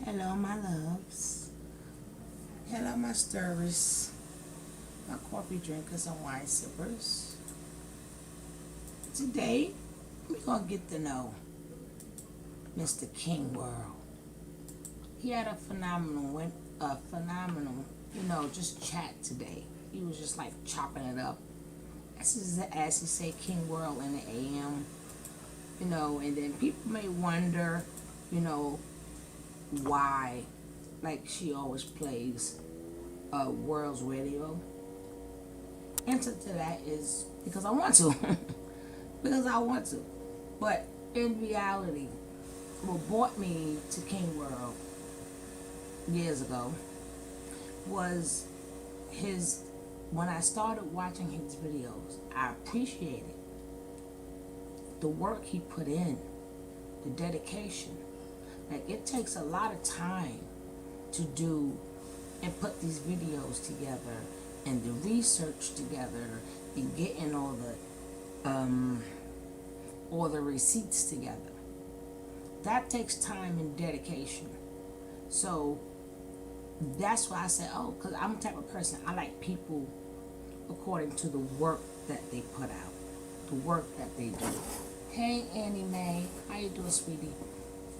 Hello, my loves. Hello, my stirrers, my coffee drinkers and wine sippers. Today, we're going to get to know Mr. King World. He had a phenomenal, just chat today. He was just like chopping it up. As he said, King World in the AM, and then people may wonder, why, like she always plays World's radio. Answer to that is because I want to. Because I want to. But in reality, what brought me to King World years ago was when I started watching his videos, I appreciated the work he put in, the dedication. Like, it takes a lot of time to do and put these videos together and the research together and getting all the receipts together. That takes time and dedication. So that's why I said, because I'm the type of person, I like people according to the work that they put out, the work that they do. Hey, Annie Mae, how you doing, sweetie?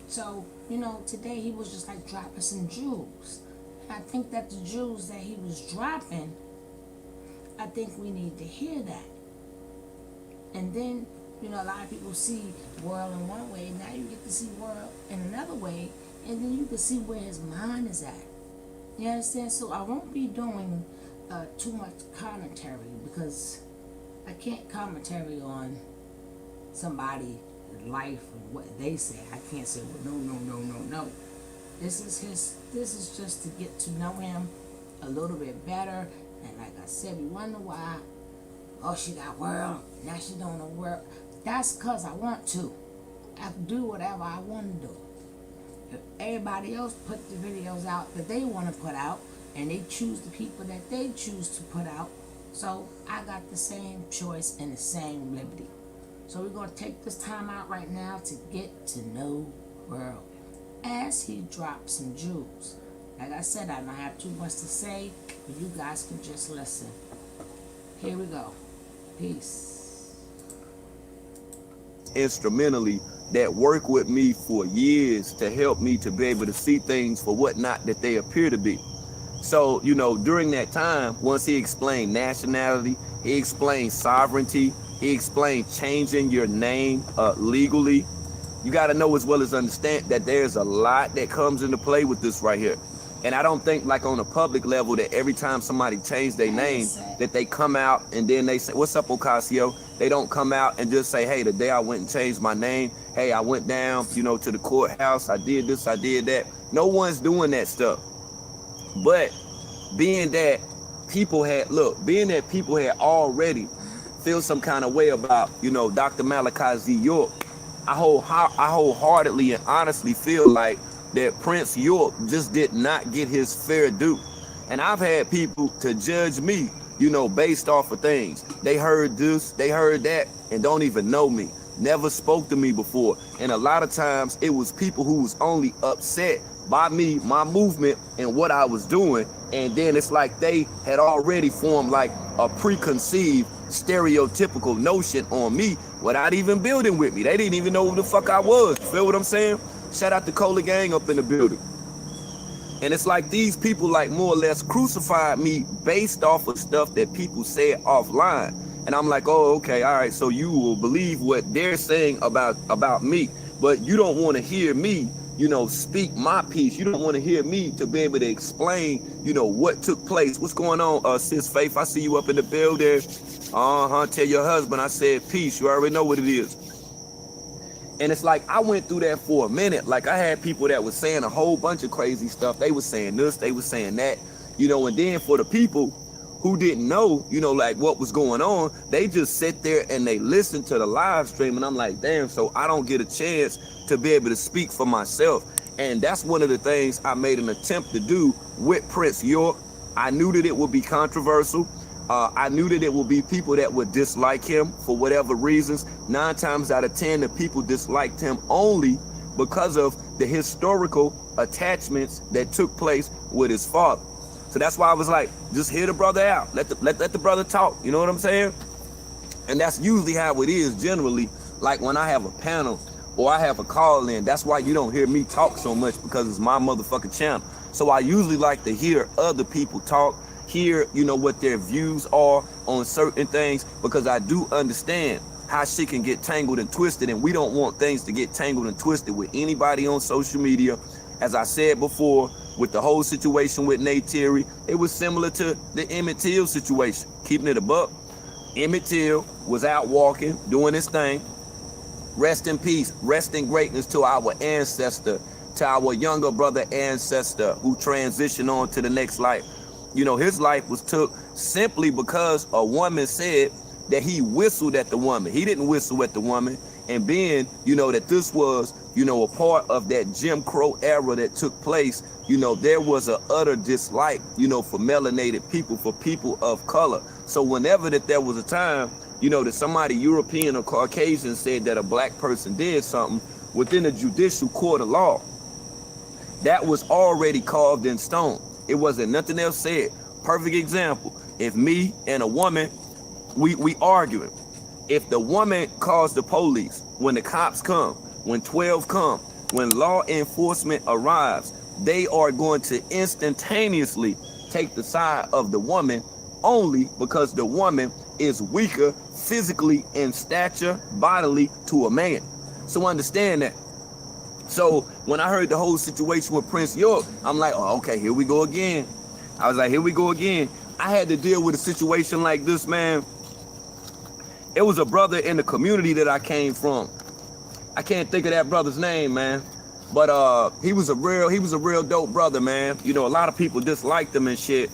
So, today he was just like dropping some jewels. And I think that the jewels that he was dropping, I think we need to hear that. And then, a lot of people see World in one way, now you get to see World in another way, and then you can see where his mind is at. You understand? So I won't be doing too much commentary because I can't commentary on somebody's life and what they say. I can't say, well, no. This is just to get to know him a little bit better. And like I said, we wonder why, she got World, now she don't know World. That's because I want to. I can do whatever I want to do. If everybody else put the videos out that they want to put out, and they choose the people that they choose to put out, so I got the same choice and the same liberty. So we're going to take this time out right now to get to know World as he drops some jewels. Like I said, I don't have too much to say, but you guys can just listen. Here we go. Peace. Instrumentally that work with me for years to help me to be able to see things for what not that they appear to be. So, during that time, once he explained nationality, he explained sovereignty, he explained changing your name legally. You got to know as well as understand that there's a lot that comes into play with this right here. And I don't think like on a public level that every time somebody changes their name that they come out and then they say, what's up, Ocasio? They don't come out and just say, hey, the day I went and changed my name, hey, I went down, to the courthouse, I did this, I did that. No one's doing that stuff. But being that people had already feel some kind of way about, Dr. Malachi Z. York, I wholeheartedly and honestly feel like that Prince York just did not get his fair due. And I've had people to judge me, based off of things. They heard this, they heard that, and don't even know me. Never spoke to me before. And a lot of times it was people who was only upset by me, my movement, and what I was doing. And then it's like they had already formed like a preconceived stereotypical notion on me without even building with me. They didn't even know who the fuck I was. Feel what I'm saying? Shout out to Cola Gang up in the building. And it's like these people like more or less crucified me based off of stuff that people said offline. And I'm like, oh, okay, all right, so you will believe what they're saying about me, but you don't want to hear me, speak my piece. You don't want to hear me to be able to explain, what took place. What's going on, Sis Faith? I see you up in the building. Tell your husband I said peace. You already know what it is. And it's like I went through that for a minute. Like I had people that was saying a whole bunch of crazy stuff. They were saying this, they were saying that, and then for the people who didn't know, like what was going on, they just sit there and they listen to the live stream. And I'm like, damn, so I don't get a chance to be able to speak for myself. And that's one of the things I made an attempt to do with Prince York. I knew that it would be controversial. I knew that it would be people that would dislike him for whatever reasons. 9 times out of 10, the people disliked him only because of the historical attachments that took place with his father. So that's why I was like, just hear the brother out. Let the brother talk. You know what I'm saying? And that's usually how it is generally. Like when I have a panel or I have a call in, that's why you don't hear me talk so much, because it's my motherfucking channel. So I usually like to hear other people talk, hear, you know, what their views are on certain things, because I do understand how shit can get tangled and twisted, and we don't want things to get tangled and twisted with anybody on social media. As I said before, with the whole situation with Nate Terry, it was similar to the Emmett Till situation. Keeping it a buck, Emmett Till was out walking, doing his thing. Rest in peace, rest in greatness to our ancestor, to our younger brother ancestor who transitioned on to the next life. You know, his life was took simply because a woman said that he whistled at the woman. He didn't whistle at the woman. And being, you know, that this was, you know, a part of that Jim Crow era that took place, you know, there was an utter dislike, you know, for melanated people, for people of color. So whenever that there was a time, you know, that somebody European or Caucasian said that a black person did something within the judicial court of law, that was already carved in stone. It wasn't nothing else said. Perfect example. If me and a woman, we arguing. If the woman calls the police, when the cops come, when 12 come, when law enforcement arrives, they are going to instantaneously take the side of the woman, only because the woman is weaker physically in stature, bodily, to a man. So understand that. So when I heard the whole situation with Prince York, I'm like, oh, okay, here we go again. I was like, here we go again. I had to deal with a situation like this, man. It was a brother in the community that I came from. I can't think of that brother's name, man. But he was a real dope brother, man. You know, a lot of people disliked him and shit.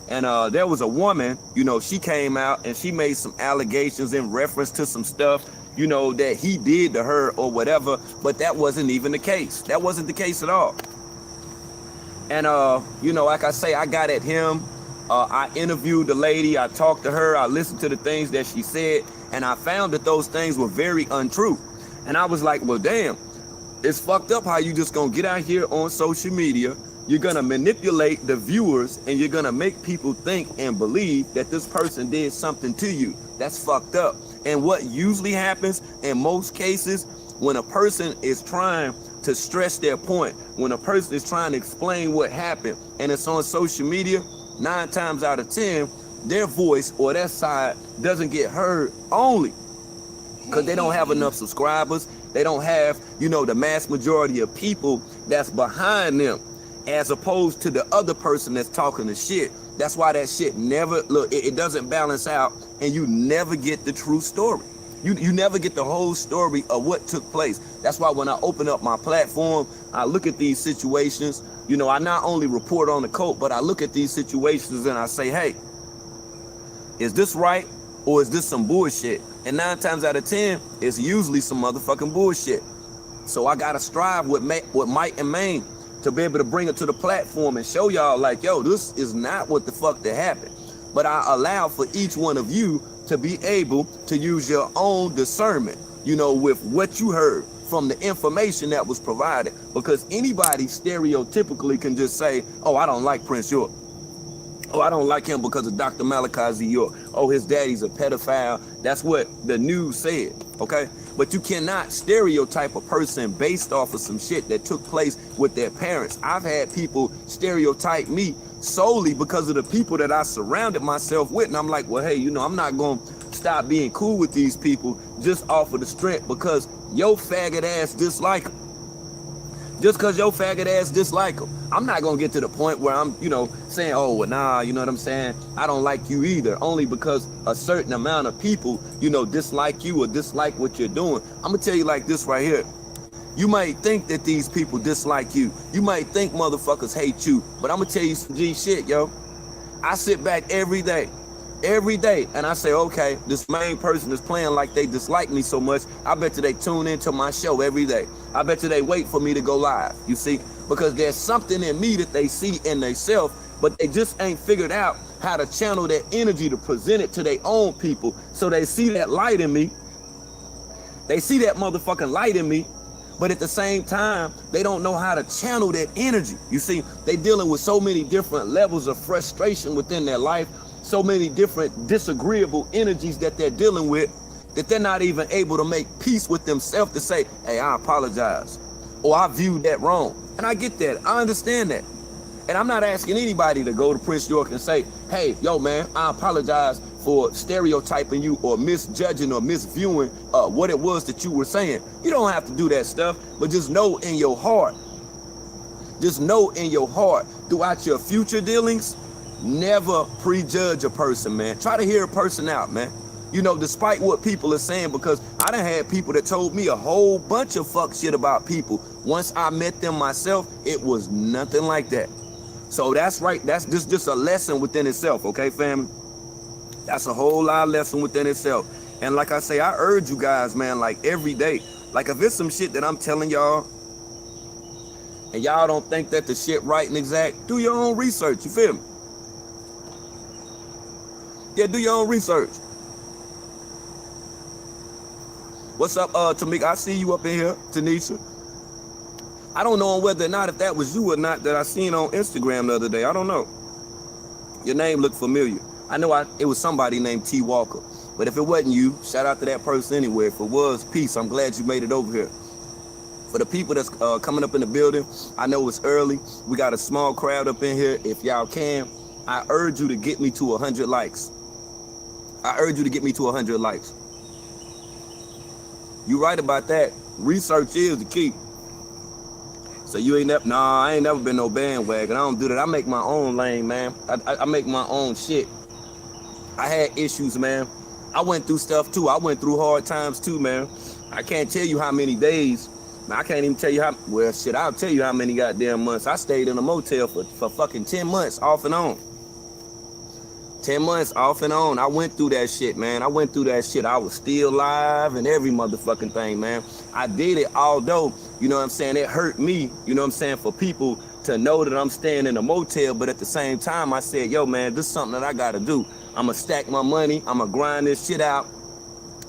And there was a woman, you know, she came out and she made some allegations in reference to some stuff, you know, that he did to her or whatever. But that wasn't even the case. That wasn't the case at all. And, you know, like I say, I got at him. I interviewed the lady. I talked to her. I listened to the things that she said. And I found that those things were very untrue. And I was like, well, damn, it's fucked up how you just gonna get out here on social media. You're gonna manipulate the viewers and you're gonna make people think and believe that this person did something to you. That's fucked up. And what usually happens in most cases, when a person is trying to stress their point, when a person is trying to explain what happened and it's on social media, 9 times out of 10, their voice or their side doesn't get heard, only because they don't have enough subscribers. They don't have, you know, the mass majority of people that's behind them, as opposed to the other person that's talking the shit. That's why that shit never, look, it doesn't balance out, and you never get the true story. You never get the whole story of what took place. That's why when I open up my platform, I look at these situations. You know, I not only report on the cult, but I look at these situations and I say, hey, is this right or is this some bullshit? And 9 times out of 10, it's usually some motherfucking bullshit. So I gotta strive with might and main to be able to bring it to the platform and show y'all like, yo, this is not what the fuck that happened. But I allow for each one of you to be able to use your own discernment, you know, with what you heard from the information that was provided. Because anybody stereotypically can just say, oh, I don't like Prince York. Oh, I don't like him because of Dr. Malachi Z. York. Oh, his daddy's a pedophile. That's what the news said, okay? But you cannot stereotype a person based off of some shit that took place with their parents. I've had people stereotype me solely because of the people that I surrounded myself with. And I'm like, well, hey, you know, I'm not going to stop being cool with these people just off of the strength because your faggot ass dislike them. Just because your faggot ass dislike them. I'm not going to get to the point where I'm, you know, saying, oh, well, nah, you know what I'm saying? I don't like you either. Only because a certain amount of people, you know, dislike you or dislike what you're doing. I'm going to tell you like this right here. You might think that these people dislike you. You might think motherfuckers hate you. But I'm going to tell you some G shit, yo. I sit back every day, and I say, okay, this main person is playing like they dislike me so much. I bet you they tune into my show every day. I bet you they wait for me to go live, you see? Because there's something in me that they see in themselves, but they just ain't figured out how to channel that energy to present it to their own people. So they see that light in me. They see that motherfucking light in me, But at the same time, they don't know how to channel that energy. You see, they dealing with so many different levels of frustration within their life, so many different disagreeable energies that they're dealing with, that they're not even able to make peace with themselves to say, hey, I apologize, or I viewed that wrong. And I get that. I understand that. And I'm not asking anybody to go to Prince York and say, hey, yo, man, I apologize for stereotyping you or misjudging or misviewing what it was that you were saying. You don't have to do that stuff, but just know in your heart, throughout your future dealings, never prejudge a person, man. Try to hear a person out, man. You know, despite what people are saying, because I done had people that told me a whole bunch of fuck shit about people. Once I met them myself, it was nothing like that. So that's right. That's just a lesson within itself, okay, family? That's a whole lot of lesson within itself. And like I say, I urge you guys, man, like every day. Like if it's some shit that I'm telling y'all, and y'all don't think that the shit right and exact, do your own research, you feel me? Yeah, do your own research. What's up, Tamika? I see you up in here, Tanisha. I don't know whether or not if that was you or not that I seen on Instagram the other day. I don't know. Your name looked familiar. I know it was somebody named T. Walker. But if it wasn't you, shout out to that person anyway. If it was, peace. I'm glad you made it over here. For the people that's coming up in the building, I know it's early. We got a small crowd up in here. If y'all can, I urge you to get me to 100 likes. I urge you to get me to 100 likes. You right about that. Research is the key. So you ain't never, nah, I ain't never been no bandwagon. I don't do that. I make my own lane, man. I make my own shit. I had issues, man. I went through stuff too. I went through hard times too, man. I can't tell you how many days. I can't even tell you how, well, shit, I'll tell you how many goddamn months. I stayed in a motel for fucking 10 months off and on. 10 months off and on. I went through that shit, man. I went through that shit. I was still alive and every motherfucking thing, man. I did it, although, you know what I'm saying, it hurt me, you know what I'm saying, for people to know that I'm staying in a motel. But at the same time, I said, yo, man, this is something that I got to do. I'm going to stack my money. I'm going to grind this shit out.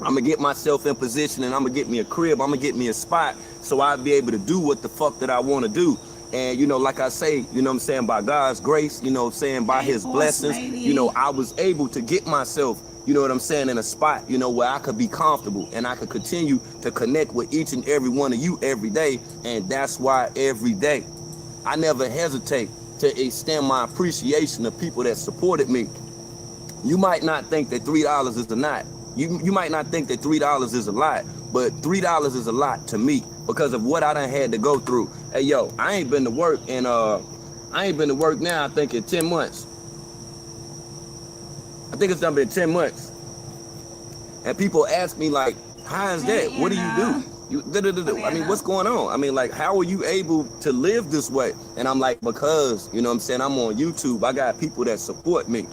I'm going to get myself in position and I'm going to get me a crib. I'm going to get me a spot so I'll be able to do what the fuck that I want to do. And, you know, like I say, you know what I'm saying, by God's grace, you know what I'm saying, by his blessings, you know, I was able to get myself, you know what I'm saying, in a spot, you know, where I could be comfortable and I could continue to connect with each and every one of you every day. And that's why every day I never hesitate to extend my appreciation to people that supported me. You might not think that $3 is a lot. You might not think that $3 is a lot, but $3 is a lot to me because of what I done had to go through. Hey, yo, I ain't been to work and I ain't been to work now, I think in 10 months. I think it's done been 10 months. And people ask me like, how is that? What do you do? I mean, what's going on? I mean, like, how are you able to live this way? And I'm like, because, you know what I'm saying, I'm on YouTube. I got people that support me.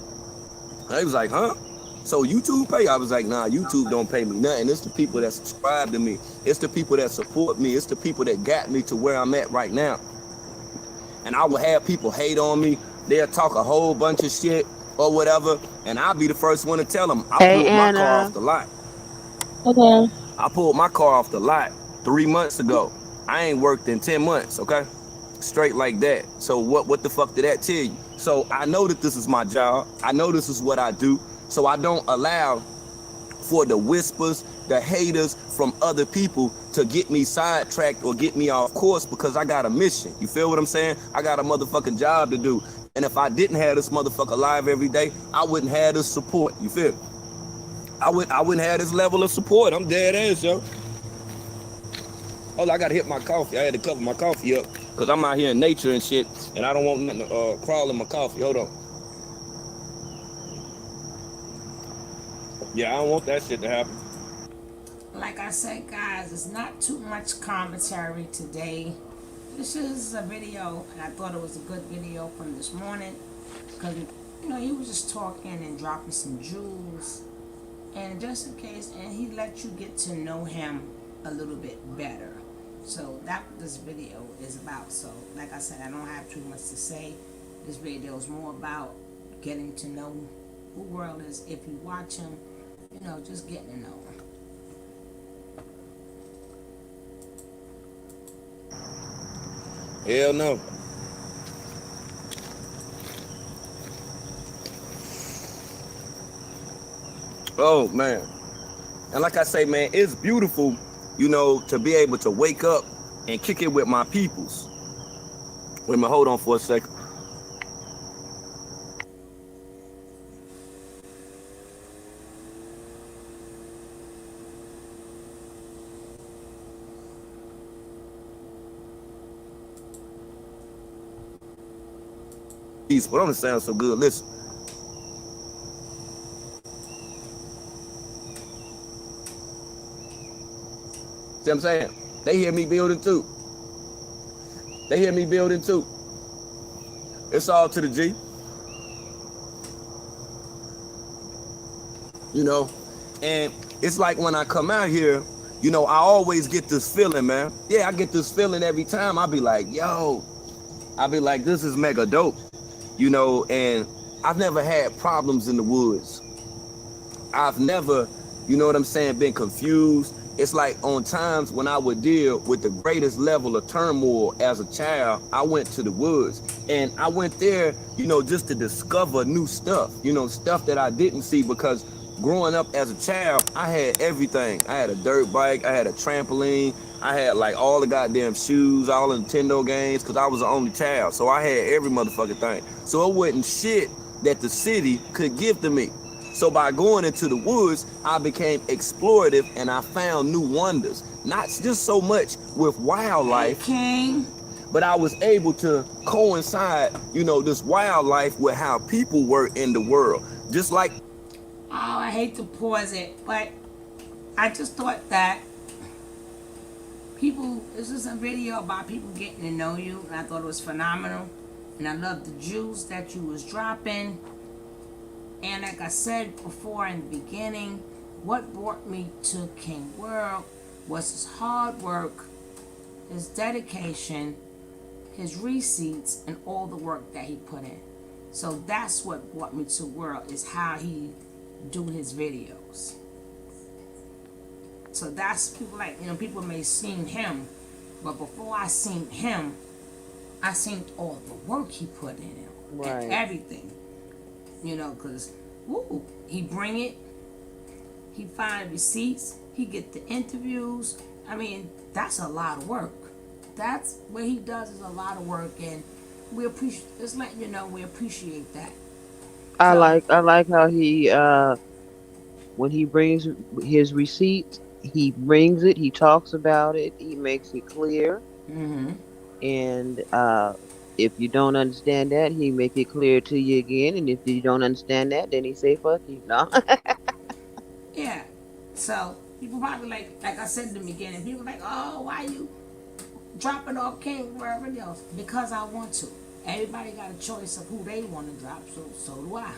And they was like, huh? So YouTube pay? I was like, nah, YouTube don't pay me nothing. It's the people that subscribe to me. It's the people that support me. It's the people that got me to where I'm at right now. And I will have people hate on me. They'll talk a whole bunch of shit or whatever. And I'll be the first one to tell them, I pulled my car off the lot. Okay. I pulled my car off the lot 3 months ago. I ain't worked in 10 months, okay? Straight like that. So what the fuck did that tell you? So I know that this is my job. I know this is what I do. So I don't allow for the whispers, the haters from other people to get me sidetracked or get me off course because I got a mission. You feel what I'm saying? I got a motherfucking job to do. And if I didn't have this motherfucker live every day, I wouldn't have this support. You feel me? I wouldn't have this level of support. I'm dead ass, yo. Oh, I gotta hit my coffee. I had to cover my coffee up because I'm out here in nature and shit, and I don't want nothing to crawl in my coffee. Hold on. Yeah, I don't want that shit to happen. Like I said, guys, it's not too much commentary today. This is a video, and I thought it was a good video from this morning because, you know, he was just talking and dropping some jewels, and just in case, and he let you get to know him a little bit better. So that's what this video is about. So, like I said, I don't have too much to say. This video is more about getting to know who Wurld is. If you watch him, you know, just getting to know him. Hell no. Oh man. And like I say, man, it's beautiful, you know, to be able to wake up and kick it with my peoples. Wait a minute, hold on for a second. But don't sound so good. Listen. See what I'm saying? They hear me building too. They hear me building too. It's all to the G. You know, and it's like when I come out here, you know, I always get this feeling, man. Yeah, I get this feeling every time. I be like, yo, I be like, this is mega dope, you know, and I've never had problems in the woods. I've never, you know what I'm saying, been confused. It's like on times when I would deal with the greatest level of turmoil as a child, I went to the woods and I went there, you know, just to discover new stuff, you know, stuff that I didn't see, because growing up as a child, I had everything. I had a dirt bike, I had a trampoline, I had like all the goddamn shoes, all the Nintendo games, because I was the only child. So I had every motherfucking thing. So it wasn't shit that the city could give to me. So by going into the woods, I became explorative and I found new wonders. Not just so much with wildlife, King. but I was able to coincide, you know, this wildlife with how people were in the world. Just like... Oh, I hate to pause it, but I just thought that people, this is a video about people getting to know you, and I thought it was phenomenal. And I love the jewels that you was dropping. And like I said before in the beginning, what brought me to King Wurld was his hard work, his dedication, his receipts, and all the work that he put in. So that's what brought me to Wurld, is how he do his videos. So that's, people like, you know, people may seen him, but before I seen him, I seen all the work he put in him, right, and everything. You know, because, he bring it, he find receipts, he get the interviews. I mean, that's a lot of work. That's what he does, is a lot of work, and we appreciate, just letting you know, we appreciate that. I like how he when he brings his receipts, he brings it, he talks about it, he makes it clear. Mm-hmm. And if you don't understand that, he make it clear to you again. And if you don't understand that, then he say fuck you. No. Yeah. So people probably like I said in the beginning, people like, oh, why you dropping off King wherever else? Because I want to. Everybody got a choice of who they want to drop, so do I.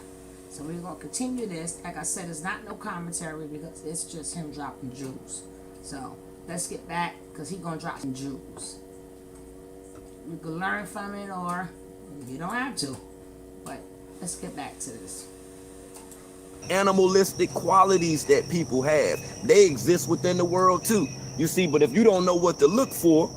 So we're gonna continue this. Like I said, it's not no commentary because it's just him dropping jewels. So let's get back, because he gonna drop some jewels. You can learn from it, or you don't have to. But let's get back to this. Animalistic qualities that people have, they exist within the world too. You see, but if you don't know what to look for,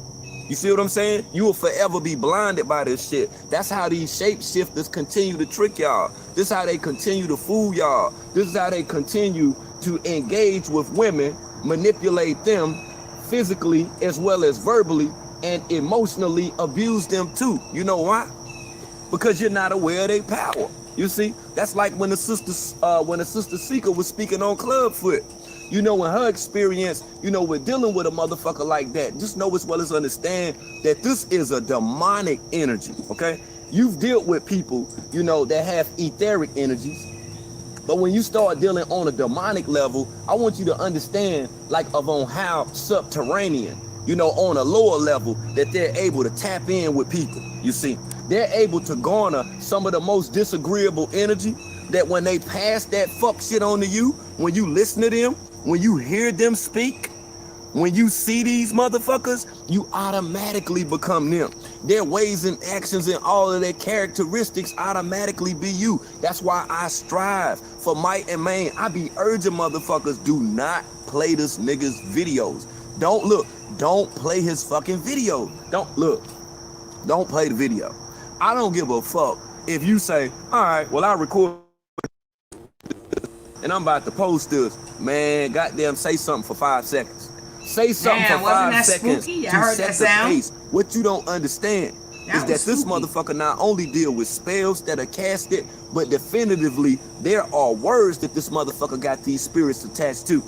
you see what I'm saying? You will forever be blinded by this shit. That's how these shapeshifters continue to trick y'all. This is how they continue to fool y'all. This is how they continue to engage with women, manipulate them physically as well as verbally, and emotionally abuse them too. You know why? Because you're not aware of their power. You see, that's like when the sister Seeker was speaking on Clubfoot. You know, in her experience, you know, with dealing with a motherfucker like that, just know as well as understand that this is a demonic energy, okay? You've dealt with people, you know, that have etheric energies. But when you start dealing on a demonic level, I want you to understand, like, on how subterranean, you know, on a lower level, that they're able to tap in with people. You see, they're able to garner some of the most disagreeable energy, that when they pass that fuck shit on to you, when you listen to them, when you hear them speak, when you see these motherfuckers, you automatically become them. Their ways and actions and all of their characteristics automatically be you. That's why I strive for might and main. I be urging motherfuckers, do not play this nigga's videos. Don't play his fucking video. Don't look. Don't play the video. I don't give a fuck if you say, all right, well, I record and I'm about to post this. Man, goddamn, say something for 5 seconds. Say something Damn, for wasn't 5 that seconds spooky? I to heard set that the sound. pace. What you don't understand That is that was this spooky. motherfucker not only deal with spells that are casted, but definitively there are words that this motherfucker got these spirits attached to.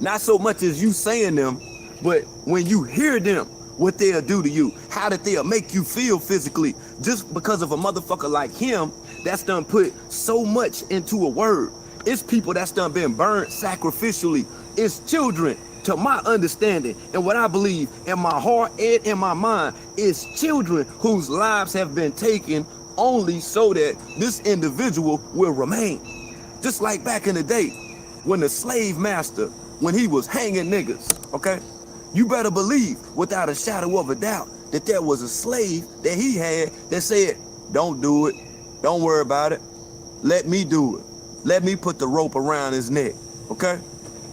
Not so much as you saying them, but when you hear them, what they'll do to you, how that they'll make you feel physically, just because of a motherfucker like him that's done put so much into a word. It's people that's done been burned sacrificially. It's children, to my understanding, and what I believe in my heart and in my mind, is children whose lives have been taken only so that this individual will remain. Just like back in the day, when the slave master, when he was hanging niggas, okay? You better believe, without a shadow of a doubt, that there was a slave that he had that said, don't do it, don't worry about it, let me do it. Let me put the rope around his neck, okay?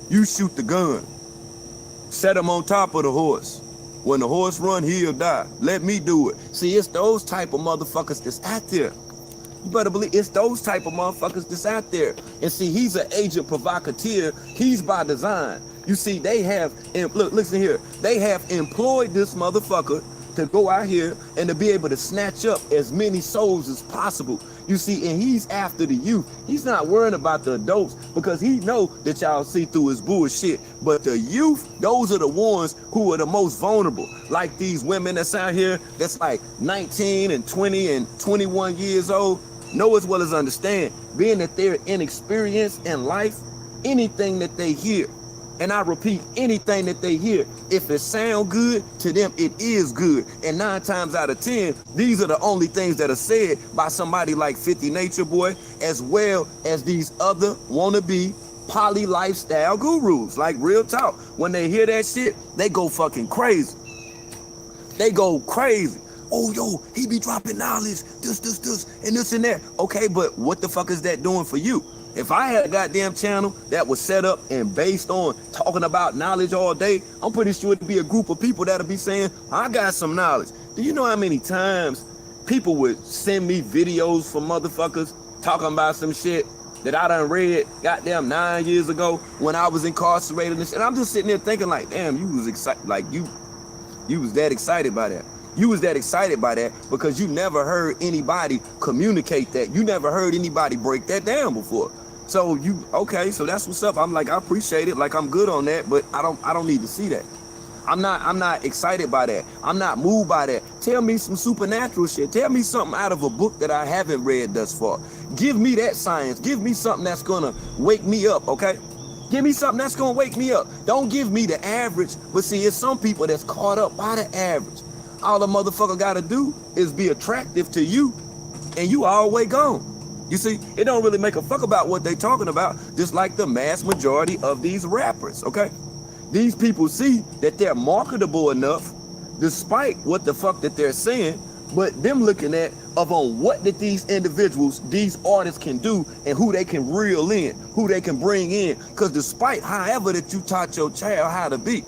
You shoot the gun, set him on top of the horse. When the horse run, he'll die. Let me do it. See, it's those type of motherfuckers that's out there. You better believe it's those type of motherfuckers that's out there. And see, he's an agent provocateur. He's by design. You see, they have, and look, listen here. They have employed this motherfucker to go out here and to be able to snatch up as many souls as possible. You see, and he's after the youth. He's not worrying about the adults because he know that y'all see through his bullshit. But the youth, those are the ones who are the most vulnerable. Like these women that's out here that's like 19 and 20 and 21 years old. Know as well as understand, being that they're inexperienced in life, anything that they hear, and I repeat, anything that they hear, if it sound good, to them it is good. And 9 times out of 10, these are the only things that are said by somebody like 50 Nature Boy, as well as these other wannabe poly lifestyle gurus. Like real talk, when they hear that shit, they go fucking crazy. They go crazy. Oh, yo, he be dropping knowledge, this, and this and that. Okay, but what the fuck is that doing for you? If I had a goddamn channel that was set up and based on talking about knowledge all day, I'm pretty sure it'd be a group of people that'll be saying, I got some knowledge. Do you know how many times people would send me videos from motherfuckers talking about some shit that I done read goddamn 9 years ago when I was incarcerated and shit? And I'm just sitting there thinking like, damn, you was excited, like you was that excited by that. You was that excited by that because you never heard anybody communicate that. You never heard anybody break that down before. So you, okay, so that's what's up. I'm like, I appreciate it. Like I'm good on that, but I don't need to see that. I'm not excited by that. I'm not moved by that. Tell me some supernatural shit. Tell me something out of a book that I haven't read thus far. Give me that science. Give me something that's gonna wake me up, okay? Give me something that's gonna wake me up. Don't give me the average, but see, it's some people that's caught up by the average. All the motherfucker gotta do is be attractive to you, and you all the way gone. You see, it don't really make a fuck about what they talking about, just like the mass majority of these rappers, okay? These people see that they're marketable enough, despite what the fuck that they're saying, but them looking at on what that these individuals, these artists can do and who they can reel in, who they can bring in. Because despite however that you taught your child how to be,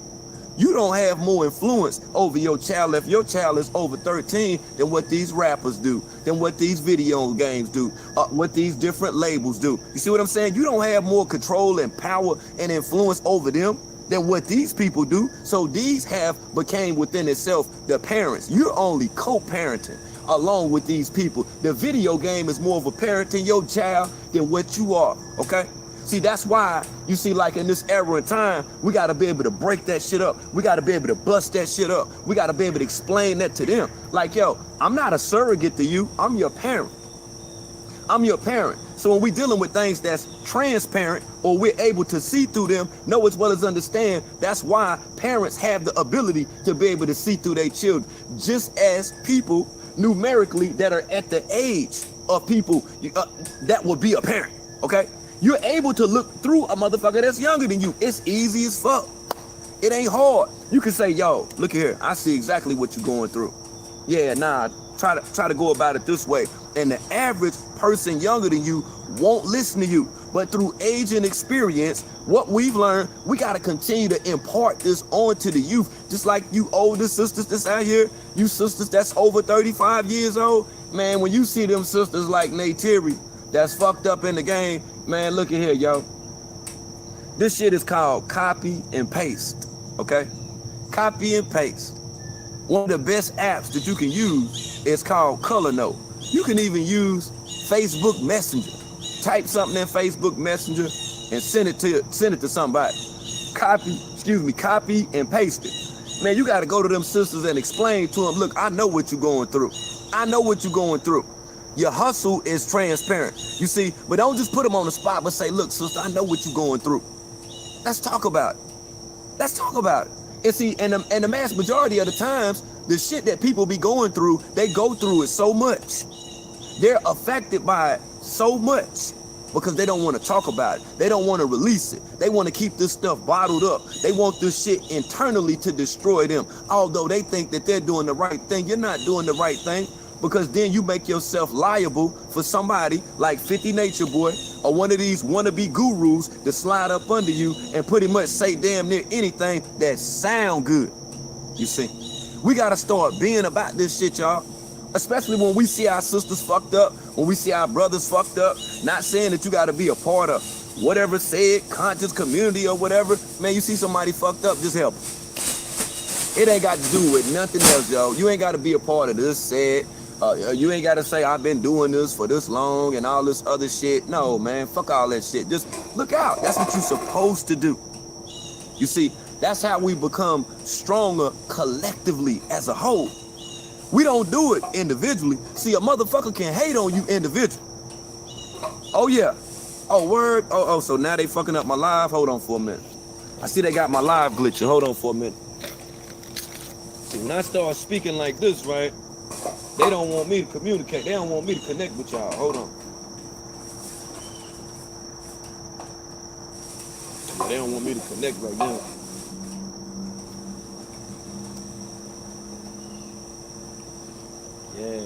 you don't have more influence over your child if your child is over 13 than what these rappers do, than what these video games do, what these different labels do. You see what I'm saying? You don't have more control and power and influence over them than what these people do. So these have became within itself the parents. You're only co-parenting along with these people. The video game is more of a parenting your child than what you are, okay? See, that's why you see, like in this era and time, we got to be able to break that shit up. We got to be able to bust that shit up. We got to be able to explain that to them. Like, yo, I'm not a surrogate to you. I'm your parent. I'm your parent. So when we're dealing with things that's transparent or we're able to see through them, know as well as understand, that's why parents have the ability to be able to see through their children. Just as people numerically that are at the age of people that would be a parent, okay? You're able to look through a motherfucker that's younger than you. It's easy as fuck. It ain't hard. You can say, yo, look here, I see exactly what you're going through. Yeah, nah, try to go about it this way. And the average person younger than you won't listen to you. But through age and experience, what we've learned, we got to continue to impart this on to the youth. Just like you older sisters that's out here, You sisters that's over 35 years old, man, when you see them sisters like Neytiri that's fucked up in the game, man, look at here, yo. This shit is called copy and paste, okay? Copy and paste. One of the best apps that you can use is called Color Note. You can even use Facebook Messenger. Type something in Facebook Messenger and send it to somebody. Copy and paste it. Man, you gotta go to them sisters and explain to them, look, I know what you're going through. I know what you're going through. Your hustle is transparent. You see, but don't just put them on the spot, but say, look, sister, I know what you're going through. Let's talk about it. Let's talk about it. And see, and the mass majority of the times, the shit that people be going through, they go through it so much. They're affected by it so much because they don't want to talk about it. They don't want to release it. They want to keep this stuff bottled up. They want this shit internally to destroy them. Although they think that they're doing the right thing, you're not doing the right thing, because then you make yourself liable for somebody like 50 Nature Boy or one of these wannabe gurus to slide up under you and pretty much say damn near anything that sound good. You see, we got to start being about this shit, y'all. Especially when we see our sisters fucked up, when we see our brothers fucked up. Not saying that you got to be a part of whatever said conscious community or whatever. Man, you see somebody fucked up, just help them. It ain't got to do with nothing else, yo. You ain't got to be a part of this said. You ain't got to say I've been doing this for this long and all this other shit. No, man, fuck all that shit. Just look out. That's what you're supposed to do. You see, that's how we become stronger collectively as a whole. We don't do it individually. See, a motherfucker can hate on you individually. Oh, yeah. Oh, word. Oh, so now they fucking up my live. Hold on for a minute. I see they got my live glitching. Hold on for a minute. See, when I start speaking like this, right, they don't want me to communicate. They don't want me to connect with y'all. Hold on. Yeah, they don't want me to connect right now. Yeah.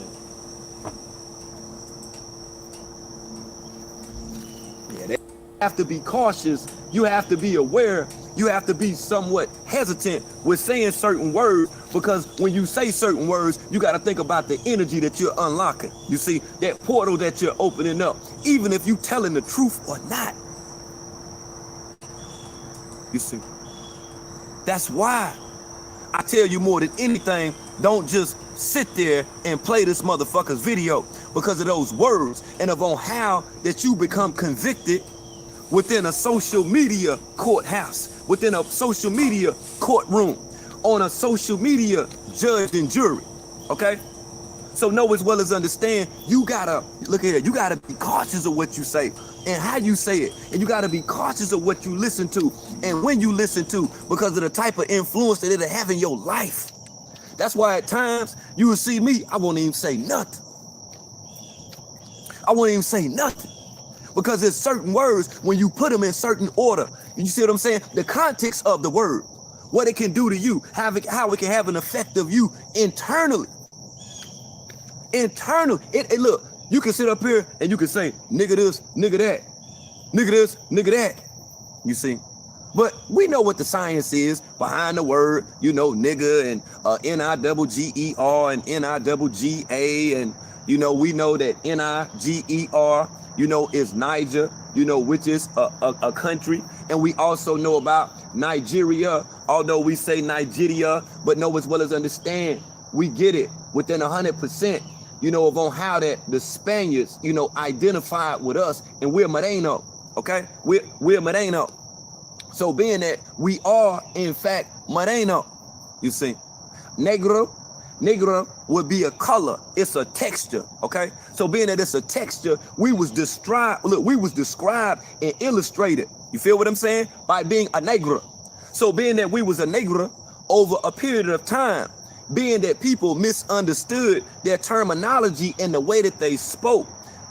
Yeah, they have to be cautious. You have to be aware. You have to be somewhat hesitant with saying certain words, because when you say certain words, you got to think about the energy that you're unlocking. You see, that portal that you're opening up, even if you telling the truth or not. You see, that's why I tell you more than anything, don't just sit there and play this motherfucker's video because of those words and of on how that you become convicted within a social media courthouse, within a social media courtroom, on a social media judge and jury, okay? So know as well as understand, you gotta, look at it, you gotta be cautious of what you say and how you say it. And you gotta be cautious of what you listen to and when you listen to, because of the type of influence that it'll have in your life. That's why at times you will see me, I won't even say nothing. I won't even say nothing. Because there's certain words, when you put them in certain order, you see what I'm saying? The context of the word, what it can do to you, how it can have an effect of you internally. Internal. Look, you can sit up here and you can say, nigga this, nigga that, nigga this, nigga that. You see? But we know what the science is behind the word, you know, nigga and N-I-double-G-E-R and N-I-double-G-A. And, you know, we know that N-I-G-E-R, you know, is Niger, you know, which is a country. And we also know about Nigeria, although we say Nigeria, but know as well as understand, we get it within 100%, you know, of on how that the Spaniards, you know, identified with us, and we're Moreno, okay? We're Moreno. So being that we are, in fact, Moreno, you see, negro would be a color. It's a texture, okay? So being that it's a texture, we was described and illustrated. You feel what I'm saying? By being a negro. So being that we was a negro over a period of time, being that people misunderstood their terminology and the way that they spoke,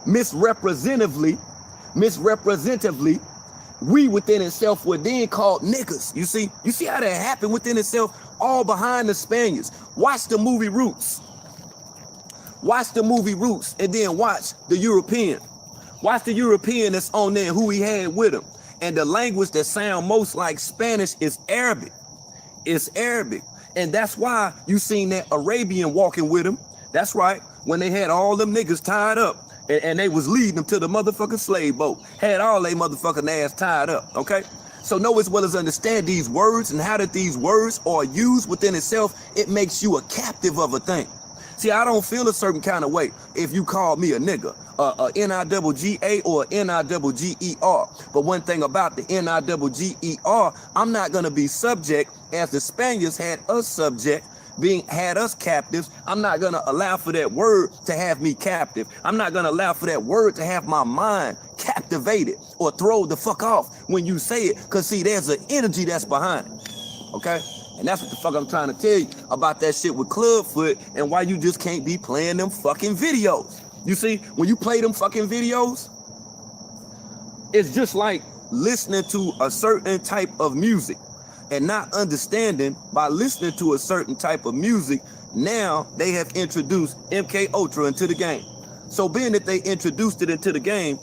misrepresentatively, we within itself were then called niggas. You see how that happened within itself, all behind the Spaniards. Watch the movie Roots. Watch the movie Roots and then watch the European. Watch the European that's on there, who he had with him. And the language that sound most like Spanish is Arabic. It's Arabic. And that's why you seen that Arabian walking with him. That's right. When they had all them niggas tied up and they was leading them to the motherfucking slave boat. Had all they motherfucking ass tied up, okay? So know as well as understand these words and how that these words are used within itself, it makes you a captive of a thing. See, I don't feel a certain kind of way if you call me a nigga, a N-I-double-G-A or N-I-double-G-E-R. But one thing about the N-I-double-G-E-R, I'm not going to be subject as the Spaniards had us subject, had us captives. I'm not going to allow for that word to have me captive. I'm not going to allow for that word to have my mind captivated or throw the fuck off when you say it. Because, see, there's an energy that's behind it, okay? And that's what the fuck I'm trying to tell you about that shit with Clubfoot and why you just can't be playing them fucking videos. You see, when you play them fucking videos, it's just like listening to a certain type of music and not understanding by listening to a certain type of music. Now they have introduced MK Ultra into the game. So being that they introduced it into the game,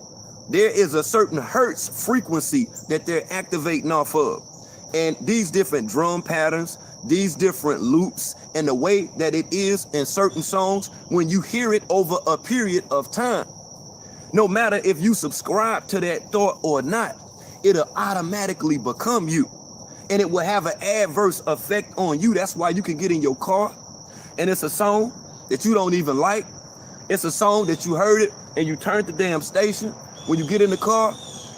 there is a certain hertz frequency that they're activating off of. And these different drum patterns, these different loops, and the way that it is in certain songs, when you hear it over a period of time, no matter if you subscribe to that thought or not, it'll automatically become you. And it will have an adverse effect on you. That's why you can get in your car and it's a song that you don't even like. It's a song that you heard it and you turned the damn station when you get in the car,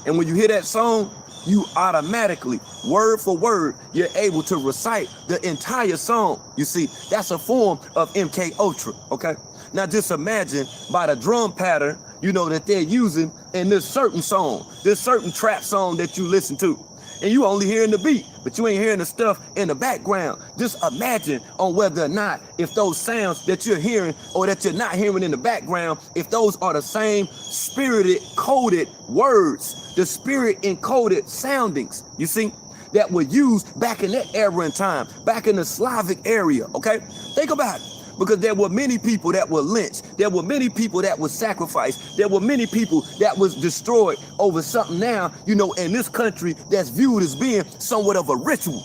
and when you hear that song, you automatically, word for word, you're able to recite the entire song. You see, that's a form of MK Ultra, okay? Now just imagine by the drum pattern, you know, that they're using in this certain song, this certain trap song that you listen to. And you only hearing the beat, but you ain't hearing the stuff in the background. Just imagine on whether or not if those sounds that you're hearing or that you're not hearing in the background, if those are the same spirited, coded words, the spirit encoded soundings, you see, that were used back in that era and time, back in the Slavic area, okay? Think about it. Because there were many people that were lynched. There were many people that were sacrificed. There were many people that was destroyed over something now, you know, in this country that's viewed as being somewhat of a ritual.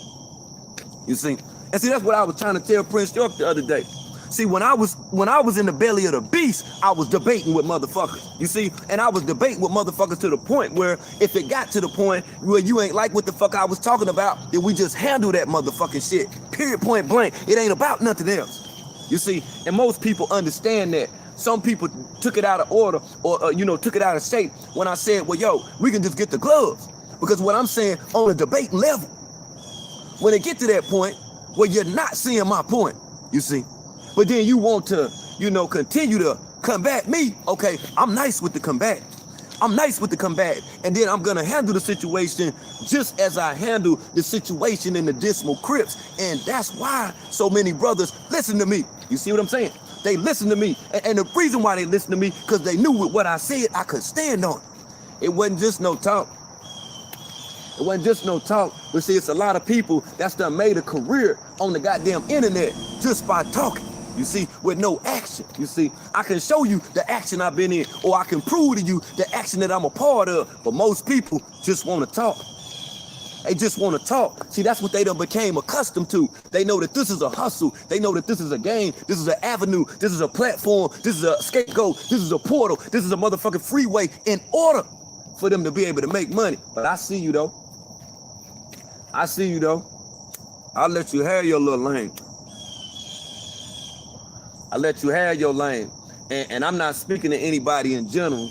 You see? And see, that's what I was trying to tell Prince York the other day. See, when I was in the belly of the beast, I was debating with motherfuckers. You see? And I was debating with motherfuckers to the point where if it got to the point where you ain't like what the fuck I was talking about, then we just handle that motherfucking shit. Period, point blank. It ain't about nothing else. You see, and most people understand that. Some people took it out of order or, you know, took it out of shape when I said, well, yo, we can just get the gloves. Because what I'm saying on a debating level, when it get to that point where you're not seeing my point, you see, but then you want to, you know, continue to combat me. Okay, I'm nice with the combat. I'm nice with the combat. And then I'm going to handle the situation just as I handle the situation in the Dismal Crips. And that's why so many brothers listen to me. You see what I'm saying? They listen to me. And the reason why they listen to me, because they knew with what I said, I could stand on it. It wasn't just no talk. It wasn't just no talk. But see, it's a lot of people that's done made a career on the goddamn internet just by talking. You see, with no action. You see, I can show you the action I've been in, or I can prove to you the action that I'm a part of. But most people just want to talk. They just want to talk. See, that's what they done became accustomed to. They know that this is a hustle. They know that this is a game. This is an avenue. This is a platform. This is a scapegoat. This is a portal. This is a motherfucking freeway in order for them to be able to make money. But I see you, though. I see you, though. I'll let you have your little lane. I let you have your lane. And I'm not speaking to anybody in general.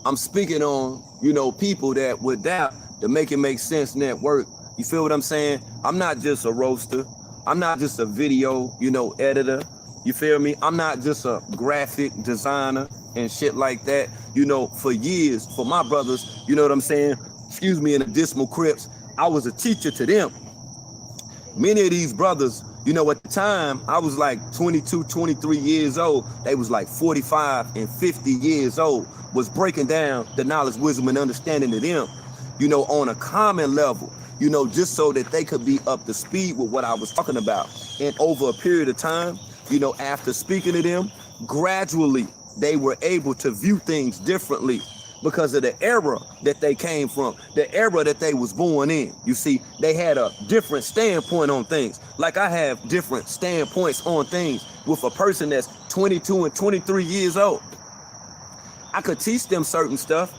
I'm speaking on, you know, people that would doubt to make it make sense network. You feel what I'm saying? I'm not just a roaster. I'm not just a video, you know, editor. You feel me? I'm not just a graphic designer and shit like that. You know, for years, for my brothers, you know what I'm saying? Excuse me, in the Dismal Crips, I was a teacher to them. Many of these brothers, you know, at the time, I was like 22, 23 years old. They was like 45 and 50 years old, was breaking down the knowledge, wisdom, and understanding of them, you know, on a common level, you know, just so that they could be up to speed with what I was talking about. And over a period of time, you know, after speaking to them, gradually, they were able to view things differently. because of the era that they came from, the era that they was born in. You see, they had a different standpoint on things. Like I have different standpoints on things with a person that's 22 and 23 years old. I could teach them certain stuff,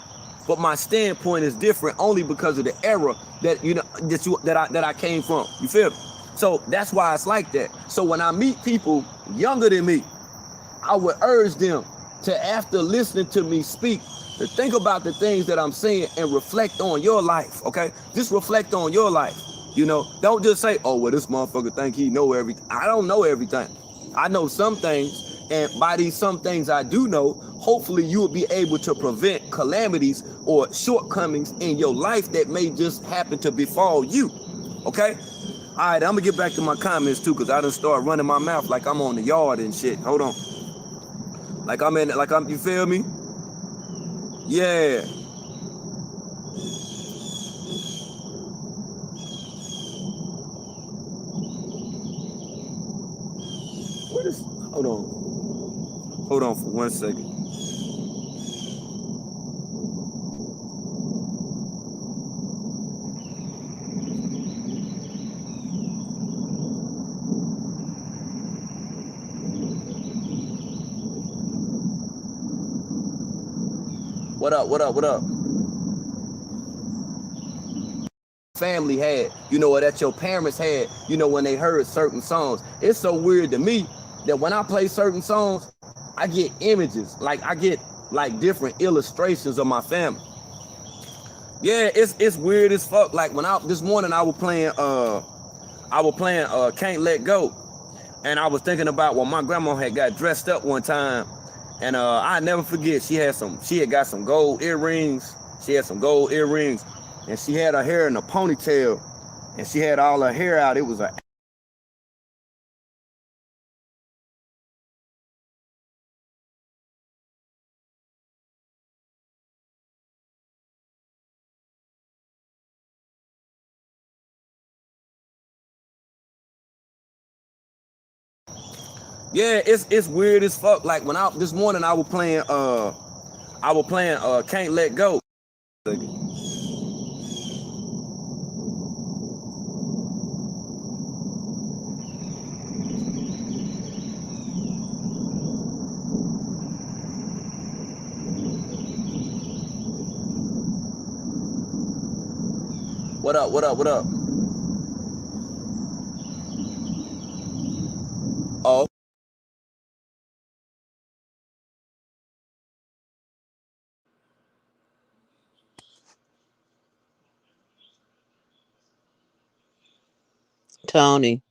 but my standpoint is different only because of the era that I came from. You feel me? So that's why it's like that. So when I meet people younger than me, I would urge them to, after listening to me speak, to think about the things that I'm saying and reflect on your life, okay? Just reflect on your life, you know? Don't just say, oh, well, this motherfucker think he know everything. I don't know everything. I know some things, and by these some things I do know, hopefully you will be able to prevent calamities or shortcomings in your life that may just happen to befall you, okay? All right, I'm gonna get back to my comments too, because I done start running my mouth like I'm on the yard and shit. Hold on. You feel me? Yeah. What is, hold on. Hold on for 1 second. What up, what up, what up? Family had, you know, or that your parents had, you know, when they heard certain songs. It's so weird to me that when I play certain songs, I get images, like I get like different illustrations of my family. Yeah, it's weird as fuck. Like when this morning I was playing Can't Let Go. And I was thinking about when my grandma had got dressed up one time, and I never forget, she had got some gold earrings. She had some gold earrings, and she had her hair in a ponytail, and she had all her hair out. It was a yeah, it's weird as fuck. Like when this morning I was playing Can't Let Go. What up, what up, what up? Oh, Tony.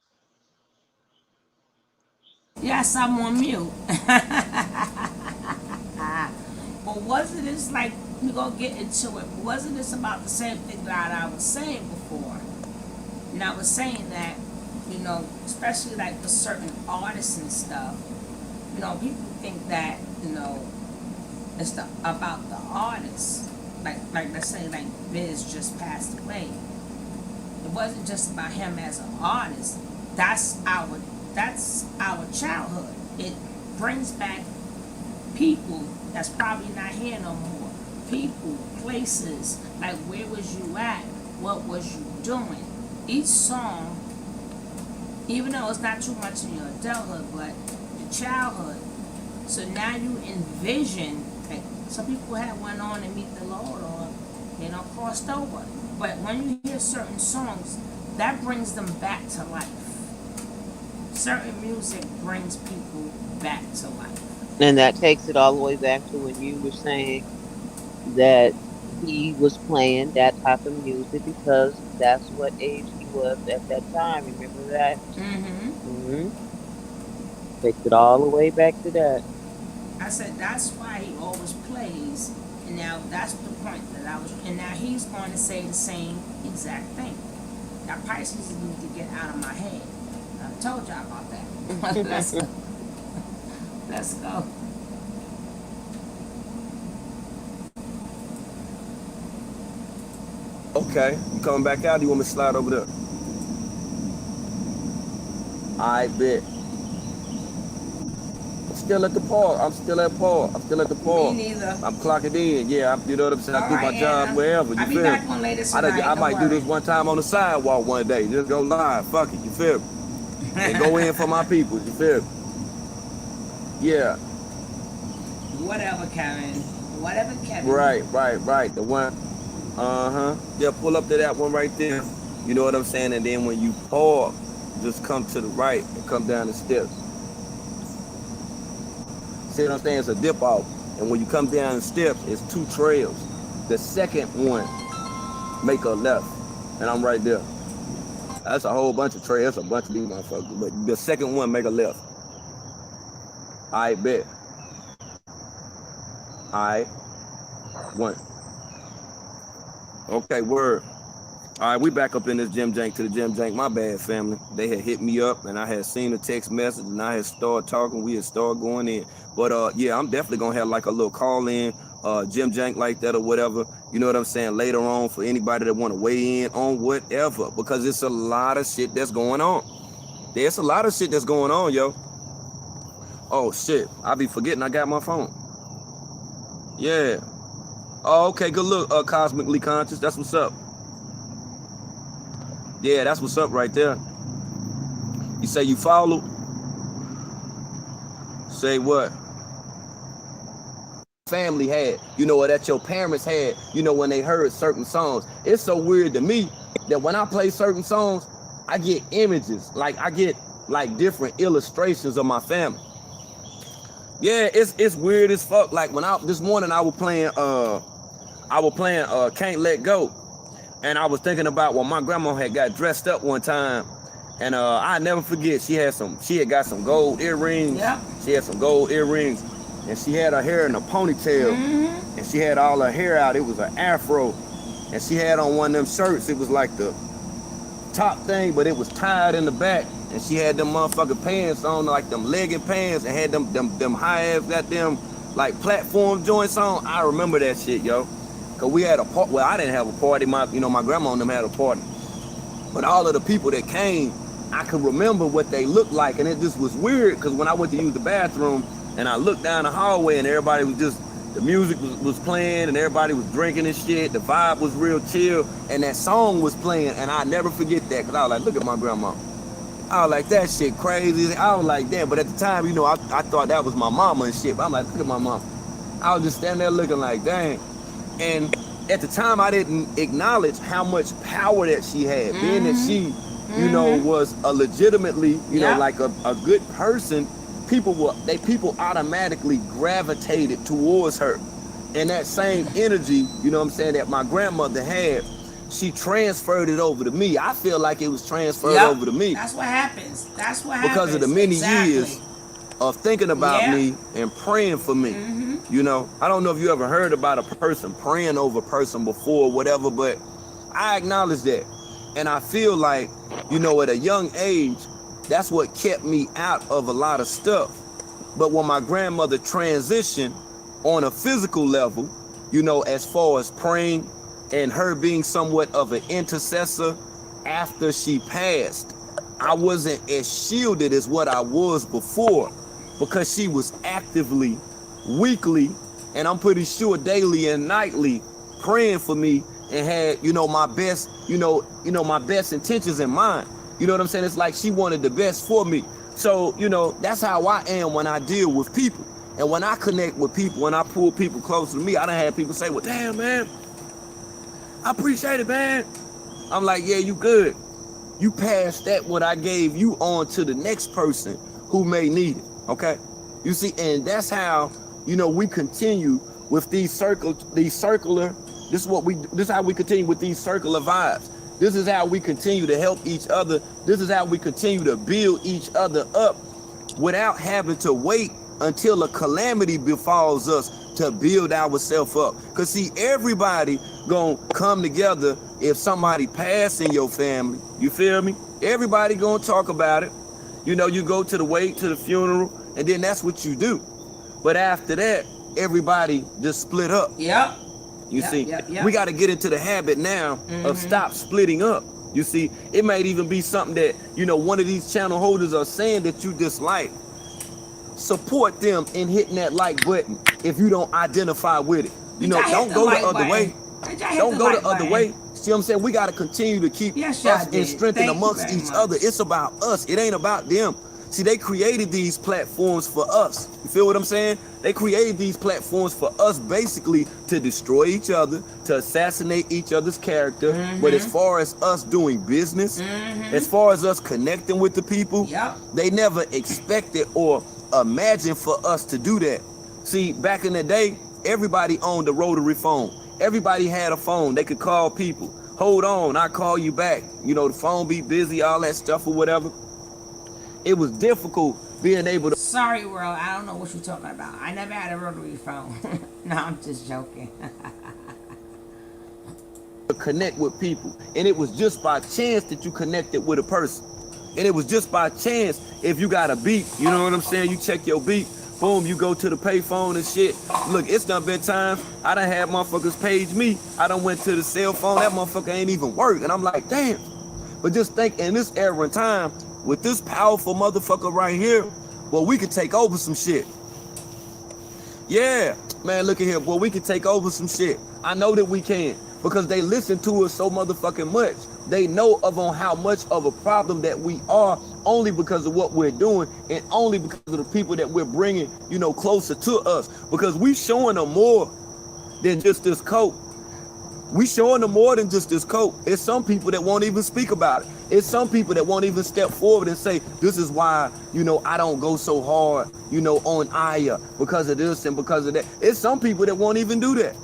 Yes, I'm on mute. But wasn't this like, we gonna get into it? Wasn't this about the same thing that I was saying before? And I was saying that, you know, especially like with certain artists and stuff, you know, people think that, you know, it's about the artist. Like let's say like Biz just passed away. It wasn't just about him as an artist. That's our childhood. It brings back people that's probably not here no more. People, places, like where was you at? What was you doing? Each song, even though it's not too much in your adulthood, but your childhood. So now you envision, like some people had went on to meet the Lord or, you know, crossed over. But when you hear certain songs, that brings them back to life. Certain music brings people back to life. And that takes it all the way back to when you were saying that he was playing that type of music because that's what age he was at that time. Remember that? Takes it all the way back to that. I said that's why he always plays, and now that's the point that I was. And now he's going to say the same exact thing. Now Pisces need to get out of my head. I told y'all about that. Let's go. Let's go. okay. You coming back out? Or you want me to slide over there? I bet. still at the park. I'm still at park. I'm still at the park. Me neither. I'm clocking in. Yeah, you know what I'm saying? I do my job wherever. You I'll be feel back me? on later tonight. I might do this one time on the sidewalk one day. Just go live. Fuck it. You feel me? And go in for my people. You feel me? Yeah. Whatever, Kevin. Whatever, Kevin. Right. The one. Yeah, pull up to that one right there. You know what I'm saying? And then when you park, just come to the right and come down the steps. See what I'm saying? It's a dip off. And when you come down the steps, it's 2 trails. The second one, make a left. And I'm right there. That's a whole bunch of trails. That's a bunch of these motherfuckers. But the second one, make a left. I bet. I one. Okay, word. All right, we back up in this Gym Jank to the Gym Jank. My bad, family. They had hit me up, and I had seen the text message, and I had started talking. We had started going in. But, yeah, I'm definitely going to have, like, a little call-in, Gym Jank like that or whatever. You know what I'm saying? Later on for anybody that want to weigh in on whatever, because it's a lot of shit that's going on. There's a lot of shit that's going on, yo. Oh, shit. I be forgetting I got my phone. Yeah. Oh, okay, good look, Cosmically Conscious. That's what's up. Yeah, that's what's up right there. You say you follow? Say what? Family had, you know, or that your parents had, you know, when they heard certain songs. It's so weird to me that when I play certain songs, I get images. Like, I get, like, different illustrations of my family. Yeah, it's weird as fuck. Like, when this morning I was playing Can't Let Go. And I was thinking about when my grandma had got dressed up one time, and I never forget, she had got some gold earrings. Yep. She had some gold earrings, and she had her hair in a ponytail, and she had all her hair out. It was an afro, and she had on one of them shirts. It was like the top thing, but it was tied in the back, and she had them motherfucking pants on, like them legging pants, and had them high ass goddamn like platform joints on. I remember that shit, yo. Cause we had a party. Well, I didn't have a party. My grandma and them had a party. But all of the people that came, I could remember what they looked like, and it just was weird. Cause when I went to use the bathroom, and I looked down the hallway, and everybody was just, the music was playing, and everybody was drinking and shit. The vibe was real chill, and that song was playing, and I never forget that. Cause I was like, look at my grandma. I was like, that shit crazy. I was like, damn. But at the time, you know, I thought that was my mama and shit. But I'm like, look at my mom. I was just standing there looking like, dang. And at the time, I didn't acknowledge how much power that she had. Being that she, you know, was a legitimately, you know, like a good person, people automatically gravitated towards her. And that same energy, you know what I'm saying, that my grandmother had, she transferred it over to me. I feel like it was transferred over to me. That's what happens. Because of the many years of thinking about me and praying for me. You know, I don't know if you ever heard about a person praying over a person before, whatever, but I acknowledge that. And I feel like, you know, at a young age, that's what kept me out of a lot of stuff. But when my grandmother transitioned on a physical level, you know, as far as praying and her being somewhat of an intercessor after she passed, I wasn't as shielded as what I was before, because she was actively, weekly, and I'm pretty sure daily and nightly praying for me, and had, you know, my best, my best intentions in mind. You know what I'm saying? It's like she wanted the best for me. So, you know, that's how I am when I deal with people. And when I connect with people, when I pull people closer to me, I done had people say, well, damn, man, I appreciate it, man. I'm like, yeah, you good. You passed that what I gave you on to the next person who may need it, okay? You see, and that's how, you know, we continue with this is how we continue with these circular vibes. This is how we continue to help each other. This is how we continue to build each other up without having to wait until a calamity befalls us to build ourselves up. Because see, everybody gonna come together if somebody pass in your family. You feel me? Everybody gonna talk about it. You know, you go to the wake, to the funeral, and then that's what you do. But after that, everybody just split up. Yep. You see, we got to get into the habit now of stop splitting up. You see, it might even be something that, you know, one of these channel holders are saying that you dislike. support them in hitting that like button if you don't identify with it. You know, don't go the other way. Don't go the other way. See what I'm saying? We got to continue to keep us in strength amongst each other. It's about us. It ain't about them. See, they created these platforms for us. You feel what I'm saying? They created these platforms for us basically to destroy each other, to assassinate each other's character. But as far as us doing business, as far as us connecting with the people, they never expected or imagined for us to do that. See, back in the day, everybody owned a rotary phone. Everybody had a phone. They could call people. Hold on, I'll call you back. You know, the phone be busy, all that stuff or whatever. It was difficult being able to... Sorry, World, I don't know what you're talking about. I never had a rotary phone. No, I'm just joking. connect with people. And it was just by chance that you connected with a person. And it was just by chance if you got a beat, you know what I'm saying? You check your beat. Boom, you go to the payphone and shit. Look, it's done been times I done had motherfuckers page me. I done went to the cell phone. That motherfucker ain't even work. And I'm like, damn. But just think in this era and time, with this powerful motherfucker right here, well, we could take over some shit. Yeah, man, look at here, boy. We can take over some shit. I know that we can because they listen to us so motherfucking much. They know on how much of a problem that we are only because of what we're doing and only because of the people that we're bringing, you know, closer to us. Because we showing them more than just this coat. We showing them more than just this coat. It's some people that won't even speak about it. It's some people that won't even step forward and say, this is why, you know, I don't go so hard, you know, on Aya because of this and because of that. It's some people that won't even do that.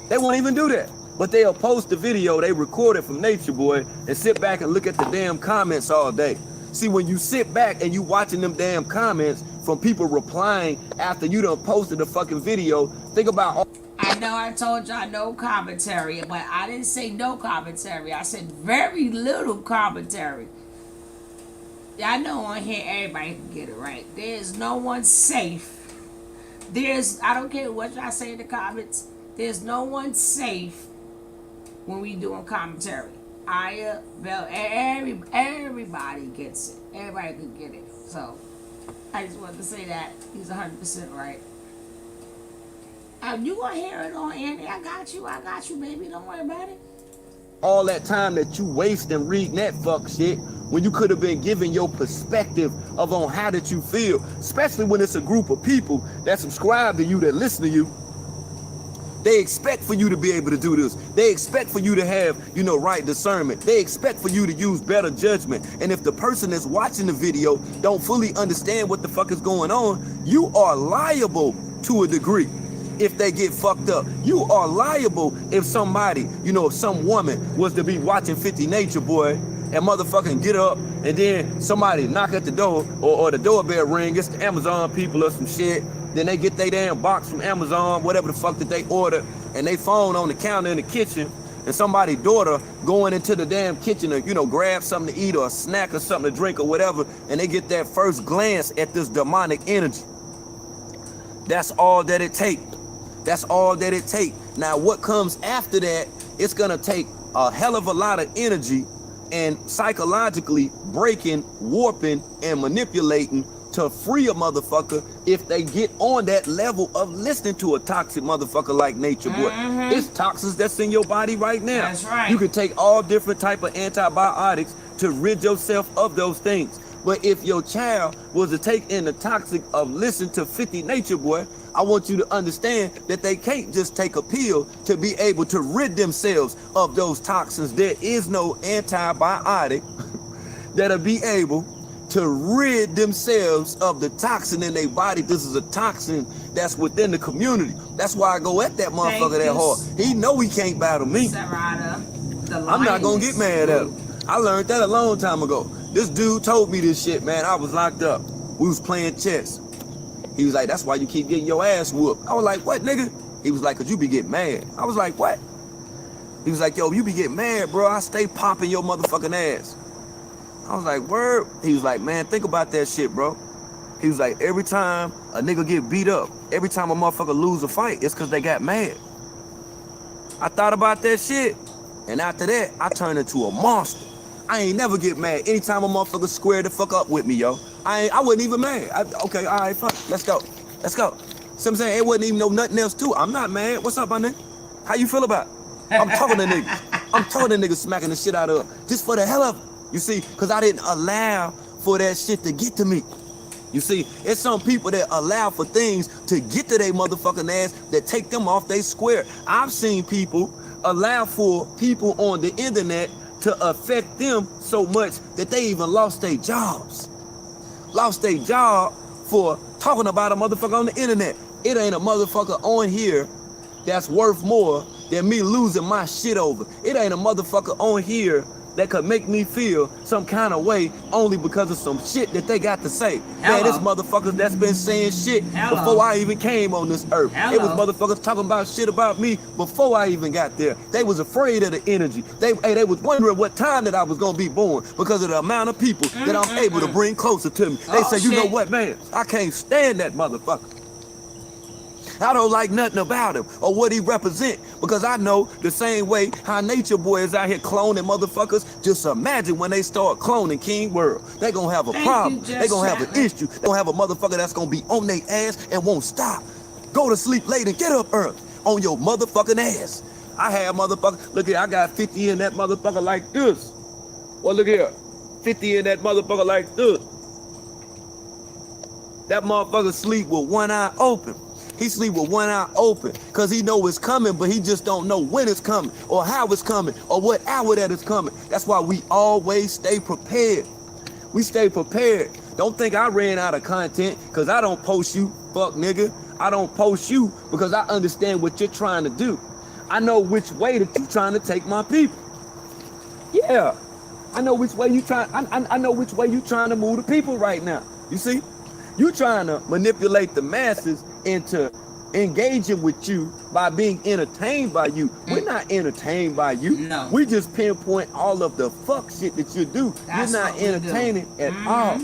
They won't even do that. But they'll post the video they recorded from Nature Boy and sit back and look at the damn comments all day. See, when you sit back and you watching them damn comments from people replying after you done posted the fucking video, think about all... I know I told y'all no commentary, but I didn't say no commentary. I said very little commentary. I know on here everybody can get it right. There's no one safe. I don't care what y'all say in the comments, there's no one safe when we doing commentary. Aya, Bell, everybody gets it. Everybody can get it. So, I just wanted to say that. He's 100% right. You gonna hear it on Andy. I got you, baby. Don't worry about it. All that time that you wasting reading that fuck shit when you could have been giving your perspective of on how that you feel, especially when it's a group of people that subscribe to you, that listen to you. They expect for you to be able to do this. They expect for you to have, you know, right discernment. They expect for you to use better judgment. And if the person that's watching the video don't fully understand what the fuck is going on, you are liable to a degree. If they get fucked up, you are liable if somebody, you know, if some woman was to be watching 50 Nature Boy and motherfucking get up and then somebody knock at the door or the doorbell ring, it's the Amazon people or some shit. Then they get their damn box from Amazon, whatever the fuck that they order, and they phone on the counter in the kitchen, and somebody's daughter going into the damn kitchen to, you know, grab something to eat or a snack or something to drink or whatever, and they get that first glance at this demonic energy. That's all that it takes. That's all that it takes. Now, what comes after that, it's gonna take a hell of a lot of energy and psychologically breaking, warping, and manipulating to free a motherfucker if they get on that level of listening to a toxic motherfucker like Nature Boy. It's toxins that's in your body right now. That's right. You can take all different type of antibiotics to rid yourself of those things. But if your child was to take in the toxic of listen to 50 Nature Boy, I want you to understand that they can't just take a pill to be able to rid themselves of those toxins. There is no antibiotic that'll be able to rid themselves of the toxin in their body. This is a toxin that's within the community. That's why I go at that motherfucker that hard. He know he can't battle me. I'm not gonna get mad at him. I learned that a long time ago. This dude told me this shit, man. I was locked up. We was playing chess. He was like, that's why you keep getting your ass whooped. I was like, what, nigga? He was like, cause you be getting mad. I was like, what? He was like, yo, you be getting mad, bro. I stay popping your motherfucking ass. I was like, word? He was like, man, think about that shit, bro. He was like, every time a nigga get beat up, every time a motherfucker lose a fight, it's cause they got mad. I thought about that shit. And after that, I turned into a monster. I ain't never get mad. Anytime a motherfucker square the fuck up with me, yo, I wasn't even mad. Okay, all right, fuck, let's go. See what I'm saying? It wasn't even no nothing else too. I'm not mad. What's up, my nigga? How you feel about it? I'm talking to niggas. I'm talking to niggas smacking the shit out of her just for the hell of it. You see, because I didn't allow for that shit to get to me. You see, it's some people that allow for things to get to their motherfucking ass that take them off their square. I've seen people allow for people on the internet to affect them so much that they even lost their jobs. Lost their job for talking about a motherfucker on the internet. It ain't a motherfucker on here that's worth more than me losing my shit over. It ain't a motherfucker on here that could make me feel some kind of way only because of some shit that they got to say. Man, this motherfucker that's been saying shit before I even came on this earth. It was motherfuckers talking about shit about me before I even got there. They was afraid of the energy. They was wondering what time that I was gonna be born because of the amount of people that I'm able to bring closer to me. They say, you know what, man, I can't stand that motherfucker. I don't like nothing about him or what he represent because I know the same way how Nature Boy is out here cloning motherfuckers. Just imagine when they start cloning King Wurld. They gonna have a problem. They gonna have an issue. They gonna have a motherfucker that's gonna be on their ass and won't stop. Go to sleep late and get up early on your motherfucking ass. I had motherfucker, look here, I got 50 in that motherfucker like this. Well, look here, 50 in that motherfucker like this. That motherfucker sleep with one eye open. He sleep with one eye open because he know it's coming, but he just don't know when it's coming or how it's coming or what hour that it's coming. That's why we always stay prepared. We stay prepared. Don't think I ran out of content because I don't post you, fuck nigga. I don't post you because I understand what you're trying to do. I know which way that you're trying to take my people. Yeah, I know which way you trying. I know which way you trying to move the people right now. You see, you trying to manipulate the masses into engaging with you by being entertained by you. We're not entertained by you. No. We just pinpoint all of the fuck shit that you do. You're not entertaining at all.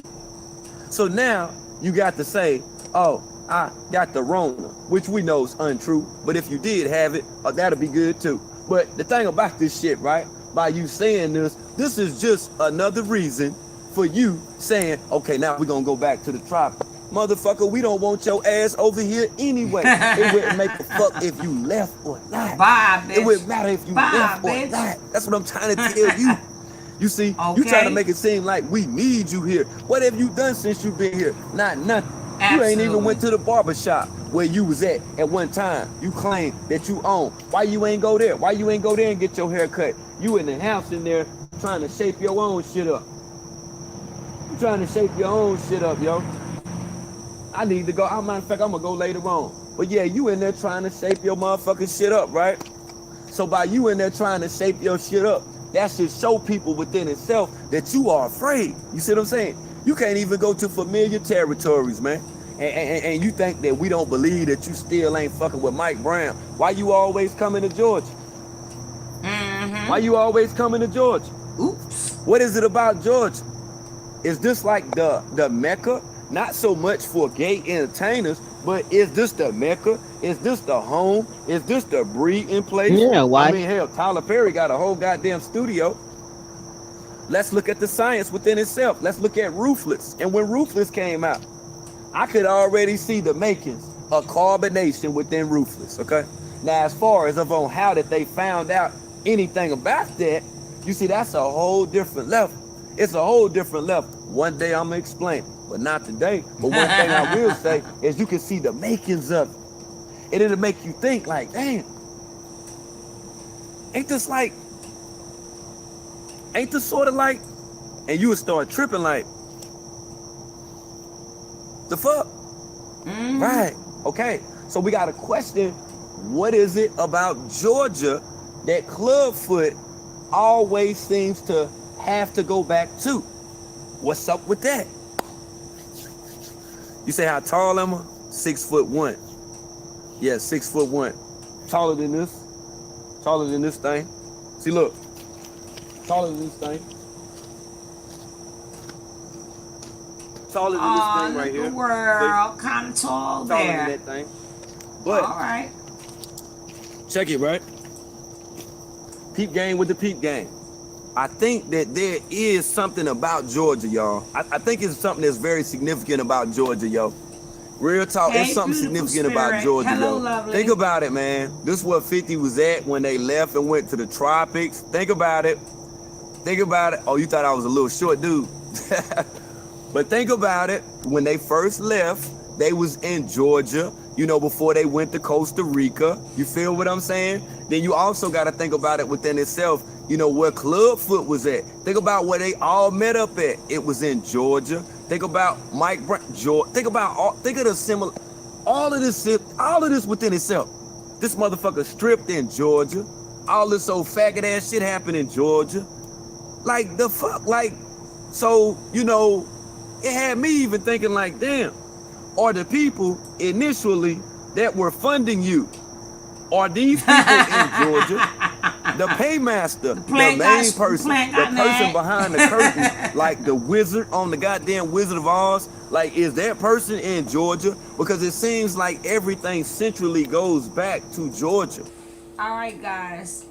So now you got to say, oh, I got the Rona, which we know is untrue. But if you did have it, that'll be good too. But the thing about this shit, right? By you saying this is just another reason for you saying, okay, now we're gonna go back to the tropics. Motherfucker, we don't want your ass over here anyway. It wouldn't make a fuck if you left or not. Bye, bitch. It wouldn't matter if you left or not. That's what I'm trying to tell you. You see, you trying to make it seem like we need you here. What have you done since you've been here? Not nothing. Absolutely. You ain't even went to the barbershop where you was at one time. You claim that you own. Why you ain't go there? Why you ain't go there and get your hair cut? You in the house in there trying to shape your own shit up. You trying to shape your own shit up, yo. I need to go. As a matter of fact, I'm gonna go later on. But yeah, you in there trying to shape your motherfucking shit up, right? So by you in there trying to shape your shit up, that should show people within itself that you are afraid. You see what I'm saying? You can't even go to familiar territories, man. And you think that we don't believe that you still ain't fucking with Mike Brown. Why you always coming to Georgia? Why you always coming to Georgia? Oops. What is it about Georgia? Is this like the Mecca? Not so much for gay entertainers, but is this the Mecca? Is this the home? Is this the breeding place? Yeah, why? I mean, hell, Tyler Perry got a whole goddamn studio. Let's look at the science within itself. Let's look at Ruthless. And when Ruthless came out, I could already see the makings of carbonation within Ruthless, okay? Now, as far as on how that they found out anything about that, you see, that's a whole different level. It's a whole different level. One day I'm gonna explain it, but not today. But one thing I will say is you can see the makings of it. And it'll make you think like, damn, ain't this sort of like, and you would start tripping like, the fuck? Right, okay. So we got to question, what is it about Georgia that Clubfoot always seems to have to go back to? What's up with that? You say how tall am I? 6'1". Yeah, 6'1". Taller than this. Taller than this thing. See, look. Taller than this thing. Taller than this thing right here. World, kind of tall there. Taller than that thing. But all right. Check it, right? Peep game with the peep game. I think that there is something about Georgia, y'all. I think it's something that's very significant about Georgia, yo. Real talk, Hey, it's something beautiful significant about spirit. Georgia, Hello, yo. lovely. Think about it, man. This is what 50 was at when they left and went to the tropics. Think about it. Think about it. Oh, you thought I was a little short dude. But think about it. When they first left, they was in Georgia, you know, before they went to Costa Rica. You feel what I'm saying? Then you also got to think about it within itself, you know, where Clubfoot was at. Think about where they all met up at. It was in Georgia. Think about Mike Brown, Georgia. Think of the similar, all of this within itself. This motherfucker stripped in Georgia. All this old faggot ass shit happened in Georgia. Like the fuck, like, so, you know, it had me even thinking like, damn, are the people initially that were funding you, are these people in Georgia, the paymaster, the main person, the person behind the curtain, like the wizard on the goddamn Wizard of Oz, like, is that person in Georgia? Because it seems like everything centrally goes back to Georgia. All right, guys.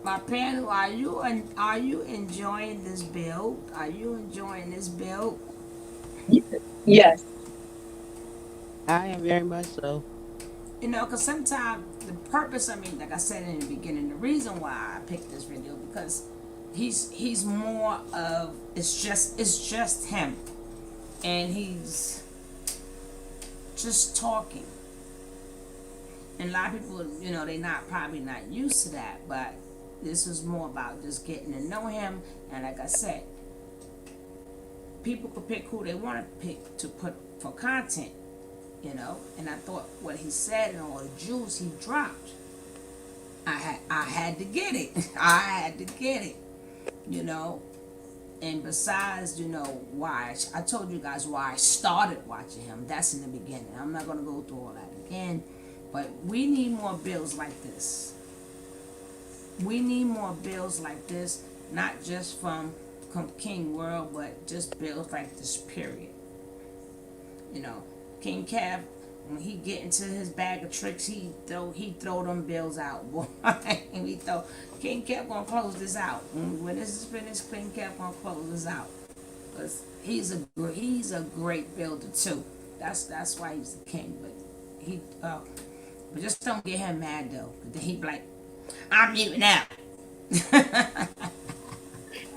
My panel, are you enjoying this build? Are you enjoying this build? Yes. I am very much so. You know, because sometimes the purpose, I mean, like I said in the beginning, the reason why I picked this video, because he's more of, it's just him, and he's just talking. And a lot of people, you know, they probably not used to that, but this is more about just getting to know him. And like I said, people could pick who they want to pick to put for content, you know. And I thought what he said and all the jewels he dropped, I had to get it. I had to get it, you know. And besides, you know, why I told you guys why I started watching him. That's in the beginning. I'm not gonna go through all that again. But we need more builds like this. We need more builds like this, not just from King Wurld, but just builds like this, period. You know, King Kev, when he get into his bag of tricks, he throw them bills out, boy. And King Kev gonna close this out. When this is finished, King Kev gonna close this out. Cause he's a great builder too. That's why he's the king. But just don't get him mad though. Then he be like, I'm muting out.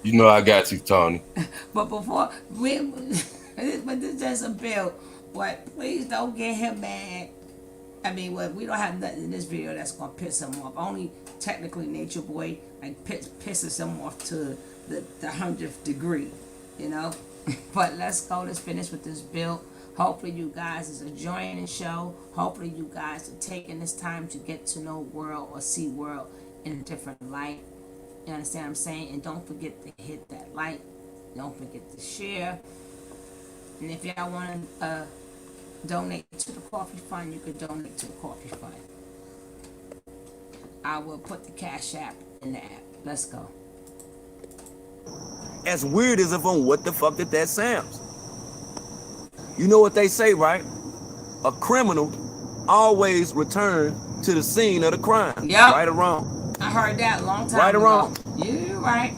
You know I got you, Tony. But but this is just a build. But please don't get him mad. I mean, we don't have nothing in this video that's gonna piss him off. Only technically Nature Boy like pisses him off to the 100th degree, you know. But let's go. Let's finish with this build. Hopefully you guys is enjoying the show. Hopefully you guys are taking this time to get to know Wurld or see Wurld in a different light. You understand what I'm saying? And don't forget to hit that like. Don't forget to share. And if y'all want to donate to the coffee fund, you could donate to the coffee fund. I will put the Cash App in the app. Let's go. As weird as if on what the fuck did that sounds. You know what they say, right? A criminal always return to the scene of the crime. Yep. Right or wrong? I heard that a long time right ago. Or wrong? You're right.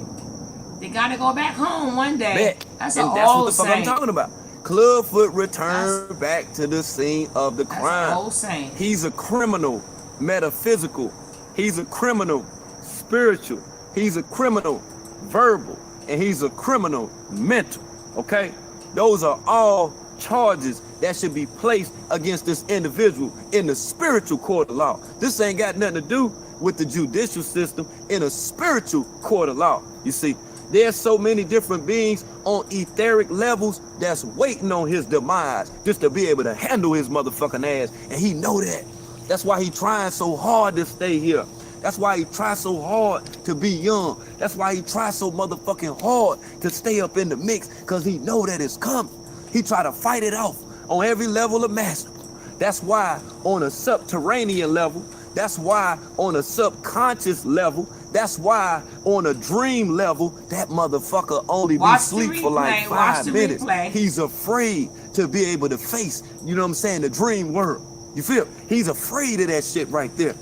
They gotta go back home one day. Bet. That's and an that's what old the fuck saying. I'm talking about. Clubfoot returned back to the scene of the crime. That's an old saying. He's a criminal metaphysical. He's a criminal spiritual. He's a criminal verbal. And he's a criminal mental. Okay? Those are all charges that should be placed against this individual in the spiritual court of law. This ain't got nothing to do with the judicial system in a spiritual court of law. You see, there's so many different beings on etheric levels that's waiting on his demise just to be able to handle his motherfucking ass. And he know that. That's why he trying so hard to stay here. That's why he tries so hard to be young. That's why he tries so motherfucking hard to stay up in the mix, because he know that it's coming. He try to fight it off on every level of mastery. That's why on a subterranean level, that's why on a subconscious level, that's why on a dream level, that motherfucker only be asleep for like 5 minutes. He's afraid to be able to face, you know what I'm saying, the dream world. You feel? He's afraid of that shit right there.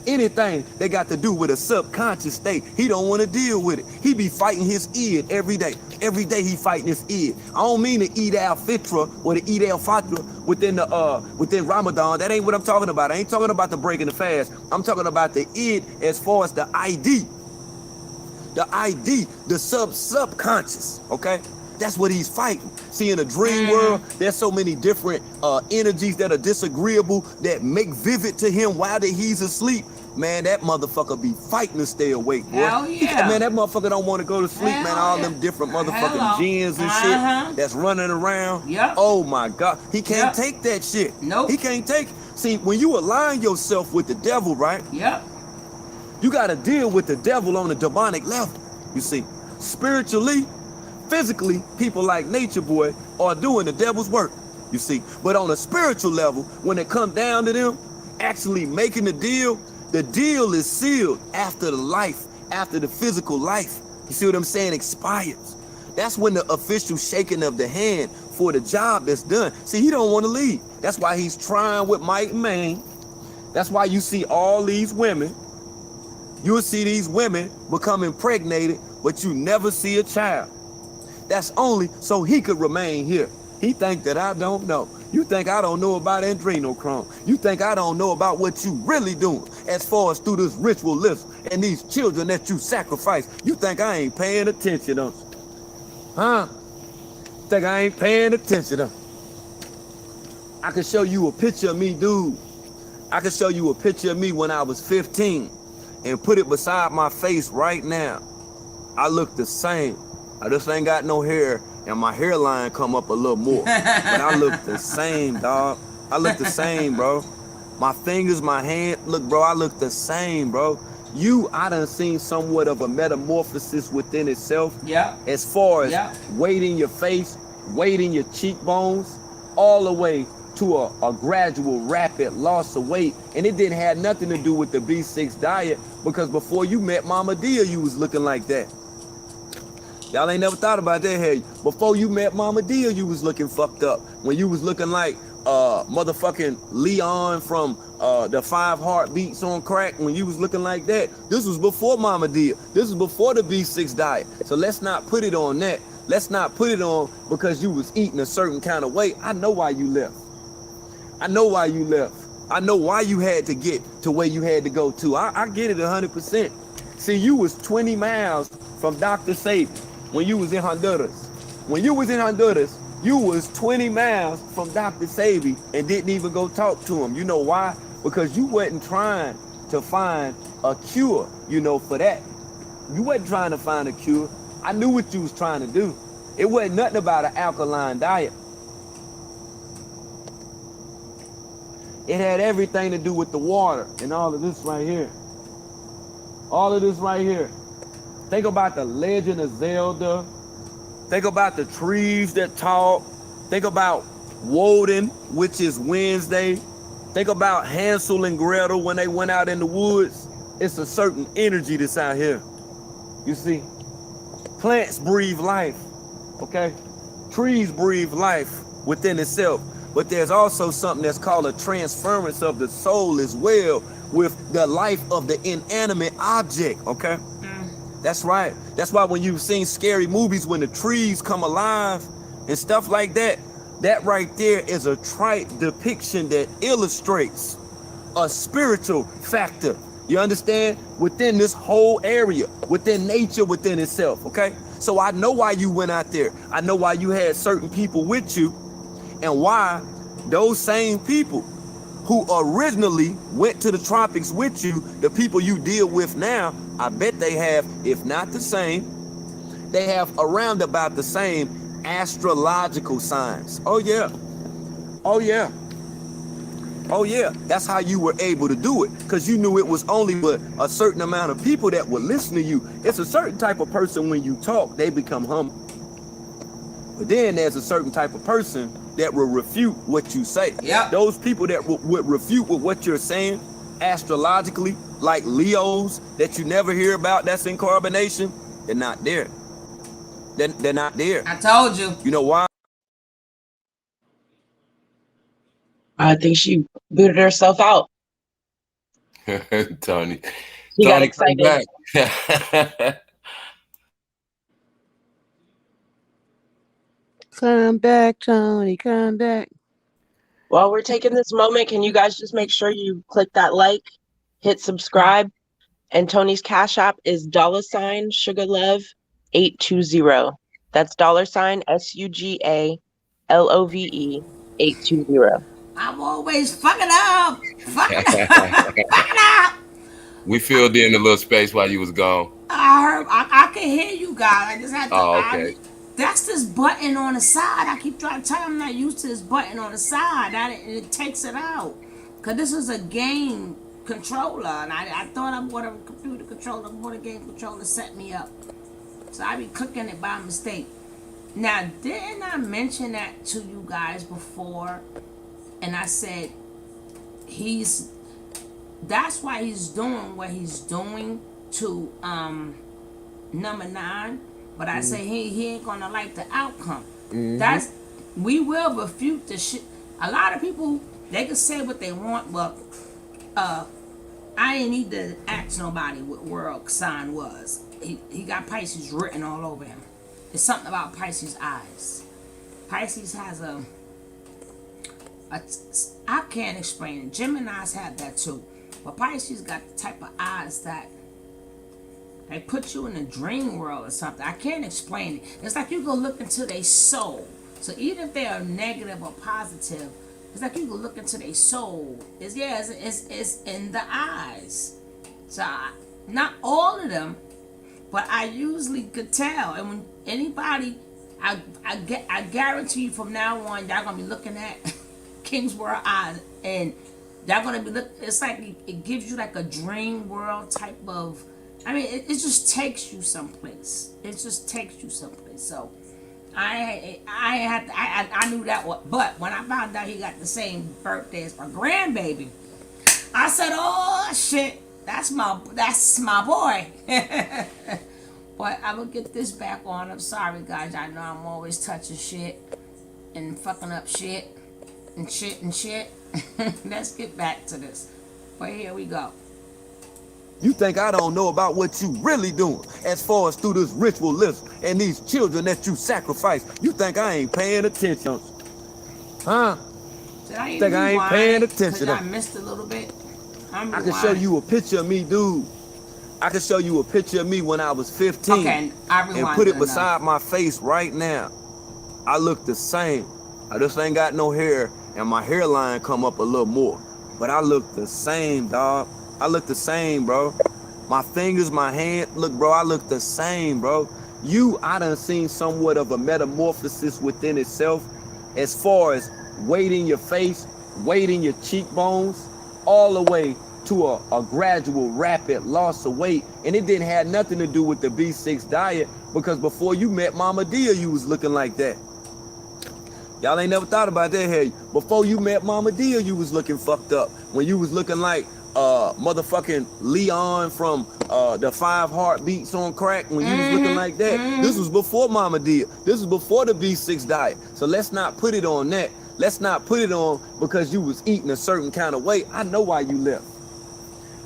Anything that got to do with a subconscious state, he don't want to deal with it. He be fighting his id every day. Every day he fighting his id. I don't mean the Eid al-Fitr or the Eid al-Fitr within Ramadan. That ain't what I'm talking about. I ain't talking about the breaking the fast. I'm talking about the id as far as the ID. The ID, the subconscious, okay? That's what he's fighting. See, in a dream world, there's so many different energies that are disagreeable that make vivid to him while that he's asleep. Man, that motherfucker be fighting to stay awake, boy. Hell yeah. Man, that motherfucker don't want to go to sleep, Hell man. All yeah. them different motherfucking jinns and shit that's running around. Yep. Oh my God. He can't take that shit. Nope. He can't take. See, when you align yourself with the devil, right? Yep. You got to deal with the devil on a demonic level. You see, spiritually, physically, people like Nature Boy are doing the devil's work. You see, but on a spiritual level, when it comes down to them actually making the deal is sealed after the life, after the physical life. You see what I'm saying? Expires. That's when the official shaking of the hand for the job that's done. See, he don't want to leave. That's why he's trying with might and main. That's why you see all these women. You'll see these women become impregnated, but you never see a child. That's only so he could remain here. He think that I don't know. You think I don't know about adrenochrome. You think I don't know about what you really doing as far as through this ritual list and these children that you sacrifice. You think I ain't paying attention, don't you? Huh? Think I ain't paying attention, don't you? I can show you a picture of me, dude. I can show you a picture of me when I was 15 and put it beside my face right now. I look the same. I just ain't got no hair and my hairline come up a little more. But I look the same, dog. I look the same, bro. My fingers, my hand, look, bro, I look the same, bro. I done seen somewhat of a metamorphosis within itself. Yeah. As far as weight in your face, weight in your cheekbones, all the way to a gradual, rapid loss of weight. And it didn't have nothing to do with the B6 diet, because before you met Mama Dia, you was looking like that. Y'all ain't never thought about that, had you? Before you met Mama Dia, you was looking fucked up. When you was looking like motherfucking Leon from the 5 Heartbeats on Crack, when you was looking like that, this was before Mama Dia. This was before the B6 diet. So let's not put it on that. Let's not put it on because you was eating a certain kind of way. I know why you left. I know why you left. I know why you had to get to where you had to go to. I get it 100%. See, you was 20 miles from Dr. Sabi when you was in Honduras. When you was in Honduras, you was 20 miles from Dr. Sabi and didn't even go talk to him. You know why? Because you wasn't trying to find a cure, for that. You wasn't trying to find a cure. I knew what you was trying to do. It wasn't nothing about an alkaline diet. It had everything to do with the water and all of this right here. All of this right here. Think about the Legend of Zelda. Think about the trees that talk. Think about Woden, which is Wednesday. Think about Hansel and Gretel when they went out in the woods. It's a certain energy that's out here. You see, plants breathe life, okay? Trees breathe life within itself. But there's also something that's called a transference of the soul as well with the life of the inanimate object, okay? That's right. That's why when you've seen scary movies, when the trees come alive and stuff like that, that right there is a trite depiction that illustrates a spiritual factor. You understand? Within this whole area, within nature, within itself, okay? So I know why you went out there. I know why you had certain people with you, and why those same people who originally went to the tropics with you, the people you deal with now, I bet they have, if not the same, they have around about the same astrological signs. Oh yeah. Oh yeah. Oh yeah. That's how you were able to do it, because you knew it was only but a certain amount of people that would listen to you. It's a certain type of person, when you talk, they become humble. But then there's a certain type of person that will refute what you say. Yep. Those people that would refute with what you're saying astrologically, like Leos that you never hear about, that's in carbonation, they're not there. They're not there. I told you. You know why? I think she booted herself out. Tony. He got Tony, come excited. back. Come back, Tony. Come back. While we're taking this moment, can you guys just make sure you click that like, hit subscribe, and Tony's Cash App is $sugarlove820. That's $SUGALOVE 820. I'm always fucking up. Fucking up. We filled in a little space while you was gone. I heard. I can hear you guys. I just had to. Oh, okay. That's this button on the side. I keep trying to tell you I'm not used to this button on the side. It takes it out. Cause this is a game controller, and I thought I bought a computer controller, bought a game controller to set me up. So I be clicking it by mistake. Now, didn't I mention that to you guys before? And I said that's why he's doing what he's doing to number 9. But I say he ain't gonna like the outcome. We will refute the shit. A lot of people, they can say what they want, but I ain't need to ask nobody what Wurld sign was. He got Pisces written all over him. It's something about Pisces' eyes. Pisces has I can't explain it. Gemini's have that too. But Pisces got the type of eyes that they put you in a dream world or something. I can't explain it. It's like you go look into their soul. So even if they are negative or positive, it's like you can look into their soul. It's in the eyes. So not all of them, but I usually could tell. And when anybody, I guarantee you from now on, y'all gonna be looking at King's World eyes, and y'all gonna be it's like it gives you like a dream world type of. I mean, it just takes you someplace. It just takes you someplace. So I knew that one. But when I found out he got the same birthday as my grandbaby, I said, "Oh shit, that's my boy." But I'm gonna get this back on. I'm sorry, guys. I know I'm always touching shit and fucking up shit and shit. Let's get back to this. But here we go. You think I don't know about what you really doing as far as through this ritualism and these children that you sacrifice? You think I ain't paying attention? Huh? I think I ain't paying attention? I missed a little bit. I can show you a picture of me, dude. I can show you a picture of me when I was 15 okay, and put it beside my face right now. I look the same. I just ain't got no hair and my hairline come up a little more. But I look the same, dog. I look the same, bro. My fingers, my hand, look, bro, I look the same, bro. I done seen somewhat of a metamorphosis within itself as far as weight in your face, weight in your cheekbones, all the way to a gradual, rapid loss of weight. And it didn't have nothing to do with the B6 diet, because before you met Mama Dia, you was looking like that. Y'all ain't never thought about that, had you? Before you met Mama Dia, you was looking fucked up. When you was looking like motherfucking Leon from the 5 Heartbeats on Crack, when you was looking like that. This was before Mama Dia. This was before the B6 diet. So let's not put it on that. Let's not put it on because you was eating a certain kind of way. I know why you left.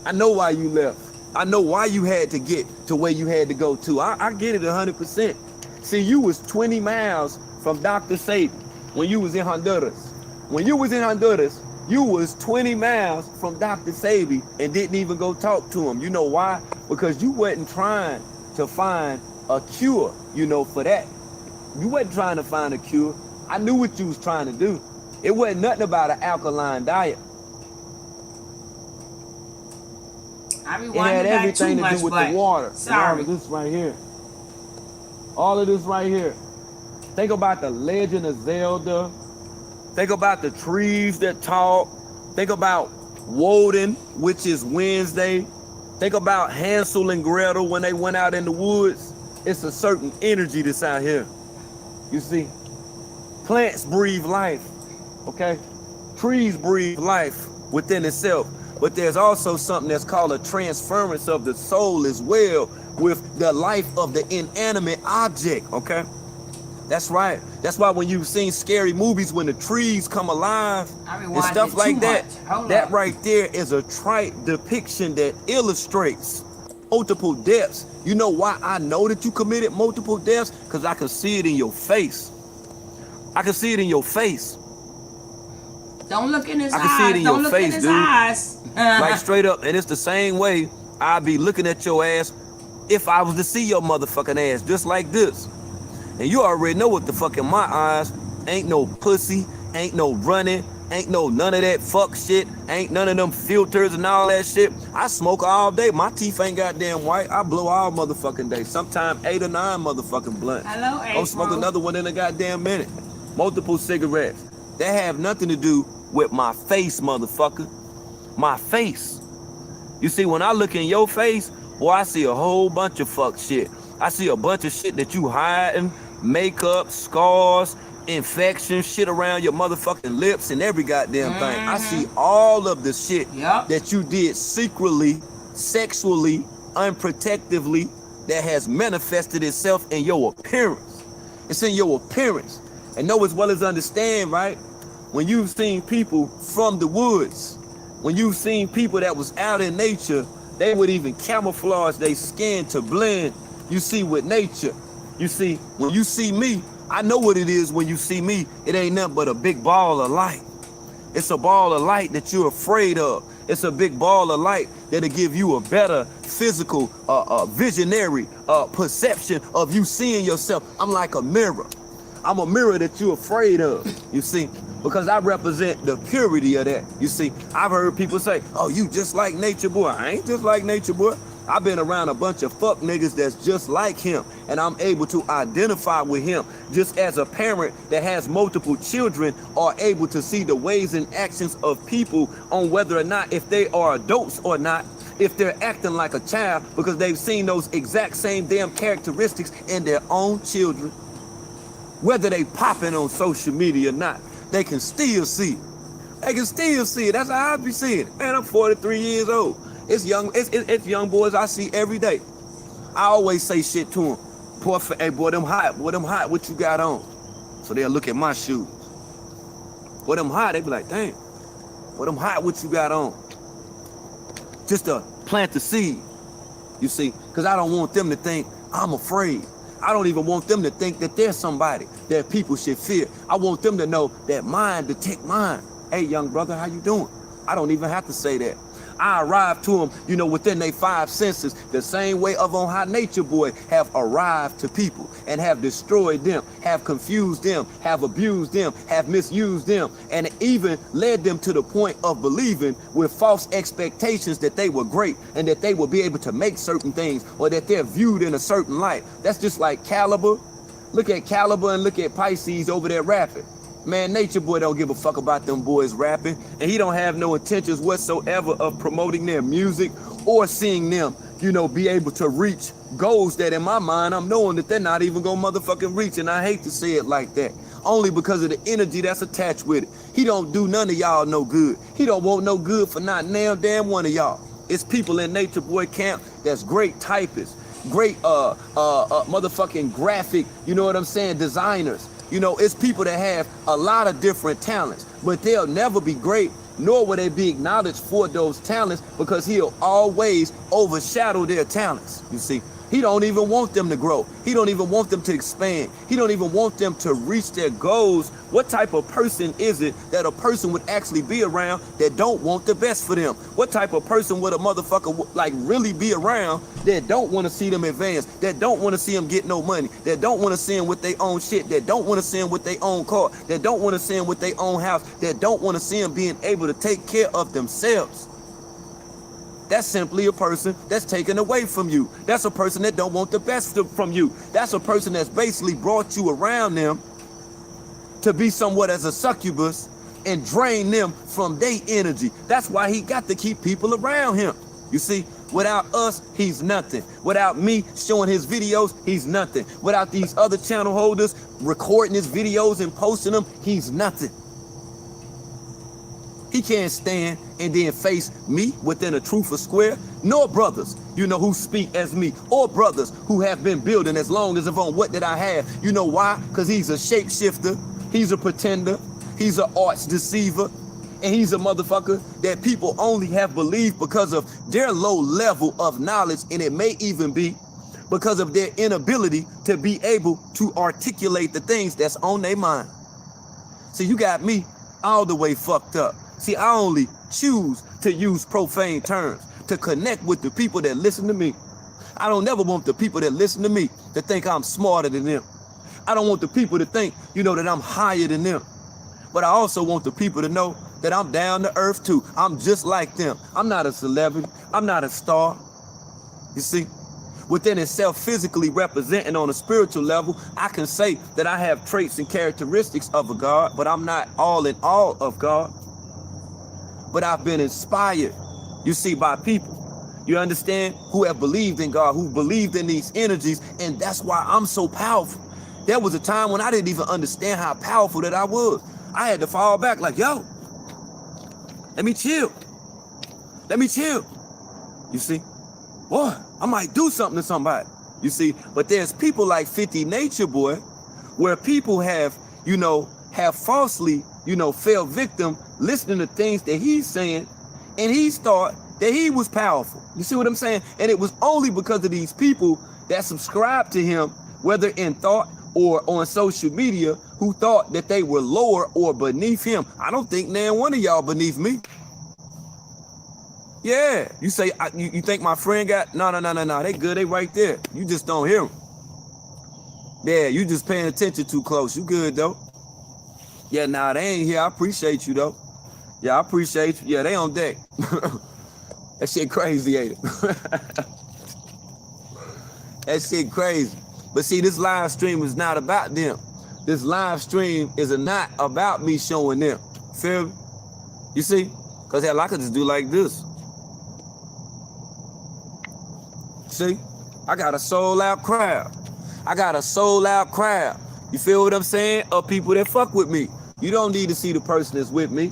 I know why you left. I know why you had to get to where you had to go to. I get it 100%. See, you was 20 miles from Dr. Satan when you was in Honduras. When you was in Honduras, you was 20 miles from Dr. Sabi and didn't even go talk to him. You know why? Because you wasn't trying to find a cure, for that. You wasn't trying to find a cure. I knew what you was trying to do. It wasn't nothing about an alkaline diet. It had everything to do with the water. Sorry. All of this right here. All of this right here. Think about the Legend of Zelda. Think about the trees that talk. Think about Woden, which is Wednesday. Think about Hansel and Gretel when they went out in the woods. It's a certain energy that's out here. You see, plants breathe life, okay? Trees breathe life within itself. But there's also something that's called a transference of the soul as well with the life of the inanimate object, okay? That's right. That's why when you've seen scary movies, when the trees come alive and stuff it like too that, much. Hold that up. right there is a trite depiction that illustrates multiple deaths. You know why I know that you committed multiple deaths? Because I can see it in your face. I can see it in your face. Don't look in his I eyes. can see it in Don't your look face, in his dude. eyes. Like straight up. And it's the same way I'd be looking at your ass if I was to see your motherfucking ass just like this. And you already know what the fuck in my eyes. Ain't no pussy, ain't no running, ain't no none of that fuck shit, ain't none of them filters and all that shit. I smoke all day. My teeth ain't goddamn white. I blow all motherfucking day. Sometimes 8 or 9 motherfucking blunts. Hello, April. I'll smoke another one in a goddamn minute. Multiple cigarettes. That have nothing to do with my face, motherfucker. My face. You see, when I look in your face, boy, I see a whole bunch of fuck shit. I see a bunch of shit that you hiding, makeup, scars, infections, shit around your motherfucking lips and every goddamn thing. I see all of the shit that you did secretly, sexually, unprotectively, that has manifested itself in your appearance. It's in your appearance. And know as well as understand, right? When you've seen people from the woods, when you've seen people that was out in nature, they would even camouflage their skin to blend, you see, with nature. You see, when you see me, I know what it is when you see me. It ain't nothing but a big ball of light. It's a ball of light that you're afraid of. It's a big ball of light that'll give you a better physical, visionary perception of you seeing yourself. I'm like a mirror. I'm a mirror that you're afraid of, you see, because I represent the purity of that. You see, I've heard people say, oh, you just like nature, boy. I ain't just like nature, boy. I've been around a bunch of fuck niggas that's just like him, and I'm able to identify with him, just as a parent that has multiple children are able to see the ways and actions of people on whether or not if they are adults or not, if they're acting like a child, because they've seen those exact same damn characteristics in their own children. Whether they popping on social media or not, they can still see it. They can still see it. That's how I be seeing it. Man, I'm 43 years old. It's young boys I see every day. I always say shit to them. Boy, hey, boy, them hot, what you got on? So they'll look at my shoes. Boy, them hot, they be like, damn. Boy, them hot, what you got on? Just to plant the seed, you see, because I don't want them to think I'm afraid. I don't even want them to think that there's somebody that people should fear. I want them to know that mine detect mine. Hey, young brother, how you doing? I don't even have to say that. I arrive to them, you know, within their 5 senses, the same way of on how Nature Boy have arrived to people and have destroyed them, have confused them, have abused them, have misused them, and even led them to the point of believing with false expectations that they were great and that they will be able to make certain things or that they're viewed in a certain light. That's just like Caliber. Look at Caliber and look at Pisces over there rapping. Man, Nature Boy don't give a fuck about them boys rapping, and he don't have no intentions whatsoever of promoting their music or seeing them, you know, be able to reach goals that in my mind, I'm knowing that they're not even gonna motherfucking reach, and I hate to say it like that, only because of the energy that's attached with it. He don't do none of y'all no good. He don't want no good for not damn one of y'all. It's people in Nature Boy camp that's great typists, great motherfucking graphic, you know what I'm saying, designers. You know, it's people that have a lot of different talents, but they'll never be great, nor will they be acknowledged for those talents, because he'll always overshadow their talents, you see. He don't even want them to grow. He don't even want them to expand. He don't even want them to reach their goals. What type of person is it that a person would actually be around that don't want the best for them? What type of person would a motherfucker like really be around that don't want to see them advance, that don't want to see them get no money, that don't want to see them with their own shit, that don't want to see them with their own car, that don't want to see them with their own house, that don't want to see them being able to take care of themselves? That's simply a person that's taken away from you. That's a person that don't want the best from you. That's a person that's basically brought you around them to be somewhat as a succubus and drain them from their energy. That's why he got to keep people around him. You see, without us, he's nothing. Without me showing his videos, he's nothing. Without these other channel holders recording his videos and posting them, he's nothing. He can't stand and then face me within a truth of square, nor brothers, you know, who speak as me, or brothers who have been building as long as upon what did I have. You know why? Because he's a shapeshifter, he's a pretender, he's an arch deceiver, and he's a motherfucker that people only have believed because of their low level of knowledge, and it may even be because of their inability to be able to articulate the things that's on their mind. So you got me all the way fucked up. See, I only choose to use profane terms to connect with the people that listen to me. I don't never want the people that listen to me to think I'm smarter than them. I don't want the people to think, you know, that I'm higher than them. But I also want the people to know that I'm down to earth too. I'm just like them. I'm not a celebrity. I'm not a star. You see? Within itself, physically representing on a spiritual level, I can say that I have traits and characteristics of a God, but I'm not all in all of God. But I've been inspired, you see, by people, you understand, who have believed in God, who believed in these energies, and that's why I'm so powerful. There was a time when I didn't even understand how powerful that I was. I had to fall back like, yo, let me chill. Let me chill. You see? Boy, I might do something to somebody. You see? But there's people like 50 Nature Boy, where people have, you know, have falsely, you know, fell victim listening to things that he's saying, and he thought that he was powerful. You see what I'm saying? And it was only because of these people that subscribed to him, whether in thought or on social media, who thought that they were lower or beneath him. I don't think nan one of y'all beneath me. Yeah, you say, you think my friend got, no, they good, they right there. You just don't hear them. Yeah, you just paying attention too close. You good though. Yeah, nah, they ain't here. I appreciate you though. Yeah, I appreciate you. Yeah, they on deck. That shit crazy, ain't it? That shit crazy. But see, this live stream is not about them. This live stream is not about me showing them. Feel me? You see? Because hell, I could just do like this. See? I got a sold out crowd. I got a sold out crowd. You feel what I'm saying? Of people that fuck with me. You don't need to see the person that's with me.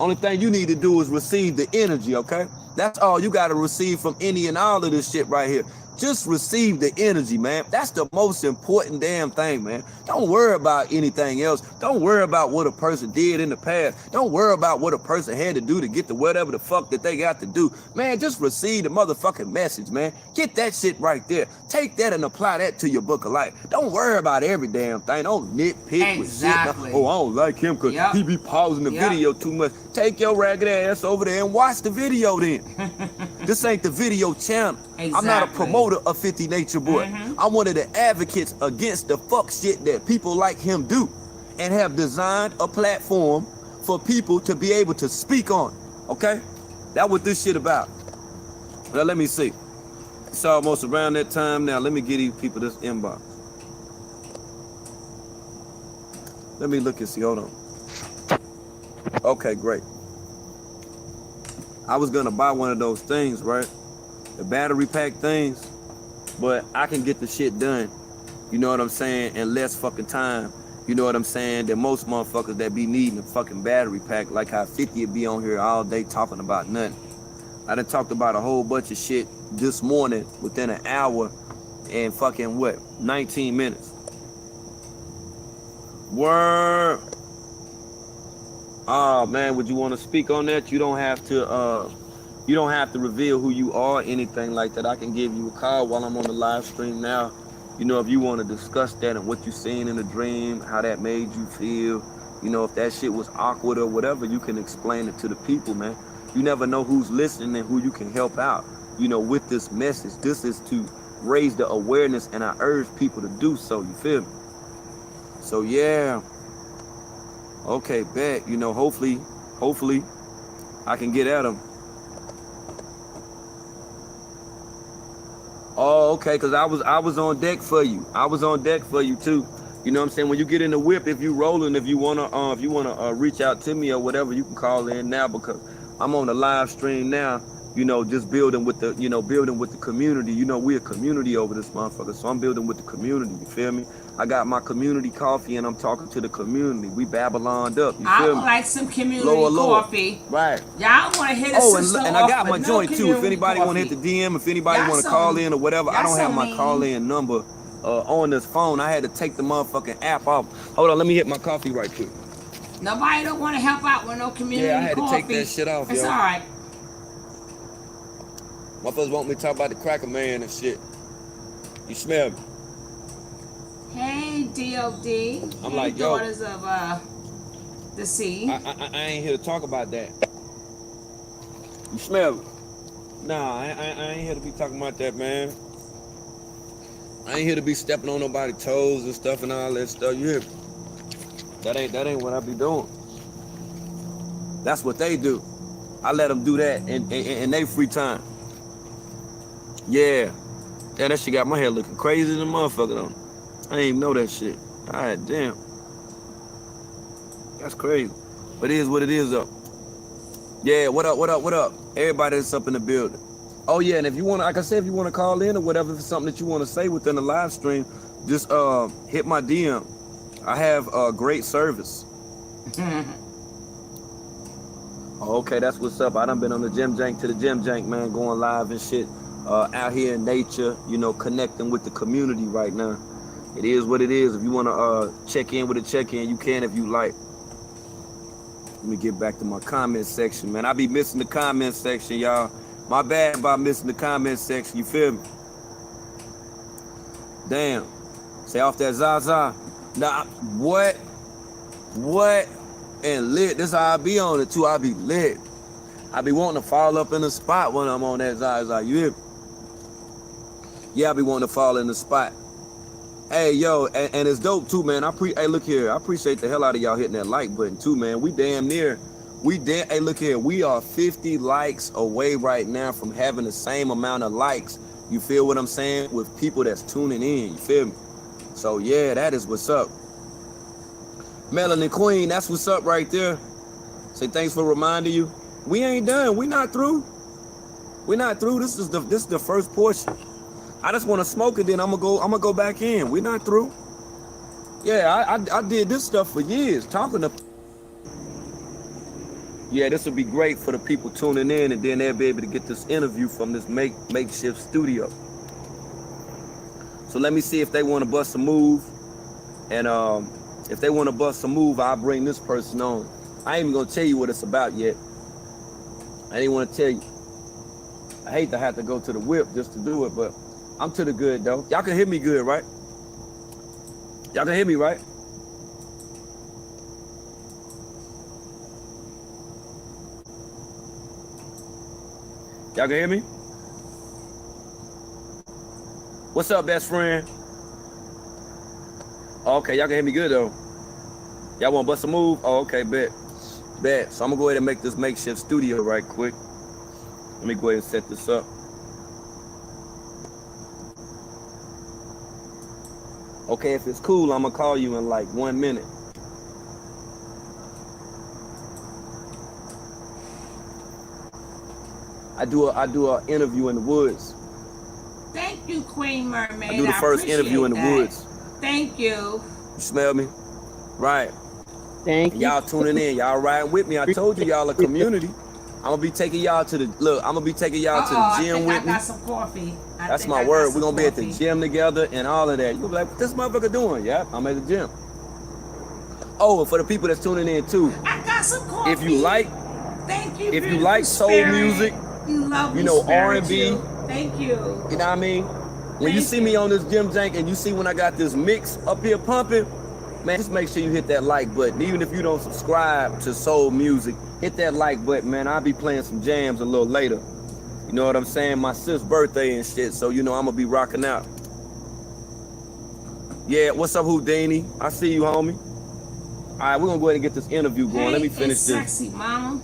Only thing you need to do is receive the energy, okay? That's all you got to receive from any and all of this shit right here. Just receive the energy, man. That's the most important damn thing, man. Don't worry about anything else. Don't worry about what a person did in the past. Don't worry about what a person had to do to get to whatever the fuck that they got to do. Man, just receive the motherfucking message, man. Get that shit right there. Take that and apply that to your book of life. Don't worry about every damn thing. Don't nitpick with shit. Oh, I don't like him because he be pausing the video too much. Take your ragged ass over there and watch the video then. This ain't the video channel. I'm not a promoter of 50 Nature Boy. I'm one of the advocates against the fuck shit that people like him do, and have designed a platform for people to be able to speak on. Okay? That's what this shit about. Well, let me see. It's almost around that time now. Let me get these people this inbox. Let me look and see. Hold on. Okay, great. I was gonna buy one of those things, right? The battery pack things, but I can get the shit done, you know what I'm saying, in less fucking time, you know what I'm saying, than most motherfuckers that be needing a fucking battery pack, like how 50 would be on here all day talking about nothing. I done talked about a whole bunch of shit this morning within an hour and fucking what, 19 minutes. Word. Oh man, would you want to speak on that? You don't have to reveal who you are, anything like that. I can give you a call while I'm on the live stream now. You know, if you want to discuss that and what you seen in the dream, how that made you feel, you know, if that shit was awkward or whatever, you can explain it to the people, man. You never know who's listening and who you can help out, you know, with this message. This is to raise the awareness, and I urge people to do so, you feel me? So yeah. Okay, bet. You know, hopefully I can get at him. Oh, okay, because I was on deck for you. I was on deck for you too. You know what I'm saying? When you get in the whip, if you rolling, if you wanna reach out to me or whatever, you can call in now, because I'm on the live stream now. You know, just building with the, building with the community. You know, we're a community over this motherfucker. So I'm building with the community. You feel me? I got my community coffee and I'm talking to the community. We Babyloned up. You I feel would me? like some community Lower. coffee. Right. Y'all want to hit a Oh, sister and off I got my with no joint too. If community anybody want to hit coffee. the DM, if anybody Y'all want to call so- in or whatever, I y'all don't have so my mean. call in number on this phone. I had to take the motherfucking app off. Hold on, let me hit my coffee right quick. Nobody don't want to help out with no community Yeah, I had to coffee. take that shit off, It's yo. all right. Motherfuckers want me to talk about the cracker man and shit. You smell me? Hey, D.O.D. I'm hey, like, yo. daughters of the sea. I ain't here to talk about that. You smell me? Nah, I ain't here to be talking about that, man. I ain't here to be stepping on nobody's toes and stuff and all that stuff. You hear me? That ain't what I be doing. That's what they do. I let them do that in their free time. Yeah. Yeah, that shit got my hair looking crazy as a motherfucker though. I didn't even know that shit. God damn. That's crazy. But it is what it is though. Yeah, what up? Everybody that's up in the building. Oh yeah, and if you want to, like I said, if you want to call in or whatever, if it's something that you want to say within the live stream, just hit my DM. I have great service. Okay, that's what's up. I done been on the Gym Jank to the Gym Jank, man, going live and shit. Out here in nature, connecting with the community right now. It is what it is. If you want to check in with a check-in, you can if you like. Let me get back to my comment section, man. I be missing the comment section, y'all. My bad about missing the comment section, you feel me? Damn. Say off that Zaza. Nah, what? And lit. This how I be on it too. I be lit. I be wanting to fall up in the spot when I'm on that Zaza. You hear me? Yeah, I be wanting to fall in the spot. Hey, yo, and it's dope too, man. Hey, look here. I appreciate the hell out of y'all hitting that like button too, man. We damn near. Hey, look here. We are 50 likes away right now from having the same amount of likes. You feel what I'm saying? With people that's tuning in. You feel me? So yeah, that is what's up. Melanin Queen, that's what's up right there. Say thanks for reminding you. We ain't done. We not through. We not through. This is the first portion. I just want to smoke it, then I'm gonna go back in. We're not through. Yeah, I did this stuff for years, talking to. Yeah, this would be great for the people tuning in, and then they'll be able to get this interview from this makeshift studio. So let me see if they want to bust a move, and if they want to bust a move, I'll bring this person on. I ain't even gonna tell you what it's about yet. I didn't want to tell you. I hate to have to go to the whip just to do it, but. I'm to the good though. Y'all can hear me good, right? Y'all can hear me, right? Y'all can hear me? What's up, best friend? Okay, y'all can hear me good though. Y'all want to bust a move? Oh, okay, bet. So I'm gonna go ahead and make this makeshift studio right quick. Let me go ahead and set this up. Okay, if it's cool, I'm gonna call you in like 1 minute. I do an interview in the woods. Thank you, Queen Mermaid. I do the first interview in the woods. Thank you. You smell me? Right. Thank you. Y'all tuning in. Y'all riding with me. I told you y'all a community. I'm gonna be taking y'all to the gym with me. I got some coffee. That's my word. We're gonna be at the gym together and all of that. You'll be like, what this motherfucker doing? Yeah, I'm at the gym. Oh, and for the people that's tuning in too. I got some coffee. If you like, thank you. If you like soul music, R&B. Thank you. You know what I mean? When you see me on this Gym Jank and you see when I got this mix up here pumping, man, just make sure you hit that like button. Even if you don't subscribe to soul music, hit that like button, man. I'll be playing some jams a little later. You know what I'm saying? My sis' birthday and shit, so I'm gonna be rocking out. Yeah, what's up, Houdini? I see you, homie. All right, we're gonna go ahead and get this interview going. Let me finish this. Sexy mama.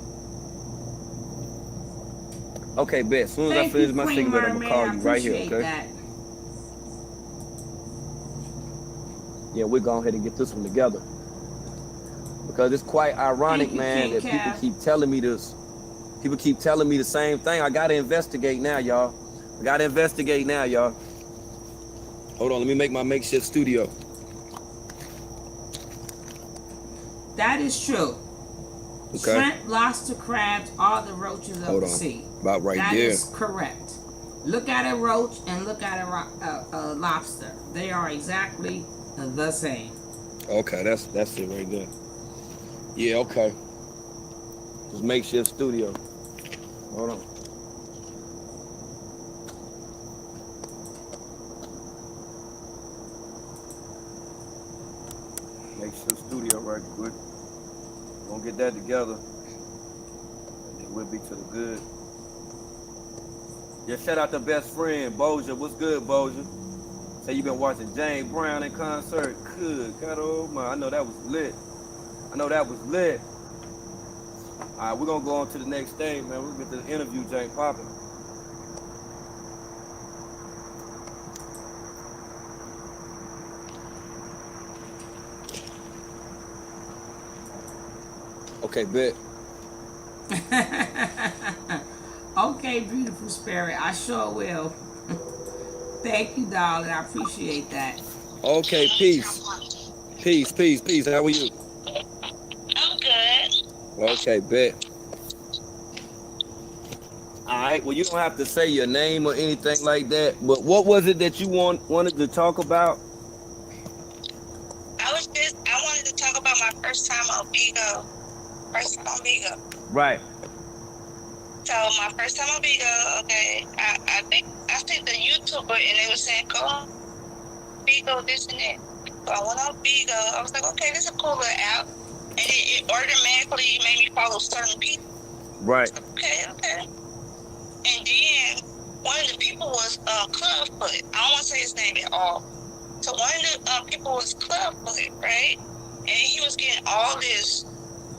Okay, bet. As soon as I finish my segment, I'm gonna call you right here, okay? That. Yeah, we're going ahead and get this one together. Because it's quite ironic, man, that people keep telling me this. People keep telling me the same thing. I gotta investigate now, y'all. I gotta investigate now, y'all. Hold on, let me make my makeshift studio. That is true. Okay. Shrimp, lobster, crabs are the roaches of Hold the on. sea. About right That there. is correct. Look at a roach and look at a lobster. They are exactly the same. Okay, that's it right there. Yeah, okay. Just makeshift studio. Hold on. Makeshift studio right quick. Gonna get that together. And then we'll be to the good. Yeah, shout out to best friend, Boja. What's good, Boja? Say you been watching James Brown in concert. Good. God, oh my. I know that was lit. All right, we're gonna go on to the next stage, man. We'll get to the interview, Jane Poppin'. Okay, bet. Okay, beautiful spirit. I sure will. Thank you, darling. I appreciate that. Okay, peace. Peace. How are you? I'm good. Okay, bet. All right. Well, you don't have to say your name or anything like that. But what was it that you wanted to talk about? I wanted to talk about my first time on Bigo. Right. So my first time on Bigo, okay, I think I seen the YouTuber and they were saying, go on Bigo, this and that. So I went on Bigo. I was like, okay, this is a cool little app. And it automatically made me follow certain people. Right. Okay. And then one of the people was Clubfoot. I don't want to say his name at all. So one of the people was Clubfoot, right? And he was getting all this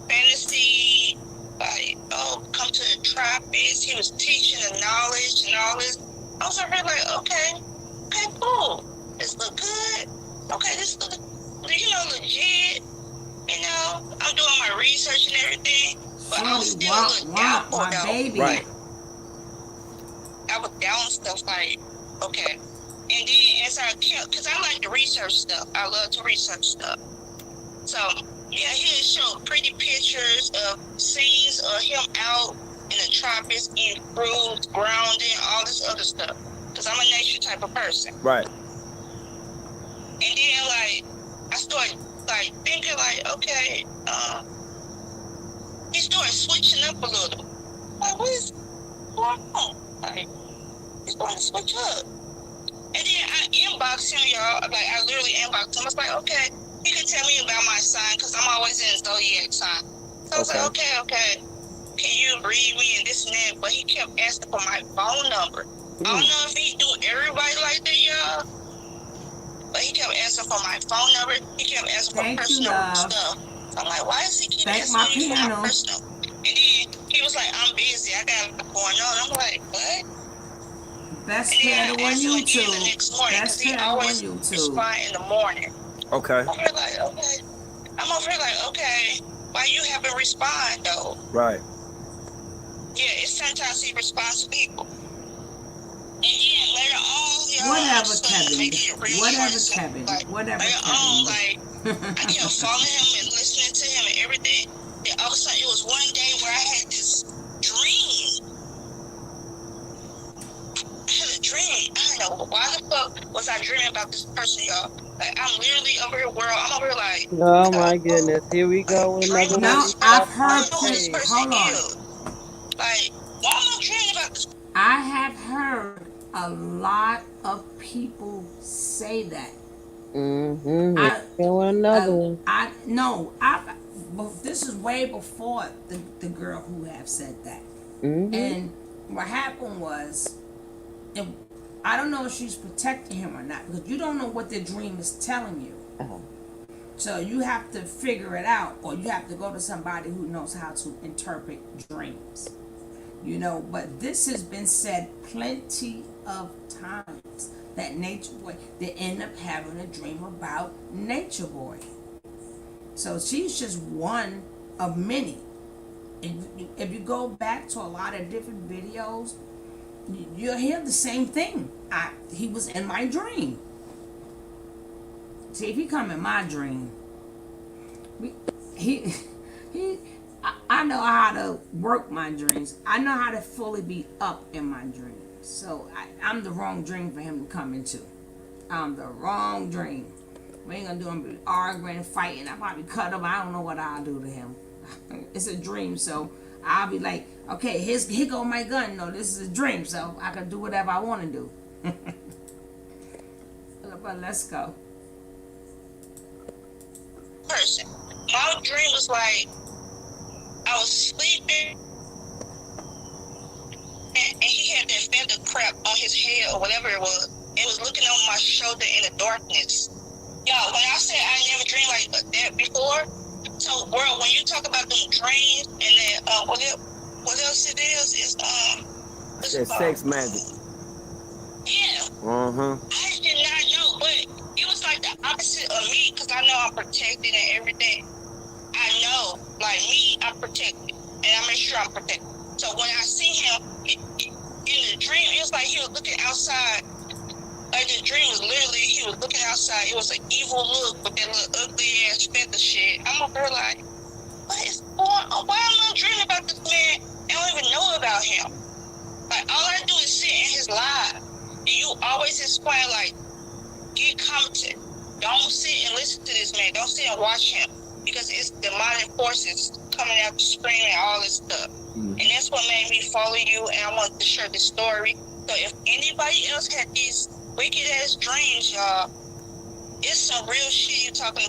fantasy, like, oh, come to the tropics. He was teaching the knowledge and all this. I was over here like, okay, cool. This look good. Okay, this look, legit. I'm doing my research and everything. But I was still a little doubtful, my though. baby. Right. I was down stuff like, okay. And then as I kept, because I like to research stuff. I love to research stuff. So, yeah, he would show pretty pictures of scenes of him out in the tropics, eating fruits, grounding, all this other stuff. Because I'm a nature type of person. Right. And then, like, I started, like, thinking, like, okay, he started switching up a little. Like, what is going on? Like, he's going to switch up. And then I inboxed him, y'all. Like, I literally inboxed him. I was like, okay, he can tell me about my sign because I'm always in zodiac sign. So I was like, okay. Can you read me and this and that? But he kept asking for my phone number. I don't know if he do everybody like that, y'all. But he kept asking for my phone number. He kept asking for personal stuff. So I'm like, why does he keep asking me for my personal? And then he was like, I'm busy. I got it going on. I'm like, what? Best piano on YouTube. The next morning, Best piano on YouTube. Respond in the morning. Okay. I'm over here like, okay. Why you haven't responded though? Right. Yeah, it's sometimes he responds to people. And then later on, whatever, Kevin. Later on, like, I kept following him and listening to him and everything. Then all of a sudden, it was one day where I had this dream. I don't know why the fuck was I dreaming about this person, y'all. Like, I'm literally over here, world. I'm over here like, oh my goodness, here we go with another one. No, I've heard. Hold on. Like, why am I dreaming about this? I have heard a lot of people say that. Another one. This is way before the girl who have said that. And what happened was, I don't know if she's protecting him or not, because you don't know what the dream is telling you. So you have to figure it out, or you have to go to somebody who knows how to interpret dreams. But this has been said plenty of times, that Nature Boy, they end up having a dream about Nature Boy. So she's just one of many. if you go back to a lot of different videos, you'll hear the same thing. He was in my dream. See, if he come in my dream, he he. I know how to work my dreams. I know how to fully be up in my dreams. So I'm the wrong dream for him to come into. I'm the wrong dream. We ain't gonna do him arguing, fighting. I probably cut him. I don't know what I'll do to him. It's a dream, so I'll be like, okay, here go my gun. No, this is a dream, so I can do whatever I want to do. But let's go. Person. My dream was like I was sleeping and he had that feather crap on his head or whatever it was. It was looking over my shoulder in the darkness. Y'all, when I said I never dreamed like that before, so Wurld, when you talk about them dreams and then what else it is what's it That called? sex magic. Yeah. I did not know, but it was like the opposite of me because I know I'm protected and everything. I know, like me, I'm protected, and I make sure I'm protected. So when I see him in the dream, it was like he was looking outside. Like the dream was literally he was looking outside. It was an evil look with that little ugly ass feather shit. I'm over there like, what is going on? Why am I dreaming about this man? I don't even know about him. Like all I do is sit in his live, and you always explain like, get commented. Don't sit and listen to this man. Don't sit and watch him. Because it's demonic forces coming out the screen and all this stuff. And that's what made me follow you, and I wanted to share this story. So if anybody else had these wicked ass dreams, y'all, it's some real shit you're talking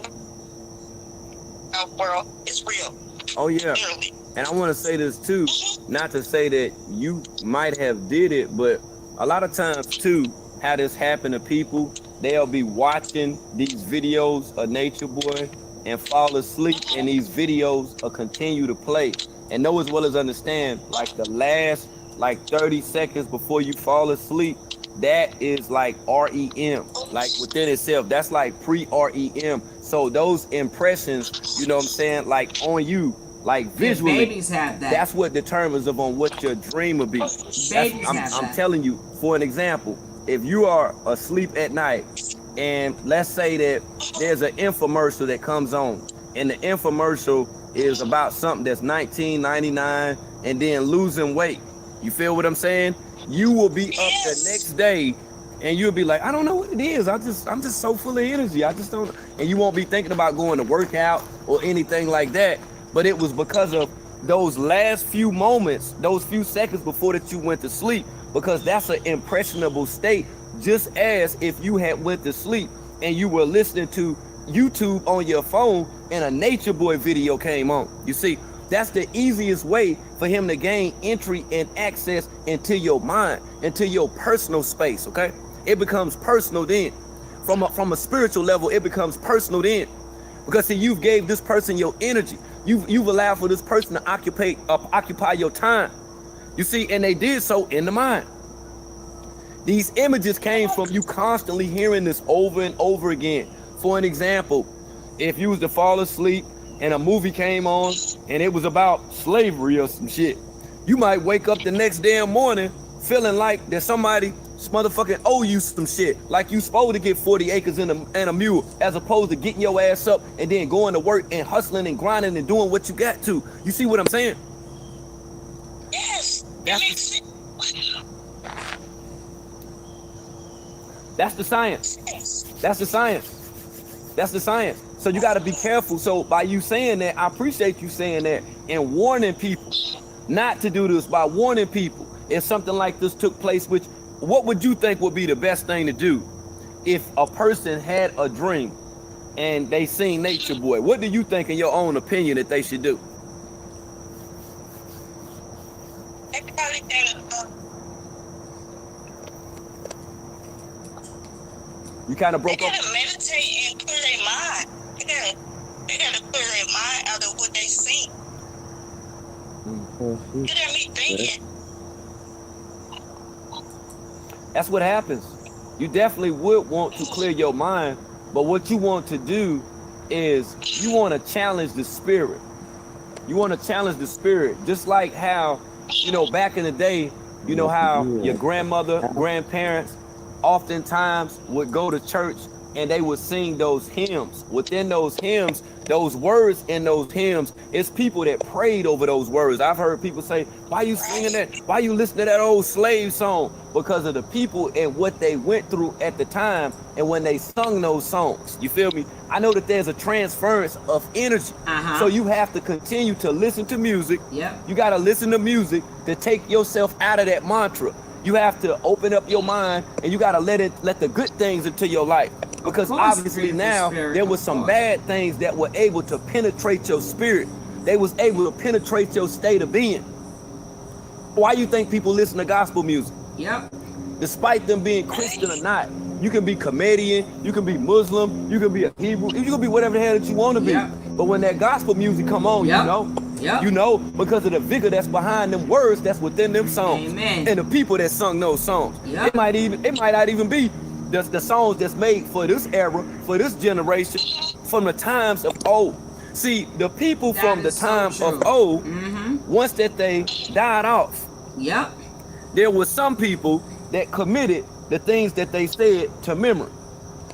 about, Wurld. It's real. Oh yeah. Literally. And I want to say this too, not to say that you might have did it, but a lot of times too, how this happen to people, they'll be watching these videos of Nature Boy and fall asleep, and these videos will continue to play. And know as well as understand, like the last 30 seconds before you fall asleep, that is like REM, like within itself. That's like pre-REM. So those impressions, you know what I'm saying, like on you, like visually, Yeah, babies have that. That's what determines on what your dream will be. I'm telling you, for an example, if you are asleep at night, and let's say that there's an infomercial that comes on, and the infomercial is about something that's $19.99 and then losing weight. You feel what I'm saying? You will be up the next day and you'll be like, I don't know what it is. I'm just so full of energy. I just don't, and you won't be thinking about going to work out or anything like that. But it was because of those last few moments, those few seconds before that you went to sleep, because that's an impressionable state, just as if you had went to sleep and you were listening to YouTube on your phone and a Nature Boy video came on. You see, that's the easiest way for him to gain entry and access into your mind, into your personal space, okay? It becomes personal then. From a spiritual level, it becomes personal then. Because see, you've gave this person your energy. You've allowed for this person to occupy your time. You see, and they did so in the mind. These images came from you constantly hearing this over and over again. For an example, if you was to fall asleep and a movie came on and it was about slavery or some shit, you might wake up the next damn morning feeling like that somebody motherfucking owe you some shit, like you supposed to get 40 acres and a mule, as opposed to getting your ass up and then going to work and hustling and grinding and doing what you got to. You see what I'm saying? Yes. That's the science. That's the science. That's the science. So you got to be careful. So by you saying that, I appreciate you saying that and warning people not to do this, by warning people if something like this took place. Which, what would you think would be the best thing to do if a person had a dream and they seen Nature Boy? What do you think, in your own opinion, that they should do? You kind of broke up. They gotta meditate and clear their mind. They gotta clear their mind out of what they see. Get at me thinking. That's what happens. You definitely would want to clear your mind, but what you want to do is you want to challenge the spirit. You want to challenge the spirit, just like how, back in the day, how your grandmother, grandparents oftentimes would go to church and they would sing those hymns. Within those hymns, those words in those hymns, it's people that prayed over those words. I've heard people say, why you singing that? Why you listening to that old slave song? Because of the people and what they went through at the time and when they sung those songs. You feel me? I know that there's a transference of energy. So you have to continue to listen to music. You got to listen to music to take yourself out of that mantra. You have to open up your mind and you got to let the good things into your life. Because obviously now there was some bad things that were able to penetrate your spirit. They was able to penetrate your state of being. Why you think people listen to gospel music? Despite them being Christian or not. You can be comedian, you can be Muslim, you can be a Hebrew, you can be whatever the hell that you want to be. But when that gospel music come on, you know, because of the vigor that's behind them words that's within them songs. And the people that sung those songs. It might not even be the songs that's made for this era, for this generation, from the times of old. See, the people from the time of old, once that they died off, there were some people that committed the things that they said to memory,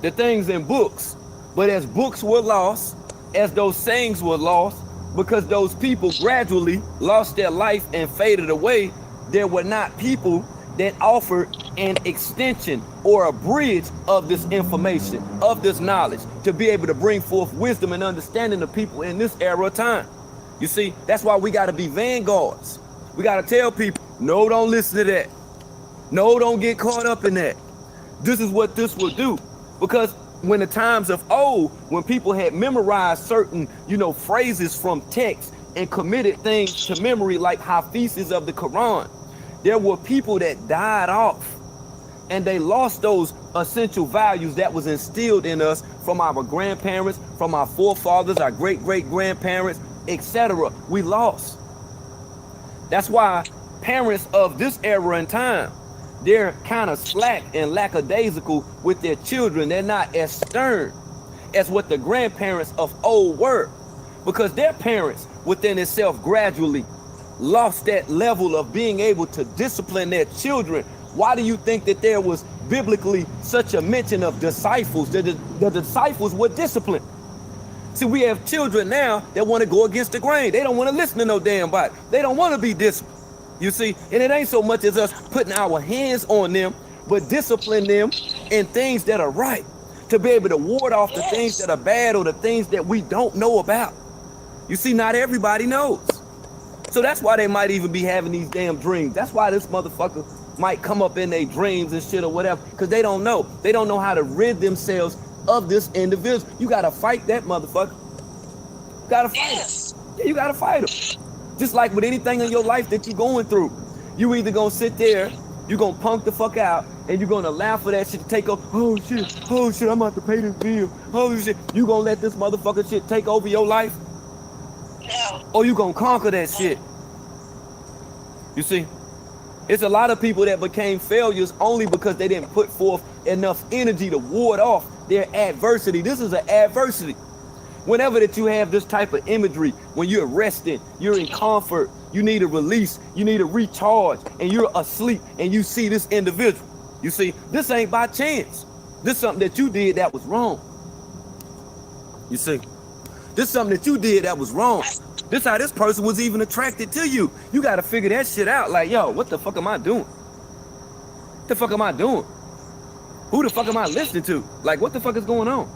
the things in books. But as books were lost, as those sayings were lost, because those people gradually lost their life and faded away, there were not people that offered an extension or a bridge of this information, of this knowledge, to be able to bring forth wisdom and understanding to people in this era of time. You see, that's why we got to be vanguards. We got to tell people, no, don't listen to that. No, don't get caught up in that. This is what this will do. Because when the times of old, when people had memorized certain, phrases from text and committed things to memory like Hafiz of the Quran, there were people that died off and they lost those essential values that was instilled in us from our grandparents, from our forefathers, our great-great-grandparents, etc. We lost. That's why parents of this era and time, they're kind of slack and lackadaisical with their children. They're not as stern as what the grandparents of old were, because their parents within itself gradually lost that level of being able to discipline their children. Why do you think that there was biblically such a mention of disciples? The disciples were disciplined. See, we have children now that want to go against the grain. They don't want to listen to no damn body. They don't want to be disciplined. You see, and it ain't so much as us putting our hands on them, but discipline them in things that are right, to be able to ward off the things that are bad or the things that we don't know about. You see, not everybody knows. So that's why they might even be having these damn dreams. That's why this motherfucker might come up in their dreams and shit or whatever, because they don't know. They don't know how to rid themselves of this individual. You got to fight that motherfucker. You got to fight him. Yeah, you got to fight him. Just like with anything in your life that you're going through. You either going to sit there, you're going to punk the fuck out, and you're going to allow for that shit to take over. Oh shit, I'm about to pay this bill. Oh shit. You going to let this motherfucker shit take over your life? No. Or you going to conquer that shit? You see? It's a lot of people that became failures only because they didn't put forth enough energy to ward off their adversity. This is an adversity. Whenever that you have this type of imagery, when you're resting, you're in comfort, you need a release, you need a recharge, and you're asleep and you see this individual. You see, this ain't by chance. This is something that you did that was wrong. You see, this is something that you did that was wrong. This how this person was even attracted to you. You got to figure that shit out. Like, yo, what the fuck am I doing? What the fuck am I doing? Who the fuck am I listening to? Like, what the fuck is going on?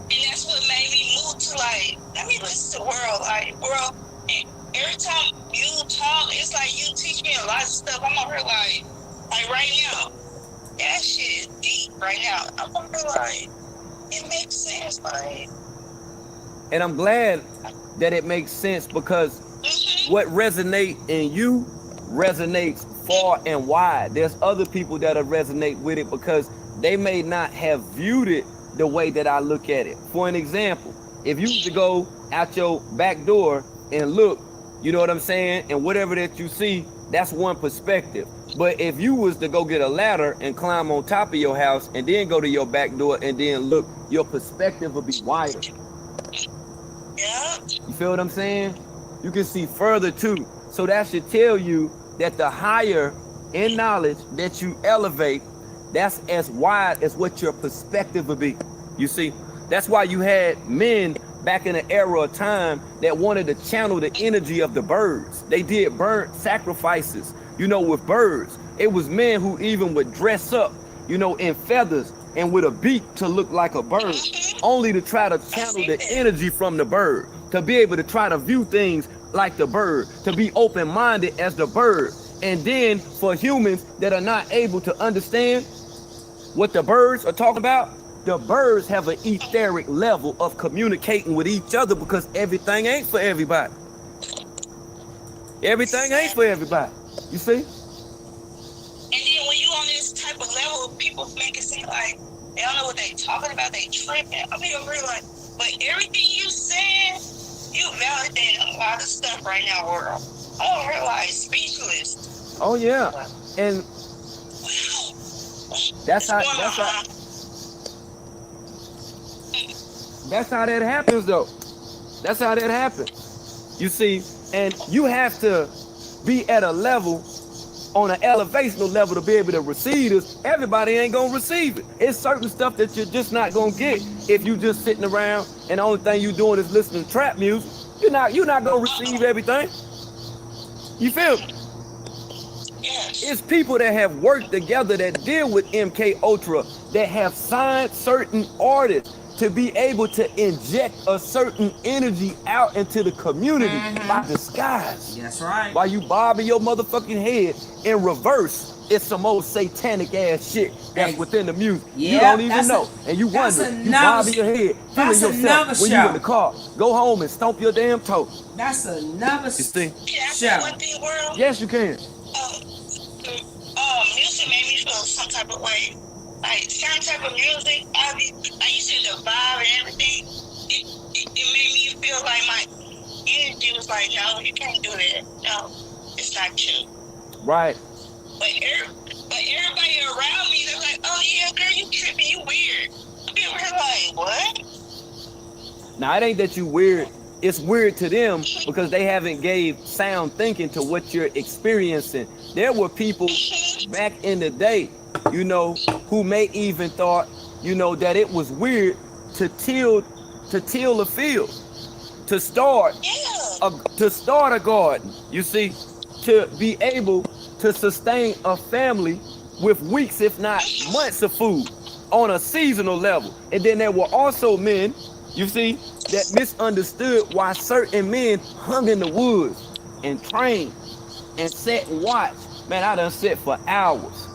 And that's what made me move to, like, let me listen to Wurld. Like, Wurld, every time you talk, it's like you teach me a lot of stuff. I'm over here like right now, that shit is deep right now. I'm over here like, it makes sense, like. And I'm glad that it makes sense, because what resonates in you resonates far and wide. There's other people that'll resonate with it because they may not have viewed it the way that I look at it. For an example, if you was to go out your back door and look, you know what I'm saying, and whatever that you see, that's one perspective. But if you was to go get a ladder and climb on top of your house and then go to your back door and then look, your perspective will be wider. feel what I'm saying? You can see further too. So that should tell you that the higher in knowledge that you elevate, that's as wide as what your perspective would be. You see, that's why you had men back in the era of time that wanted to channel the energy of the birds. They did burnt sacrifices, you know, with birds. It was men who even would dress up, you know, in feathers and with a beak to look like a bird, only to try to channel the energy from the bird, to be able to try to view things like the bird, to be open-minded as the bird. And then for humans that are not able to understand what the birds are talking about, the birds have an etheric level of communicating with each other, because everything ain't for everybody. Everything ain't for everybody. You see? And then when you on this type of level, people make it seem like they don't know what they talking about, they tripping. I mean, I'm really like, but everything you saying, you validate a lot of stuff right now, world. I'm realize speechless. Oh yeah. And that's how that happens though. That's how that happens. You see, and you have to be at a level, on an elevational level, to be able to receive this. Everybody ain't gonna receive it. It's certain stuff that you're just not gonna get if you just sitting around and the only thing you doing is listening to trap music. You're not gonna receive everything. You feel me? Yes. It's people that have worked together that deal with MK Ultra, that have signed certain artists to be able to inject a certain energy out into the community by disguise. That's right. While you bobbing your motherfucking head in reverse, it's some old satanic ass shit that's within the music. Yeah, you don't even know. And you wonder, you bobbing your head, feeling yourself when you in the car. Go home and stomp your damn toe. That's another You see? Can I show. say one thing, world? Yes, you can. Music made me feel some type of way. Like certain type of music, like you said, the vibe and everything. It made me feel like my energy was like, no, you can't do that. No, it's not you. Right. But everybody around me, they're like, oh yeah, girl, you tripping, you weird. People are like, what? Now it ain't that you weird. It's weird to them because they haven't gave sound thinking to what you're experiencing. There were people back in the day, you know, who may even thought, you know, that it was weird to till a field, to start a garden. You see, to be able to sustain a family with weeks, if not months of food on a seasonal level. And then there were also men, you see, that misunderstood why certain men hung in the woods and trained and sat and watched. Man, I done sat for hours.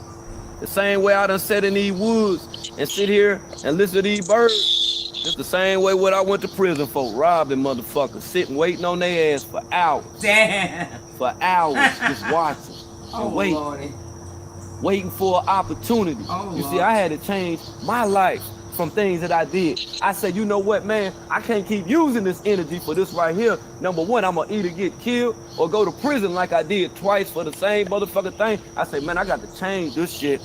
The same way I done sat in these woods and sit here and listen to these birds. It's the same way what I went to prison for, robbing motherfuckers, sitting waiting on their ass for hours. Damn. For hours, just watching and waiting. Lordy. Waiting for an opportunity. You see, I had to change my life from things that I did. I said, you know what, man, I can't keep using this energy for this right here. Number one, I'm gonna either get killed or go to prison like I did twice for the same motherfucking thing. I said, man, I got to change this shit.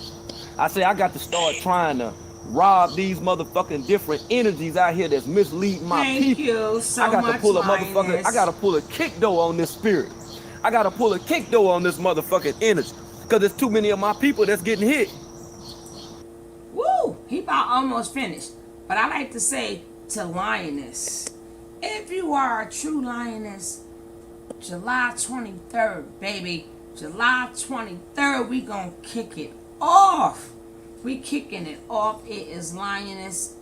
I said, I got to start trying to rob these motherfucking different energies out here that's misleading my people. Thank you so much, I got to pull a motherfucker, I got to pull a kick door on this spirit. I got to pull a kick door on this motherfucking energy, because there's too many of my people that's getting hit. Woo! He about almost finished. But I like to say to Lioness, if you are a true Lioness, July 23rd, baby. July 23rd, we gonna kick it off. We kicking it off. It is Lioness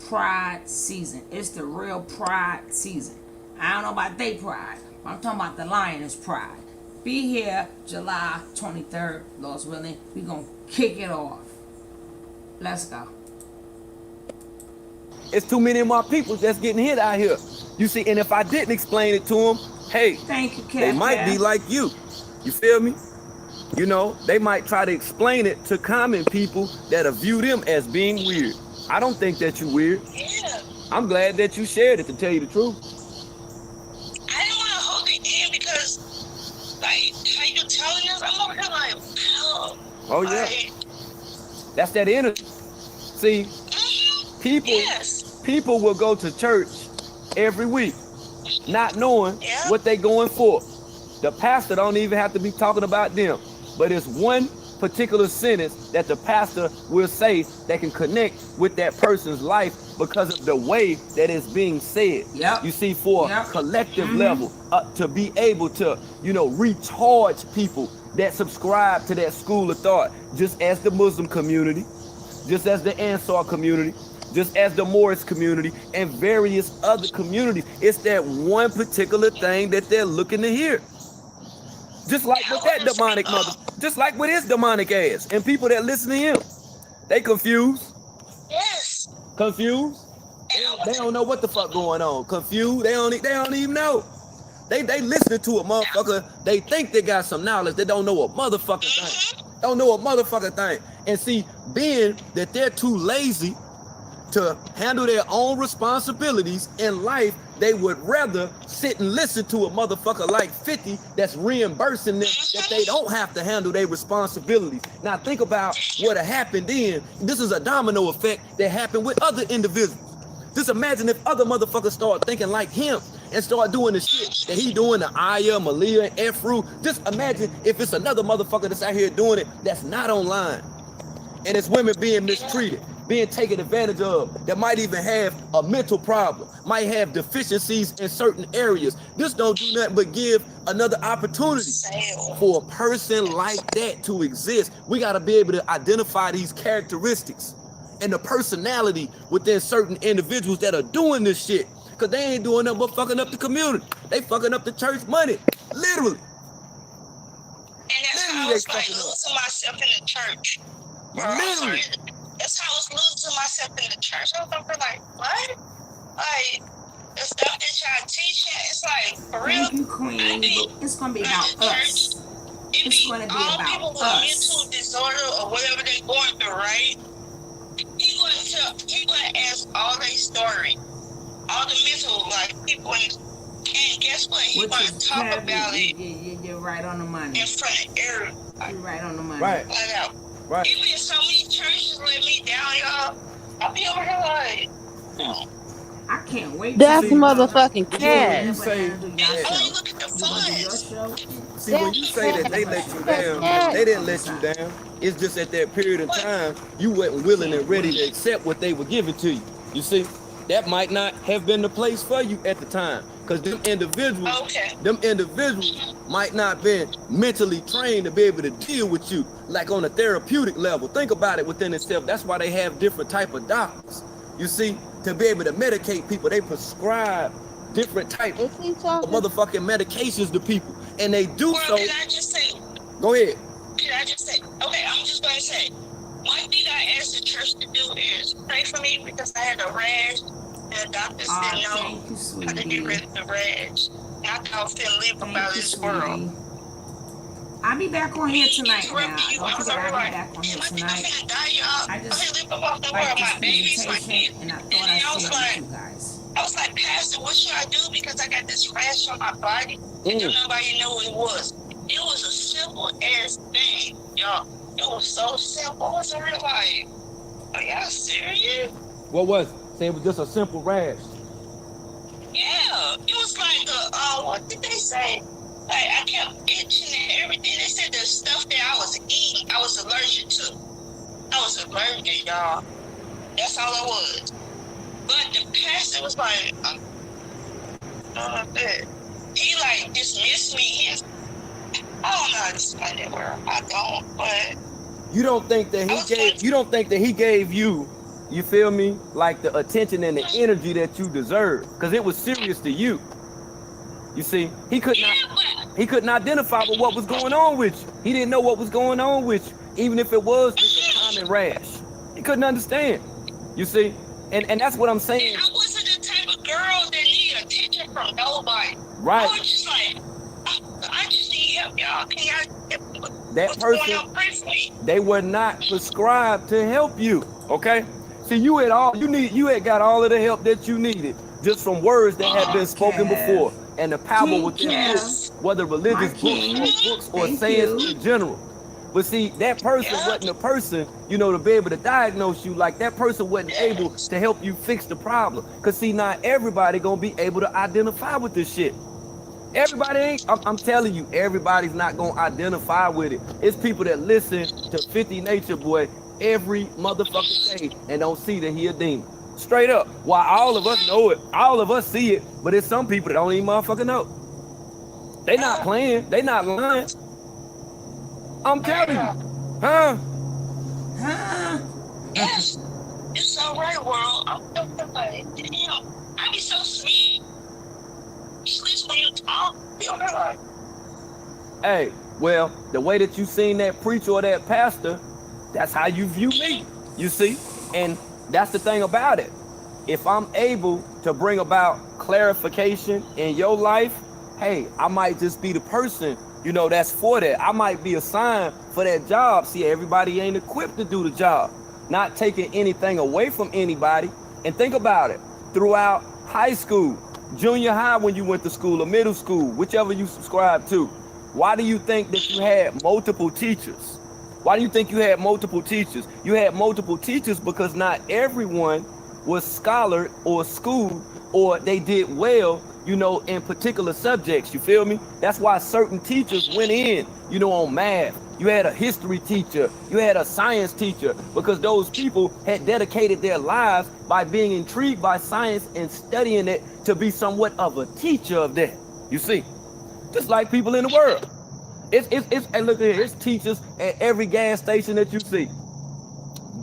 Pride season. It's the real Pride season. I don't know about they pride, but I'm talking about the Lioness Pride. Be here July 23rd, Lord's willing. We gonna kick it off. Let's go. It's too many of my people that's getting hit out here. You see, and if I didn't explain it to them, hey, thank you, they might be like you. You feel me? You know, they might try to explain it to common people that'll view them as being weird. I don't think that you're weird. Yeah. I'm glad that you shared it, to tell you the truth. I didn't want to hold it in because, like, how you telling us, I'm over here like, wow. Oh, yeah. Like, that's that energy. See, people will go to church every week. not knowing Yeah. what they going for. The pastor don't even have to be talking about them, but it's one particular sentence that the pastor will say that can connect with that person's life because of the way that it's being said. Yep. You see, for Yep. a collective level, to be able to, recharge people that subscribe to that school of thought, just as the Muslim community, just as the Ansar community, just as the Morris community, and various other communities. It's that one particular thing that they're looking to hear. Just like with that demonic mother, just like with his demonic ass, and people that listen to him, they confused. Yes. Confused. They don't know what the fuck going on. Confused. They don't even know. They listening to a motherfucker. They think they got some knowledge. They don't know a motherfucking thing. Don't know a motherfucking thing. And see, being that they're too lazy to handle their own responsibilities in life, they would rather sit and listen to a motherfucker like 50 that's reimbursing them that they don't have to handle their responsibilities. Now think about what happened then. This is a domino effect that happened with other individuals. Just imagine if other motherfuckers start thinking like him and start doing the shit that he doing, the Aya, Malia, and Efru. Just imagine if it's another motherfucker that's out here doing it that's not online. And it's women being mistreated, being taken advantage of, that might even have a mental problem, might have deficiencies in certain areas. This don't do nothing but give another opportunity for a person like that to exist. We got to be able to identify these characteristics and the personality within certain individuals that are doing this shit. Because they ain't doing nothing but fucking up the community. They fucking up the church money, literally. And that's how I was like losing myself in the church. Bro, Literally. That's how I was losing myself in the church. I was over like, what? Like, the stuff that y'all teaching, it's like, for real. Thank you, Queen. It's going to be about us. It's going to be all about people with us. mental disorder or whatever they're going through, right? He going to ask all their story. All the mental, like, people in. And guess what? He going to talk about it. You're right on the money. In front of everybody. You're right on the money. Right. Flat out. Right. Even if so many churches let me down, y'all, I'll be over here like, I can't wait. That's to see motherfucking When cat. you say, oh, you look at the funds. see, when you say that they let you down, they didn't let you down. It's just at that period of time, you weren't willing and ready to accept what they were giving to you. You see, that might not have been the place for you at the time. Because them individuals might not been mentally trained to be able to deal with you, like on a therapeutic level. Think about it within itself. That's why they have different type of doctors. You see, to be able to medicate people, they prescribe different type of motherfucking medications to people. And they do so. Can I just say? Go ahead. Can I just say? Okay, I'm just going to say. One thing I asked the church to do is pray for me because I had a rash. The doctors didn't know how to get rid of the rash. And I thought I live about this world. I'll be back on here tonight now. I'll be back on here tonight. I just like my babies, my kids. And I was like, Pastor, what should I do? Because I got this rash on my body. And nobody knew what it was. It was a simple ass thing, y'all. It was so simple. I was really like, are y'all serious? What was it? Say it was just a simple rash. Yeah, it was like what did they say? Like I kept itching and everything. They said the stuff that I was eating, I was allergic to. I was allergic, y'all. That's all I was. But the pastor was like, he like dismissed me. I don't know how to explain that word. I don't, but you don't think that he gave you, you feel me, like the attention and the energy that you deserve, because it was serious to you. You see, he couldn't identify with what was going on with you. He didn't know what was going on with you, even if it was just a common rash. He couldn't understand. You see, and that's what I'm saying. I wasn't the type of girl that needed attention from nobody. Right. I was just like, I just need help, y'all. Can y'all? That person, they were not prescribed to help you. Okay. See, you had got all of the help that you needed just from words that had been spoken before, and the power within books, whether religious books or sayings in general. But see, that person wasn't a person, you know, to be able to diagnose you. Like that person wasn't able to help you fix the problem. Cause see, not everybody gonna be able to identify with this shit. Everybody ain't, I'm telling you, everybody's not gonna identify with it. It's people that listen to 50 Nature Boy every motherfucking day and don't see that he a demon. Straight up. While all of us know it, all of us see it, but it's some people that don't even motherfucking know. They not playing, they not lying. I'm telling you. Huh? Yes. You're so right, World. I'm like, damn. I be so sweet. Sleeps when you talk. You're like, Hey, well, the way that you seen that preacher or that pastor, that's how you view me, you see? And that's the thing about it. If I'm able to bring about clarification in your life, hey, I might just be the person, you know, that's for that. I might be assigned for that job. See, everybody ain't equipped to do the job. Not taking anything away from anybody. And think about it. Throughout high school, junior high when you went to school, or middle school, whichever you subscribe to, why do you think that you had multiple teachers? Why do you think you had multiple teachers? You had multiple teachers because not everyone was scholar or schooled, or they did well, you know, in particular subjects, you feel me? That's why certain teachers went in, you know, on math. You had a history teacher, you had a science teacher, because those people had dedicated their lives by being intrigued by science and studying it to be somewhat of a teacher of that, you see? Just like people in the world. And look at here, it's teachers at every gas station that you see,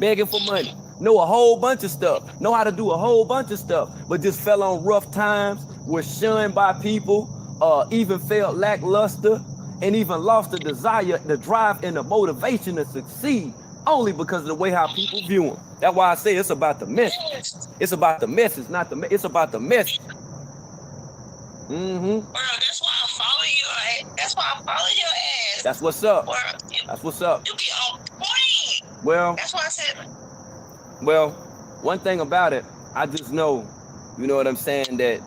begging for money. Know a whole bunch of stuff, know how to do a whole bunch of stuff, but just fell on rough times, was shunned by people, even felt lackluster, and even lost the desire, the drive, and the motivation to succeed, only because of the way how people view them. That's why I say it's about the message. It's about the message, not the it's about the message. World, that's why I follow you. That's why I follow your ass. That's what's up. World, That's what's up. you be on point. Well, That's why I said, well, one thing about it, I just know, you know what I'm saying, that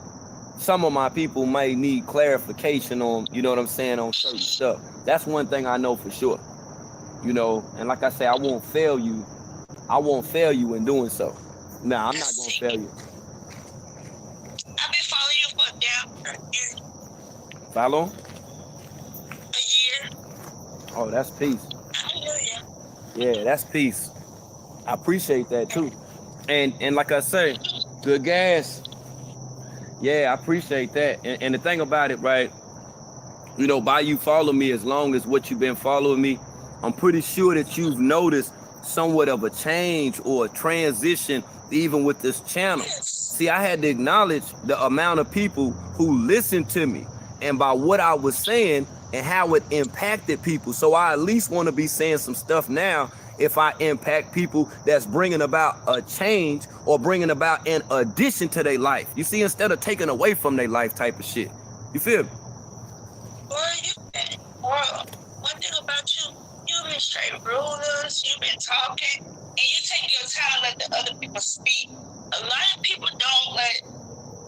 some of my people may need clarification on, you know what I'm saying, on certain stuff. That's one thing I know for sure. You know, and like I say, I won't fail you. I won't fail you in doing so. Nah, I'm not gonna fail you. I've been following you for damn a year. Follow? A year. Oh, that's peace. I know you. Yeah, that's peace. I appreciate that too. And like I say, good gas. Yeah, I appreciate that. And the thing about it, right, you know, by you follow me, as long as what you've been following me, I'm pretty sure that you've noticed somewhat of a change or a transition even with this channel. See, I had to acknowledge the amount of people who listened to me and by what I was saying and how it impacted people. So I at least want to be saying some stuff now if I impact people that's bringing about a change or bringing about an addition to their life. You see, instead of taking away from their life type of shit. You feel me? Well, one thing about you, you've been straight rulers, you've been talking, and you take your time to let the other people speak. A lot of people don't let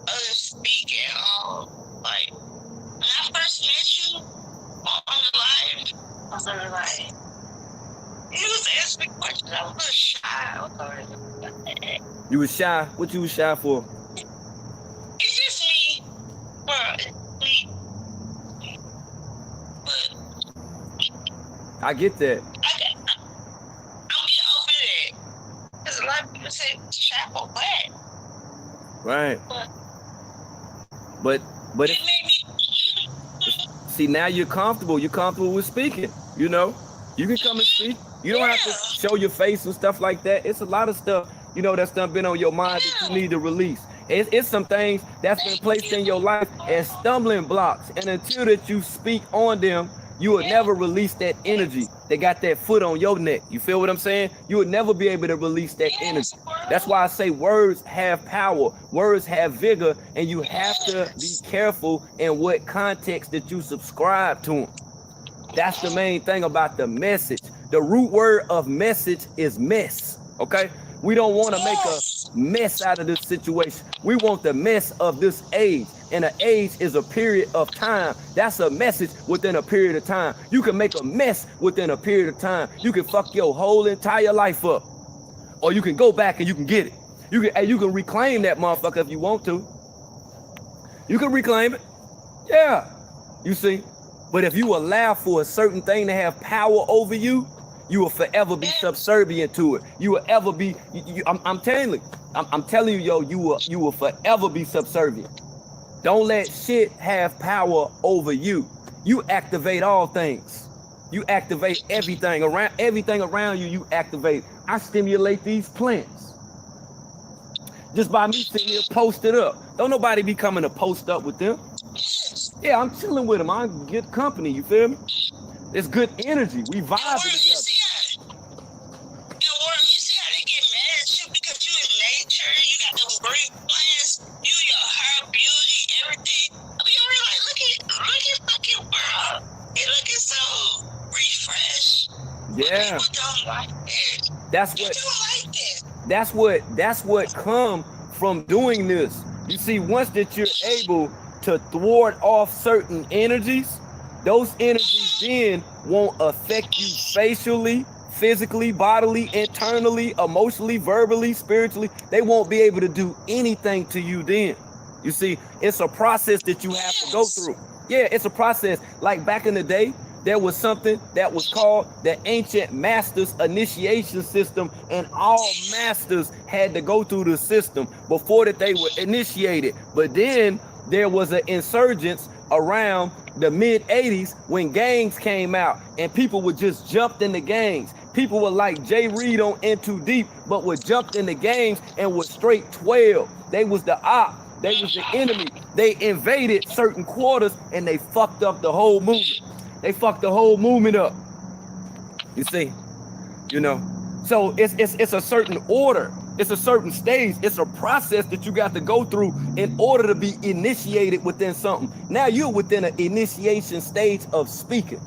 others speak at all. Like, when I first met you on the live, I was like, you was asking me questions. I was a little shy. I was like, You was shy? What you was shy for? it's just me. Bro, me. But I get that. I'll get over that. Because a lot of people say shy for what? Right. But It made me. see, now you're comfortable. You're comfortable with speaking, you know? You can come and speak. You don't have to show your face and stuff like that. It's a lot of stuff, you know, that's done been on your mind that you need to release. It's some things that's been placed in your life as stumbling blocks. And until that you speak on them, you would never release that energy that got that foot on your neck. You feel what I'm saying? You would never be able to release that energy. That's why I say words have power. Words have vigor. And you have to be careful in what context that you subscribe to them. That's the main thing about the message. The root word of message is mess, okay? We don't want to make a mess out of this situation. We want the mess of this age. And an age is a period of time. That's a message within a period of time. You can make a mess within a period of time. You can fuck your whole entire life up. Or you can go back and you can get it. You can reclaim that motherfucker if you want to. You can reclaim it. Yeah. You see? But if you allow for a certain thing to have power over you, you will forever be subservient to it. You will ever be. I'm telling you, yo. You will forever be subservient. Don't let shit have power over you. You activate all things. You activate everything around you. You activate. I stimulate these plants just by me sitting here posted up. Don't nobody be coming to post up with them. Yeah, I'm chilling with them. I'm good company. You feel me? It's good energy. We vibing together. You see how they get mad at you because you in nature, you got them great plans, you your hair, beauty, everything. I mean, you're like, look at fucking Wurld. He looking so refreshed. Yeah. People don't like it. That's what come from doing this. You see, once that you're able to thwart off certain energies, those energies then won't affect you facially, physically, bodily, internally, emotionally, verbally, spiritually. They won't be able to do anything to you then. You see, it's a process that you have to go through. Yeah, it's a process. Like back in the day, there was something that was called the ancient masters initiation system, and all masters had to go through the system before that they were initiated. But then there was an insurgence around the mid 80s when gangs came out and people would just jump in the gangs. People were like Jay Reed on In Too Deep, but would jump in the gangs and was straight 12. They was the op. They was the enemy. They invaded certain quarters and they fucked up the whole movement. They fucked the whole movement up. You see, you know, so it's a certain order. It's a certain stage. It's a process that you got to go through in order to be initiated within something. Now you're within an initiation stage of speaking.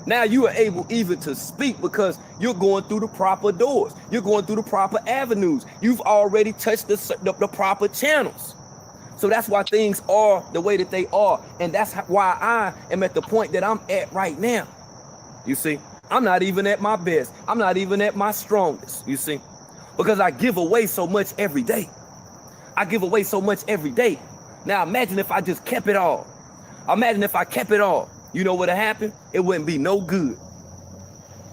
Now you are able even to speak because you're going through the proper doors. You're going through the proper avenues. You've already touched the proper channels. So that's why things are the way that they are. And that's why I am at the point that I'm at right now. You see, I'm not even at my best. I'm not even at my strongest, you see, because I give away so much every day. I give away so much every day. Now imagine if I just kept it all. Imagine if I kept it all. You know what would happen? It wouldn't be no good.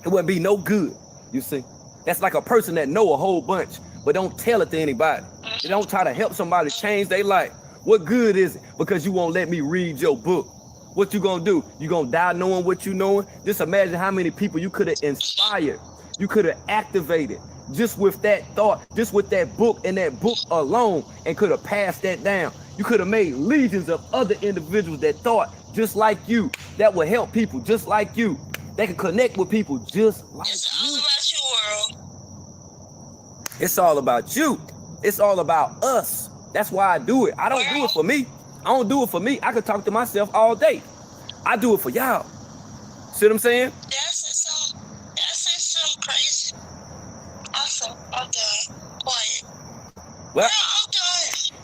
It wouldn't be no good, you see. That's like a person that know a whole bunch, but don't tell it to anybody. They don't try to help somebody change their life. What good is it? Because you won't let me read your book. What you gonna do? You gonna die knowing what you knowing? Just imagine how many people you could have inspired. You could have activated just with that thought, just with that book and that book alone, and could have passed that down. You could have made legions of other individuals that thought just like you, that would help people just like you. They can connect with people just like you. It's all about you, Wurld. It's all about you. It's all about us. That's why I do it. I don't do it for me. I don't do it for me. I could talk to myself all day. I do it for y'all. See what I'm saying? That's some crazy. Awesome. I'm done. Quiet. Well, I'm done.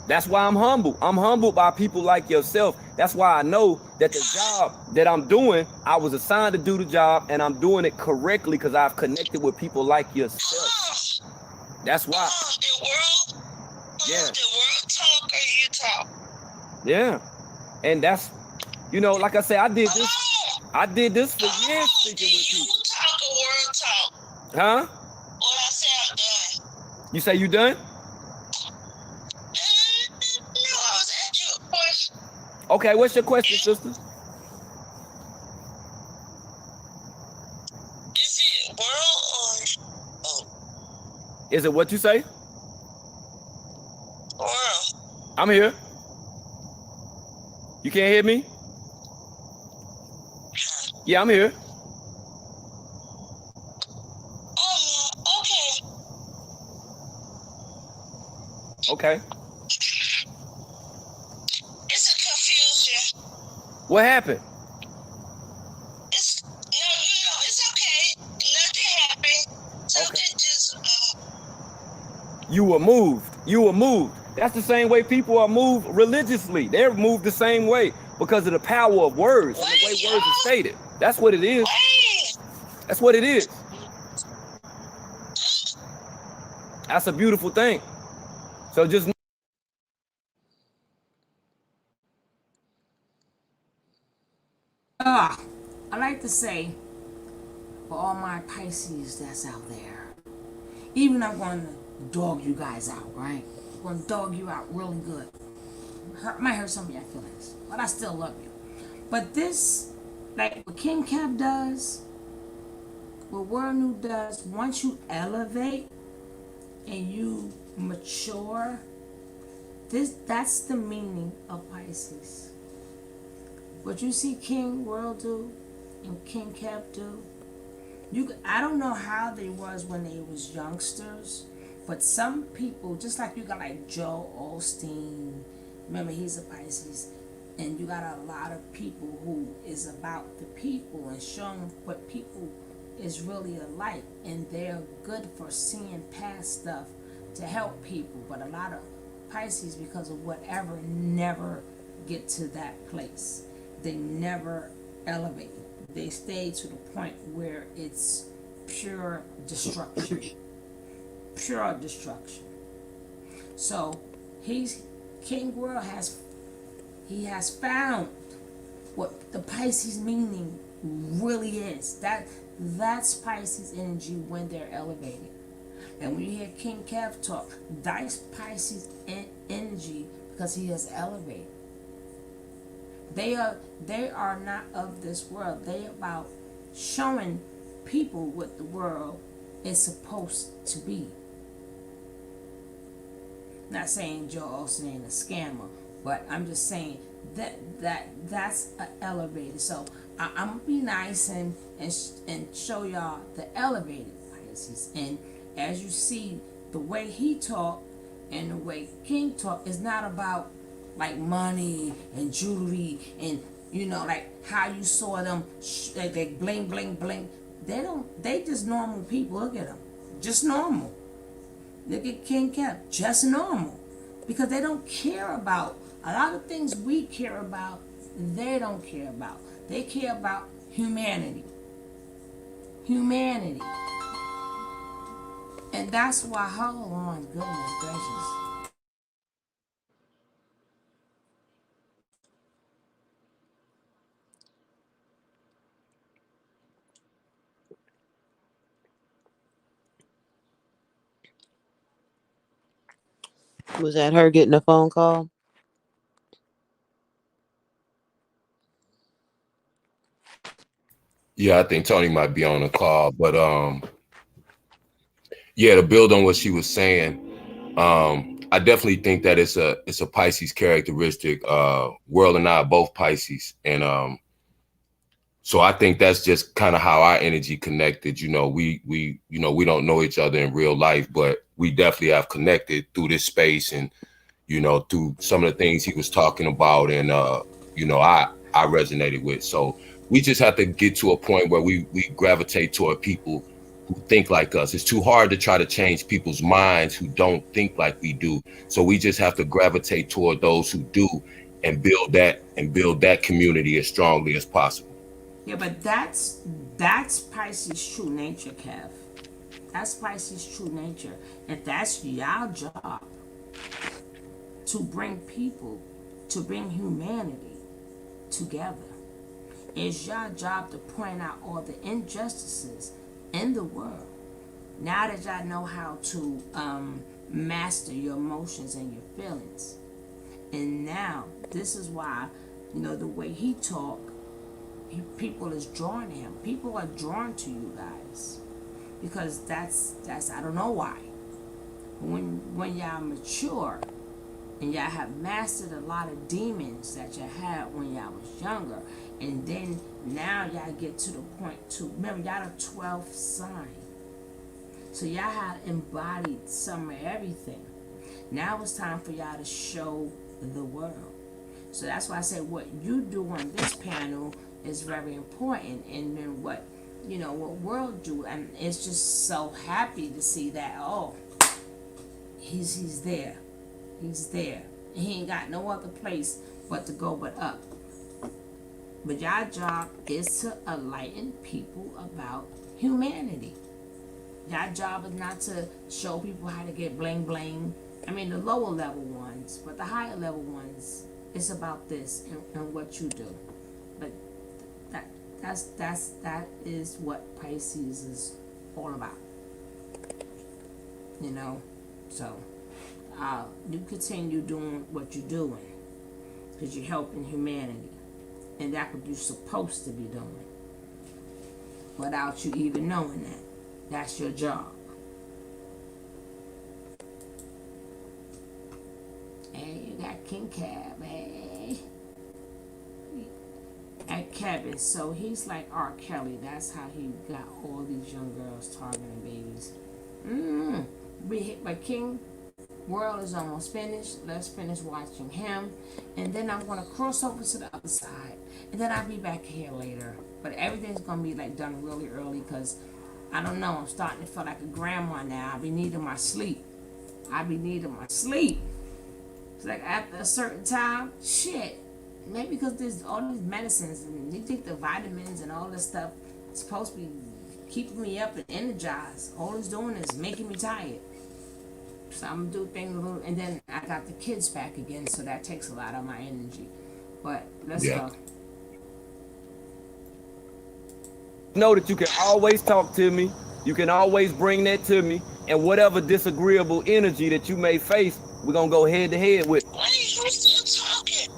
that's why I'm humble. I'm humbled by people like yourself. That's why I know that the job that I'm doing, I was assigned to do the job, and I'm doing it correctly because I've connected with people like yourself. That's why. The world. Yeah. The world talk or you talk. Yeah. And that's, you know, like I said, I did this for years speaking with people. You talk or Wurld talk? Huh? What I say, I'm done. You say you done? No, I was asking you a question. Okay, what's your question, sister? Is it Wurld or oh? Is it what you say? Wurld. I'm here. You can't hear me? Yeah, I'm here. Okay. Okay. It's a confusion. What happened? It's okay. Nothing happened. Something just You were moved. You were moved. That's the same way people are moved religiously. They're moved the same way because of the power of words and the way Wait, words are y'all. stated. That's what it is. Wait. That's what it is. That's a beautiful thing. So just Ah, I like to say for all my Pisces that's out there, even I'm going to dog you guys out, right? I'm going to dog you out really good. Might hurt some of your feelings, but I still love you. But this, like what King Kev does, what Wurld does, once you elevate and you mature, that's the meaning of Pisces. What you see King World do and King Kev do, I don't know how they was when they was youngsters, but some people, just like you got like Joe Osteen, remember he's a Pisces, and you got a lot of people who is about the people and showing what people is really alike, and they're good for seeing past stuff to help people. But a lot of Pisces, because of whatever, never get to that place. They never elevate. They stay to the point where it's pure destruction. Pure destruction. So he's King World has found what the Pisces meaning really is. That's Pisces energy when they're elevated. And when you hear King Kev talk, that's Pisces energy because he has elevated. They are not of this world. They about showing people what the world is supposed to be. Not saying Joe Olsen ain't a scammer, but I'm just saying that's an elevator. So I'm gonna be nice and show y'all the elevated Pisces. And as you see, the way he talk and the way King talk is not about like money and jewelry and like how you saw them like they bling bling bling. They just normal people. Look at them, just normal. Look at King Kev, just normal. Because they don't care about a lot of things we care about, they don't care about. They care about humanity. Humanity. And that's why, hold on, goodness gracious. Was that her getting a phone call? Yeah, I think Tony might be on the call, but yeah, to build on what she was saying, I definitely think that it's a Pisces characteristic. World and I are both Pisces, and so I think that's just kind of how our energy connected. We don't know each other in real life, but we definitely have connected through this space and through some of the things he was talking about, and I resonated with. So we just have to get to a point where we gravitate toward people who think like us. It's too hard to try to change people's minds who don't think like we do. So we just have to gravitate toward those who do and build that community as strongly as possible. Yeah, but that's Pisces' true nature, Kev. That's Pisces' true nature. And that's your job to bring people, to bring humanity together. It's your job to point out all the injustices in the world. Now that y'all know how to master your emotions and your feelings. And now, this is why, the way he talk, people is drawn to him. People are drawn to you guys. Because that's I don't know why. When y'all mature and y'all have mastered a lot of demons that you had when y'all was younger, and then now y'all get to the point to remember y'all the 12th sign. So y'all had embodied some of everything. Now it's time for y'all to show the world. So that's why I said what you do on this panel is very important, and then what Wurld do, and it's just so happy to see that. Oh, he's there. He's there. And he ain't got no other place but to go but up. But your job is to enlighten people about humanity. Your job is not to show people how to get bling bling. I mean the lower level ones, but the higher level ones, it's about this and what you do. But that is what Pisces is all about. You know, so you continue doing what you're doing because you're helping humanity, and that's what you're supposed to be doing without you even knowing that. That's your job. And you got King Cab, hey. At Kevin, so he's like R. Kelly. That's how he got all these young girls targeting babies. But King Wurld is almost finished. Let's finish watching him, and then I'm gonna cross over to the other side, and then I'll be back here later. But everything's gonna be like done really early because I don't know. I'm starting to feel like a grandma now. I be needing my sleep. It's like after a certain time, shit. Maybe because there's all these medicines and you think the vitamins and all this stuff is supposed to be keeping me up and energized. All it's doing is making me tired. So I'm gonna do things a little, and then I got the kids back again, so that takes a lot of my energy. But let's go. Know that you can always talk to me. You can always bring that to me, and whatever disagreeable energy that you may face, we're gonna go head to head with. Why are you still talking?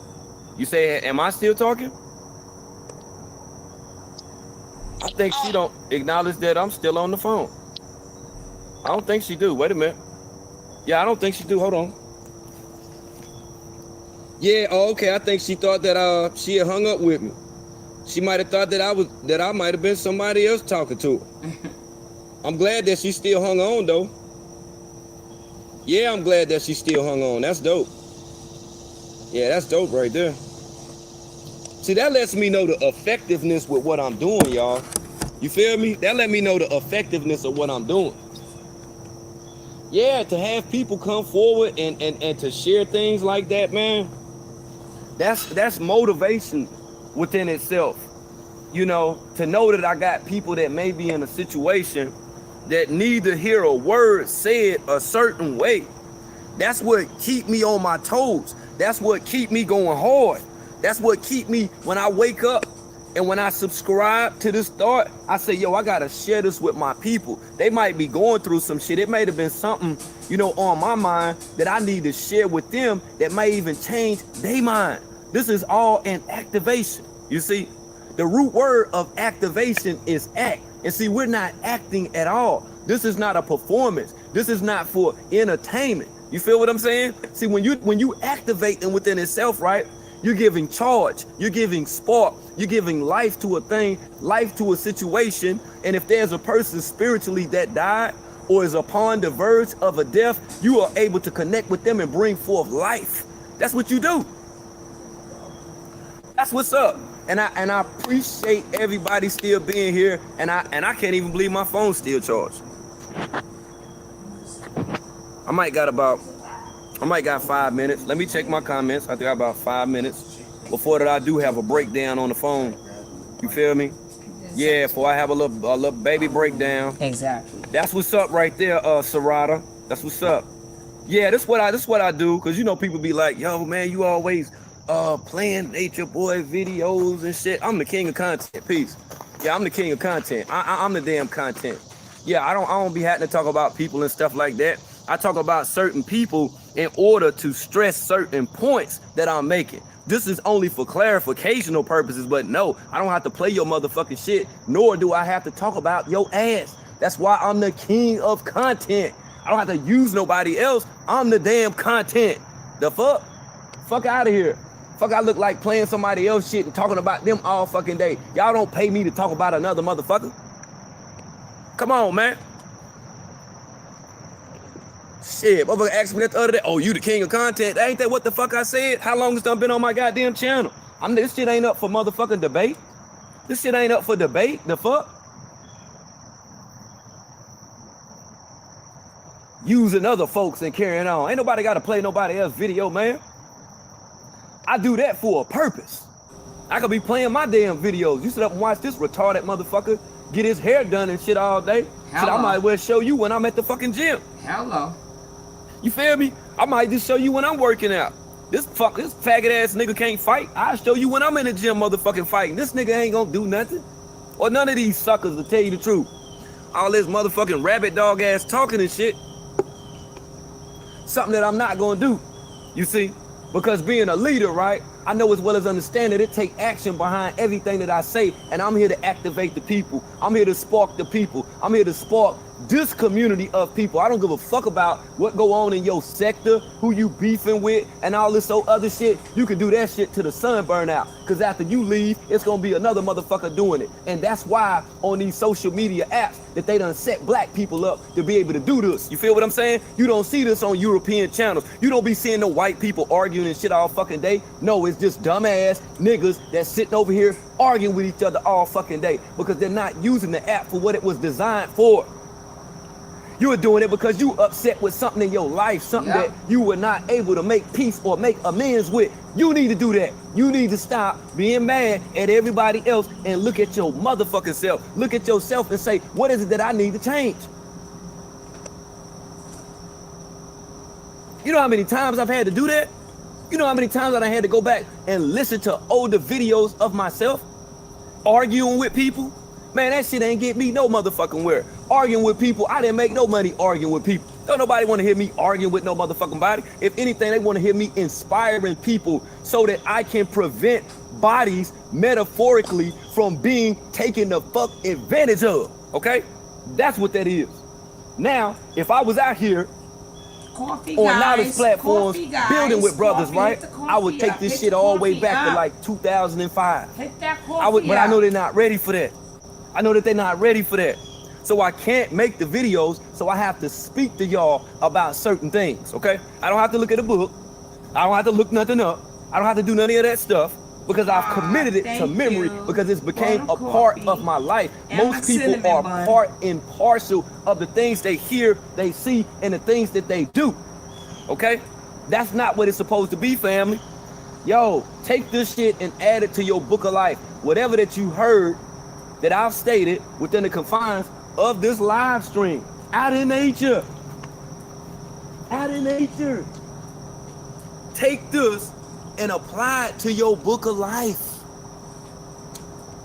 You say, am I still talking? I think she don't acknowledge that I'm still on the phone. I don't think she do. Wait a minute. Yeah, I don't think she do. Hold on. Yeah, okay. I think she thought that she had hung up with me. She might have thought that I might have been somebody else talking to her. I'm glad that she still hung on though. Yeah, I'm glad that she still hung on. That's dope. Yeah, that's dope right there. See, that lets me know the effectiveness with what I'm doing, y'all. You feel me? That let me know the effectiveness of what I'm doing. Yeah, to have people come forward and to share things like that, man, that's motivation within itself. You know, to know that I got people that may be in a situation that need to hear a word said a certain way. That's what keep me on my toes. That's what keep me going hard. That's what keep me when I wake up and when I subscribe to this thought, I say, yo, I gotta share this with my people. They might be going through some shit. It might have been something, you know, on my mind that I need to share with them that may even change their mind. This is all an activation. You see, the root word of activation is act. And see, we're not acting at all. This is not a performance. This is not for entertainment. You feel what I'm saying? See, when you activate them within itself, right? You're giving charge, you're giving spark, you're giving life to a thing, life to a situation. And if there's a person spiritually that died or is upon the verge of a death, you are able to connect with them and bring forth life. That's what you do. That's what's up. And I appreciate everybody still being here. And I can't even believe my phone's still charged. I might got 5 minutes. Let me check my comments. I think I got about 5 minutes before that I do have a breakdown on the phone. You feel me? Yeah, before I have a little baby breakdown. Exactly. That's what's up right there, Sarada. That's what's up. Yeah, this what I do, because you know people be like, yo man, you always playing Nature Boy videos and shit. I'm the king of content. Peace. Yeah, I'm the king of content. I'm the damn content. Yeah, I don't be having to talk about people and stuff like that. I talk about certain people in order to stress certain points that I'm making. This is only for clarificational purposes, but no, I don't have to play your motherfucking shit, nor do I have to talk about your ass. That's why I'm the king of content. I don't have to use nobody else. I'm the damn content. The fuck? Fuck out of here. Fuck, I look like playing somebody else shit and talking about them all fucking day. Y'all don't pay me to talk about another motherfucker. Come on, man. Shit, motherfucker asked me that the other day. Oh, you the king of content. Ain't that what the fuck I said? How long has done been on my goddamn channel? This shit ain't up for motherfucking debate. This shit ain't up for debate. The fuck? using other folks and carrying on. Ain't nobody got to play nobody else's video, man. I do that for a purpose. I could be playing my damn videos. You sit up and watch this retarded motherfucker get his hair done and shit all day. Shit, I might as well show you when I'm at the fucking gym. Hello. You feel me? I might just show you when I'm working out. This faggot ass nigga can't fight. I'll show you when I'm in the gym motherfucking fighting. This nigga ain't gonna do nothing. Or none of these suckers to tell you the truth. All this motherfucking rabbit dog ass talking and shit. Something that I'm not gonna do. You see? Because being a leader, right? I know as well as understand that it takes action behind everything that I say, and I'm here to activate the people. I'm here to spark the people. I'm here to spark this community of people. I don't give a fuck about what go on in your sector, who you beefing with, and all this other shit. You can do that shit till the sun burn out. Because after you leave, it's gonna be another motherfucker doing it. And that's why on these social media apps that they done set black people up to be able to do this. You feel what I'm saying? You don't see this on European channels. You don't be seeing no white people arguing and shit all fucking day. No, it's just dumbass niggas that's sitting over here arguing with each other all fucking day because they're not using the app for what it was designed for. You are doing it because you upset with something in your life, something that you were not able to make peace or make amends with. You need to do that. You need to stop being mad at everybody else and look at your motherfucking self. Look at yourself and say, what is it that I need to change? You know how many times I've had to do that? You know how many times that I had to go back and listen to older videos of myself arguing with people? Man, that shit ain't get me no motherfucking where. Arguing with people, I didn't make no money arguing with people. Don't nobody want to hear me arguing with no motherfucking body. If anything, they want to hear me inspiring people so that I can prevent bodies metaphorically from being taken the fuck advantage of. Okay? That's what that is. Now, if I was out here on knowledge platforms building with brothers, right? I would take this shit all the way back to like 2005. But I know they're not ready for that. I know that they're not ready for that. So I can't make the videos, so I have to speak to y'all about certain things, okay? I don't have to look at a book. I don't have to look nothing up. I don't have to do none of that stuff because I've committed it to memory because it's became a part of my life. Most people are part and parcel of the things they hear, they see, and the things that they do, okay? That's not what it's supposed to be, family. Yo, take this shit and add it to your book of life. Whatever that you heard that I've stated within the confines of this live stream. Out in nature. Out in nature. Take this and apply it to your book of life.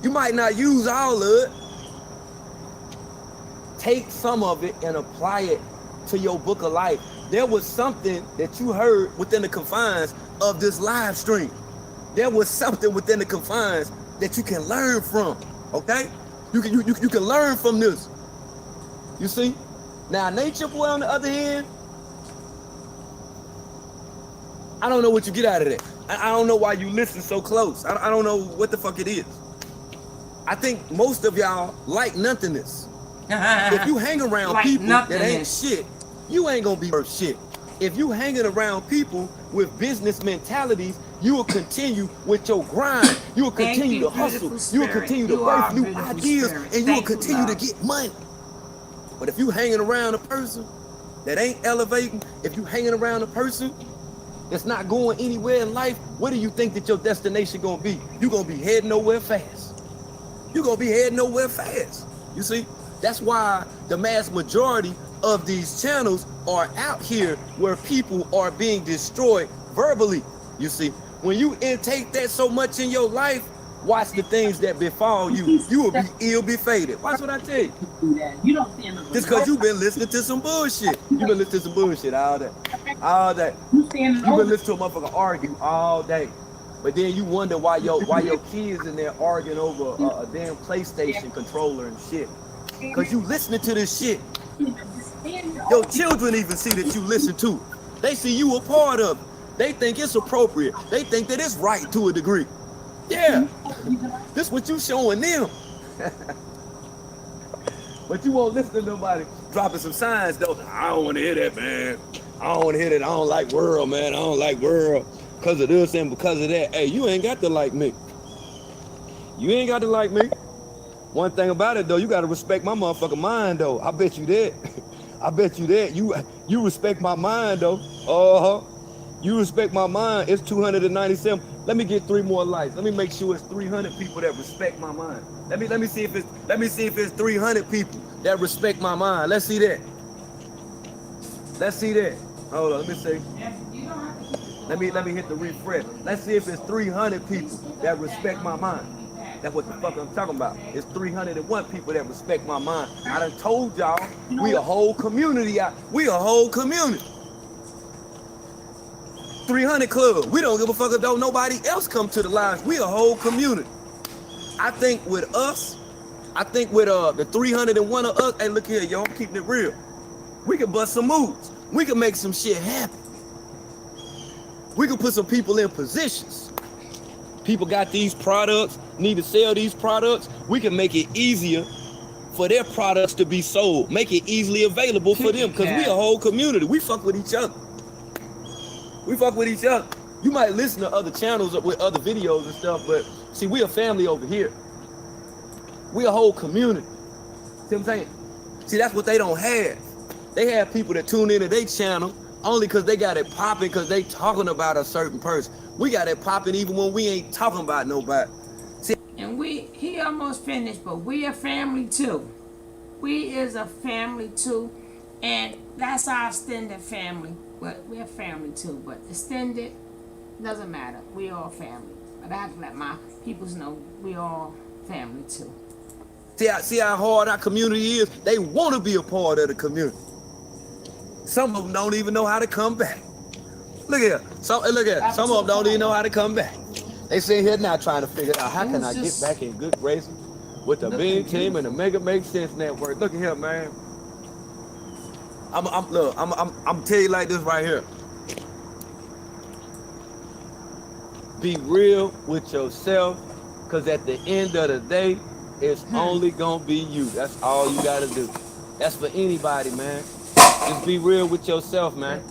You might not use all of it. Take some of it and apply it to your book of life. There was something that you heard within the confines of this live stream. There was something within the confines that you can learn from. Okay, you can learn from this. You see, now Nature Boy on the other hand, I don't know what you get out of that. I don't know why you listen so close. I don't know what the fuck it is. I think most of y'all like nothingness. If you hang around like people that ain't shit, you ain't gonna be worth shit. If you hanging around people with business mentalities, you will continue with your grind. You will continue to hustle. You will continue to birth new ideas, and you will continue to get money. But if you hanging around a person that ain't elevating, if you hanging around a person that's not going anywhere in life, what do you think that your destination gonna be? You're gonna be heading nowhere fast. You're gonna be heading nowhere fast. You see? That's why the mass majority of these channels are out here where people are being destroyed verbally. You see? When you intake that so much in your life, watch the things that befall you. You will be ill-fated. Watch what I tell you. You don't stand up. Just because you've been listening to some bullshit. You've been listening to some bullshit all day. All day. You've been listening to a motherfucker argue all day. But then you wonder why your kids in there arguing over a damn PlayStation controller and shit. Because you listening to this shit. Your children even see that you listen to. They see you a part of it. They think it's appropriate. They think that it's right to a degree. Yeah, this what you showing them. But you won't listen to nobody dropping some signs though. I don't want to hear that, man. I don't want to hear that. I don't like Wurld, man. I don't like Wurld because of this and because of that. Hey, you ain't got to like me. You ain't got to like me. One thing about it though, you got to respect my motherfucking mind though. I bet you that. I bet you that. You respect my mind though. Uh-huh. You respect my mind. It's 297. Let me get 3 more likes. Let me make sure it's 300 people that respect my mind. Let me see if it's 300 people that respect my mind. Let's see that. Let's see that. Hold on, let me see. Let me hit the refresh. Let's see if it's 300 people that respect my mind. That's what the fuck I'm talking about. It's 301 people that respect my mind. I done told y'all, we a whole community out. We a whole community. 300 club. We don't give a fuck if don't nobody else come to the lives. We a whole community. I think with us, the 301 of us, hey, look here, yo, I'm keeping it real. We can bust some moves. We can make some shit happen. We can put some people in positions. People got these products, need to sell these products. We can make it easier for their products to be sold. Make it easily available for them, because we a whole community. We fuck with each other. We fuck with each other. You might listen to other channels with other videos and stuff, but see, we a family over here. We a whole community. See what I'm saying? See, that's what they don't have. They have people that tune into their channel only because they got it popping because they talking about a certain person. We got it popping even when we ain't talking about nobody. See, and he almost finished, but we a family too. We is a family too, and that's our extended family. But we're family too. But extended doesn't matter. We all family. But I have to let my peoples know we all family too. See how hard our community is? They want to be a part of the community. Some of them don't even know how to come back. Look at some of them don't even know how to come back. They sit here now trying to figure out how can I get back in good graces with the big team and the Mega Make Sense Network. Look at here, man. I'm tell you like this right here. Be real with yourself, because at the end of the day, it's only gonna be you. That's all you gotta do. That's for anybody, man. Just be real with yourself, man.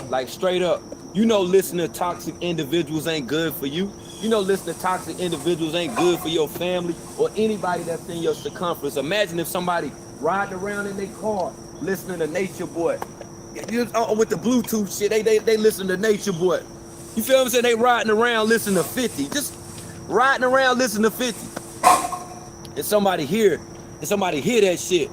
Like straight up. You know listening to toxic individuals ain't good for you. You know listening to toxic individuals ain't good for your family or anybody that's in your circumference. Imagine if somebody riding around in their car listening to Nature Boy. With the Bluetooth shit, they listen to Nature Boy. You feel what I'm saying? They riding around listening to 50. Just riding around listening to 50. And somebody hear that shit.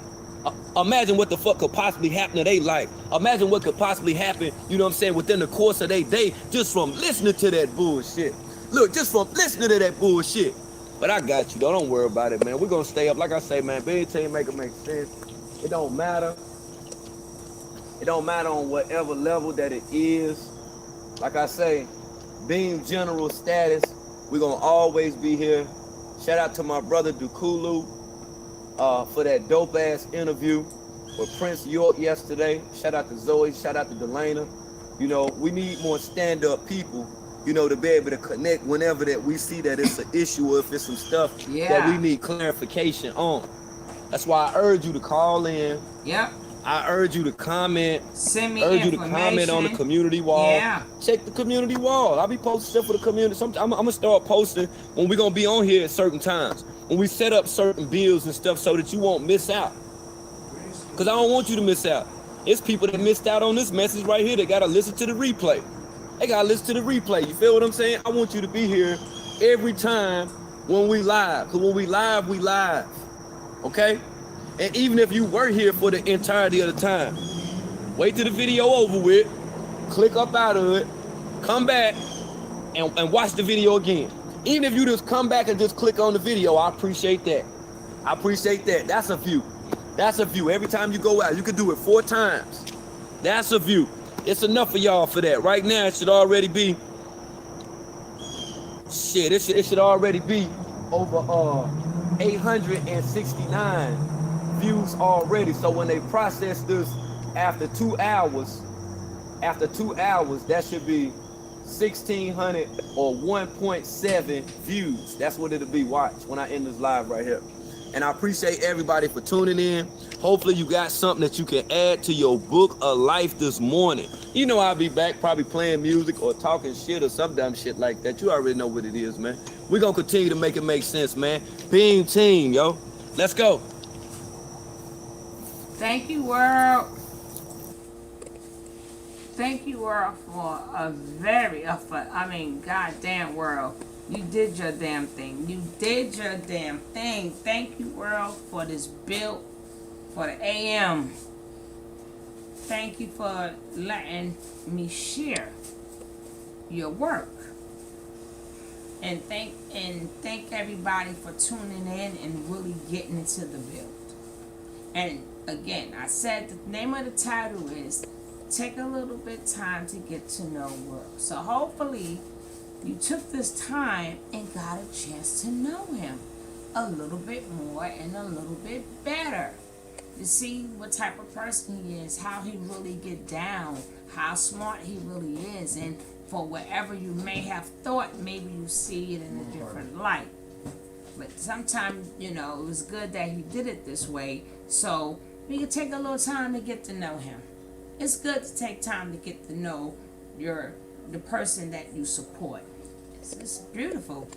Imagine what the fuck could possibly happen to their life. Imagine what could possibly happen, you know what I'm saying, within the course of their day just from listening to that bullshit. Look, just from listening to that bullshit. But I got you, though. Don't worry about it, man. We're going to stay up. Like I say, man, big team make it make sense. It don't matter. It don't matter on whatever level that it is. Like I say, being general status, we're going to always be here. Shout out to my brother Dukulu for that dope ass interview with Prince York yesterday. Shout out to Zoe, shout out to Delana. You know, we need more stand-up people, you know, to be able to connect whenever that we see that it's an issue or if it's some stuff that we need clarification on. That's why I urge you to call in. Yep. I urge you to comment. Send me urge information. you to comment on the community wall. Yeah. Check the community wall. I'll be posting stuff for the community. I'm gonna start posting when we're gonna be on here at certain times. When we set up certain bills and stuff so that you won't miss out. Because I don't want you to miss out. It's people that missed out on this message right here. They gotta listen to the replay. They gotta listen to the replay. You feel what I'm saying? I want you to be here every time when we live. Because when we live, we live. Okay? And even if you were here for the entirety of the time, wait till the video over with, click up out of it, come back, and watch the video again. Even if you just come back and just click on the video, I appreciate that. I appreciate that. That's a view. That's a view. Every time you go out, you can do it 4 times. That's a view. It's enough for y'all for that. Right now, it should already be, it should already be over 869 views already. So when they process this after 2 hours, that should be 1,600 or 1.7 views. That's what it'll be. Watch when I end this live right here. And I appreciate everybody for tuning in. Hopefully you got something that you can add to your book of life this morning. You know I'll be back probably playing music or talking shit or some dumb shit like that. You already know what it is, man. We're going to continue to make it make sense, man. Beam team, yo. Let's go. Thank you, Wurld. thank you, World, for a very, I mean, goddamn, World. You did your damn thing. You did your damn thing. Thank you, World, for this build for the AM. Thank you for letting me share your work. And thank everybody for tuning in and really getting into the build. And again, I said the name of the title is Take a Little Bit Time to Get to Know World. So hopefully you took this time and got a chance to know him a little bit more and a little bit better. To see what type of person he is, how he really get down, how smart he really is, and for whatever you may have thought, maybe you see it in a different light. But sometimes, it was good that he did it this way, so we can take a little time to get to know him. It's good to take time to get to know the person that you support. It's beautiful.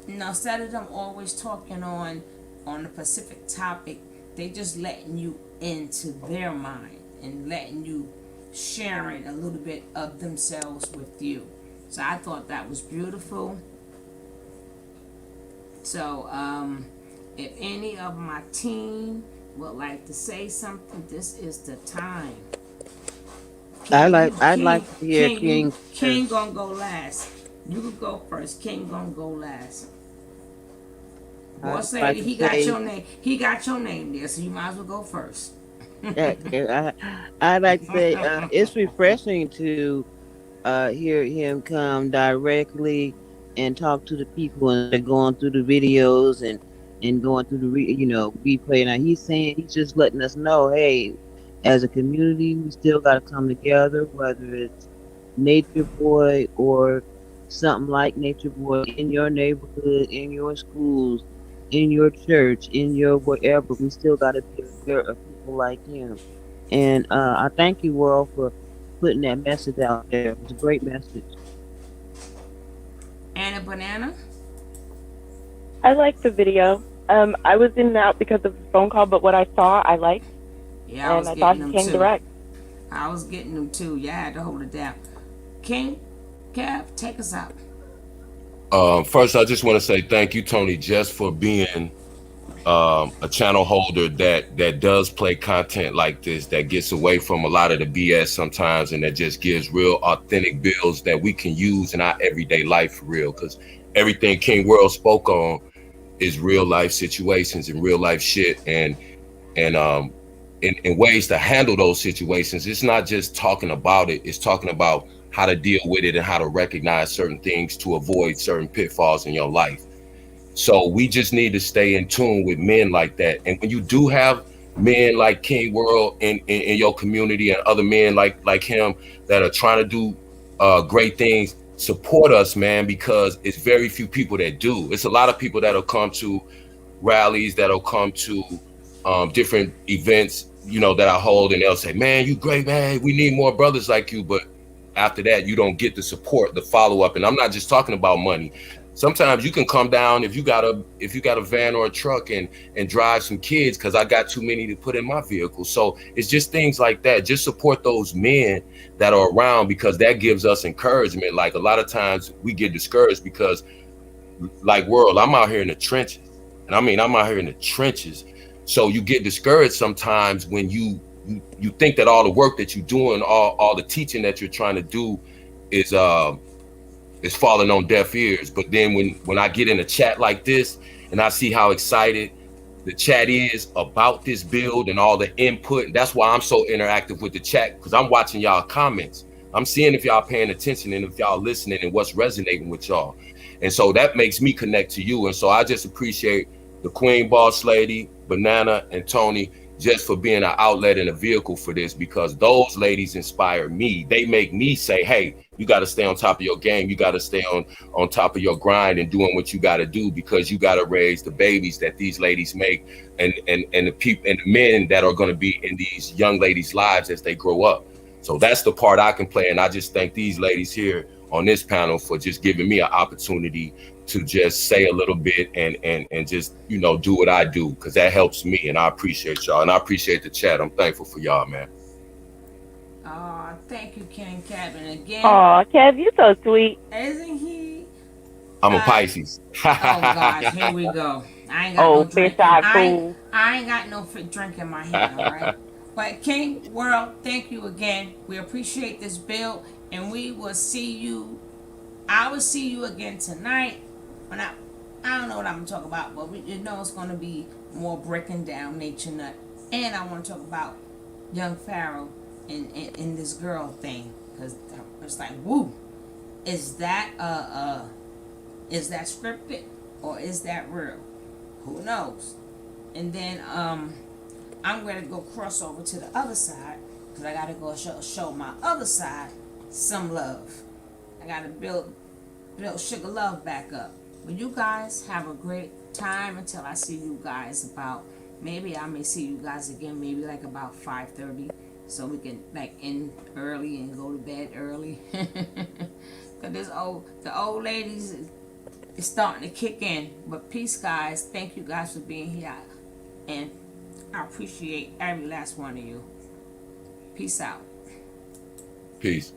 Instead of them always talking on a specific topic, they just letting you into their mind and letting you sharing a little bit of themselves with you. So I thought that was beautiful. So if any of my team would like to say something, this is the time. I'd like to hear King. King gonna go last. You could go first. King gonna go last. Boss lady, he got your name. He got your name there, so you might as well go first. I'd like to say it's refreshing to hear him come directly and talk to the people and they're going through the videos and going through the replay. Now he's just letting us know, hey, as a community, we still got to come together, whether it's Nature Boy or something like Nature Boy in your neighborhood, in your schools, in your church, in your whatever. We still got to be aware of people like him. And I thank you, World, for putting that message out there. It's a great message. Anna Banana? I liked the video. I was in and out because of the phone call, but what I saw, I liked. Yeah, I thought he came direct. I was getting them too. Yeah, I had to hold it down. King, Kev, take us out. First, I just want to say thank you, Tony, just for being a channel holder that does play content like this, that gets away from a lot of the BS sometimes, and that just gives real authentic builds that we can use in our everyday life for real. Because everything King World spoke on is real life situations and real life shit, and in ways to handle those situations. It's not just talking about it, it's talking about how to deal with it and how to recognize certain things to avoid certain pitfalls in your life. So we just need to stay in tune with men like that. And when you do have men like King World in your community and other men like him that are trying to do great things, support us, man, because it's very few people that do. It's a lot of people that'll come to rallies, that'll come to different events, that I hold, and they'll say, man, you great, man, we need more brothers like you. But after that, you don't get the support, the follow-up. And I'm not just talking about money. Sometimes you can come down if you got a van or a truck and drive some kids, because I got too many to put in my vehicle. So it's just things like that. Just support those men that are around, because that gives us encouragement. Like a lot of times we get discouraged because, like World, I'm out here in the trenches. And I mean, I'm out here in the trenches. So you get discouraged sometimes when you think that all the work that you're doing, all the teaching that you're trying to do is falling on deaf ears. But then when I get in a chat like this and I see how excited the chat is about this build and all the input, that's why I'm so interactive with the chat, because I'm watching y'all comments. I'm seeing if y'all paying attention and if y'all listening and what's resonating with y'all. And so that makes me connect to you. And so I just appreciate the Queen Boss Lady, Banana, and Tony just for being an outlet and a vehicle for this, because those ladies inspire me. They make me say, hey, you got to stay on top of your game. You got to stay on top of your grind and doing what you got to do, because you got to raise the babies that these ladies make and the people and the men that are going to be in these young ladies' lives as they grow up. So that's the part I can play. And I just thank these ladies here on this panel for just giving me an opportunity to just say a little bit and just, do what I do, because that helps me. And I appreciate y'all. And I appreciate the chat. I'm thankful for y'all, man. Oh, thank you, Ken Cabin. Again, Oh, Kev, you so sweet. isn't he? I'm a Guys, Pisces. oh gosh, here we go. I ain't got no Oh, fish drink in. eye fool. I ain't got no drink in my hand. All right. But King World, thank you again. We appreciate this build, and we will see you. I will see you again tonight. When I don't know what I'm gonna talk about, but you know it's gonna be more breaking down Nature Nut, and I want to talk about young Pharaoh and this girl thing, because it's like, woo, is that is that scripted or is that real? Who knows? And then I'm gonna go cross over to the other side because I gotta go show my other side some love. I gotta build Sugar Love back up. But you guys have a great time until I see you guys about, maybe I may see you guys again maybe like about 5:30, so we can like end early and go to bed early. Cause the old ladies is starting to kick in. But peace, guys. Thank you guys for being here, and I appreciate every last one of you. Peace out. Peace.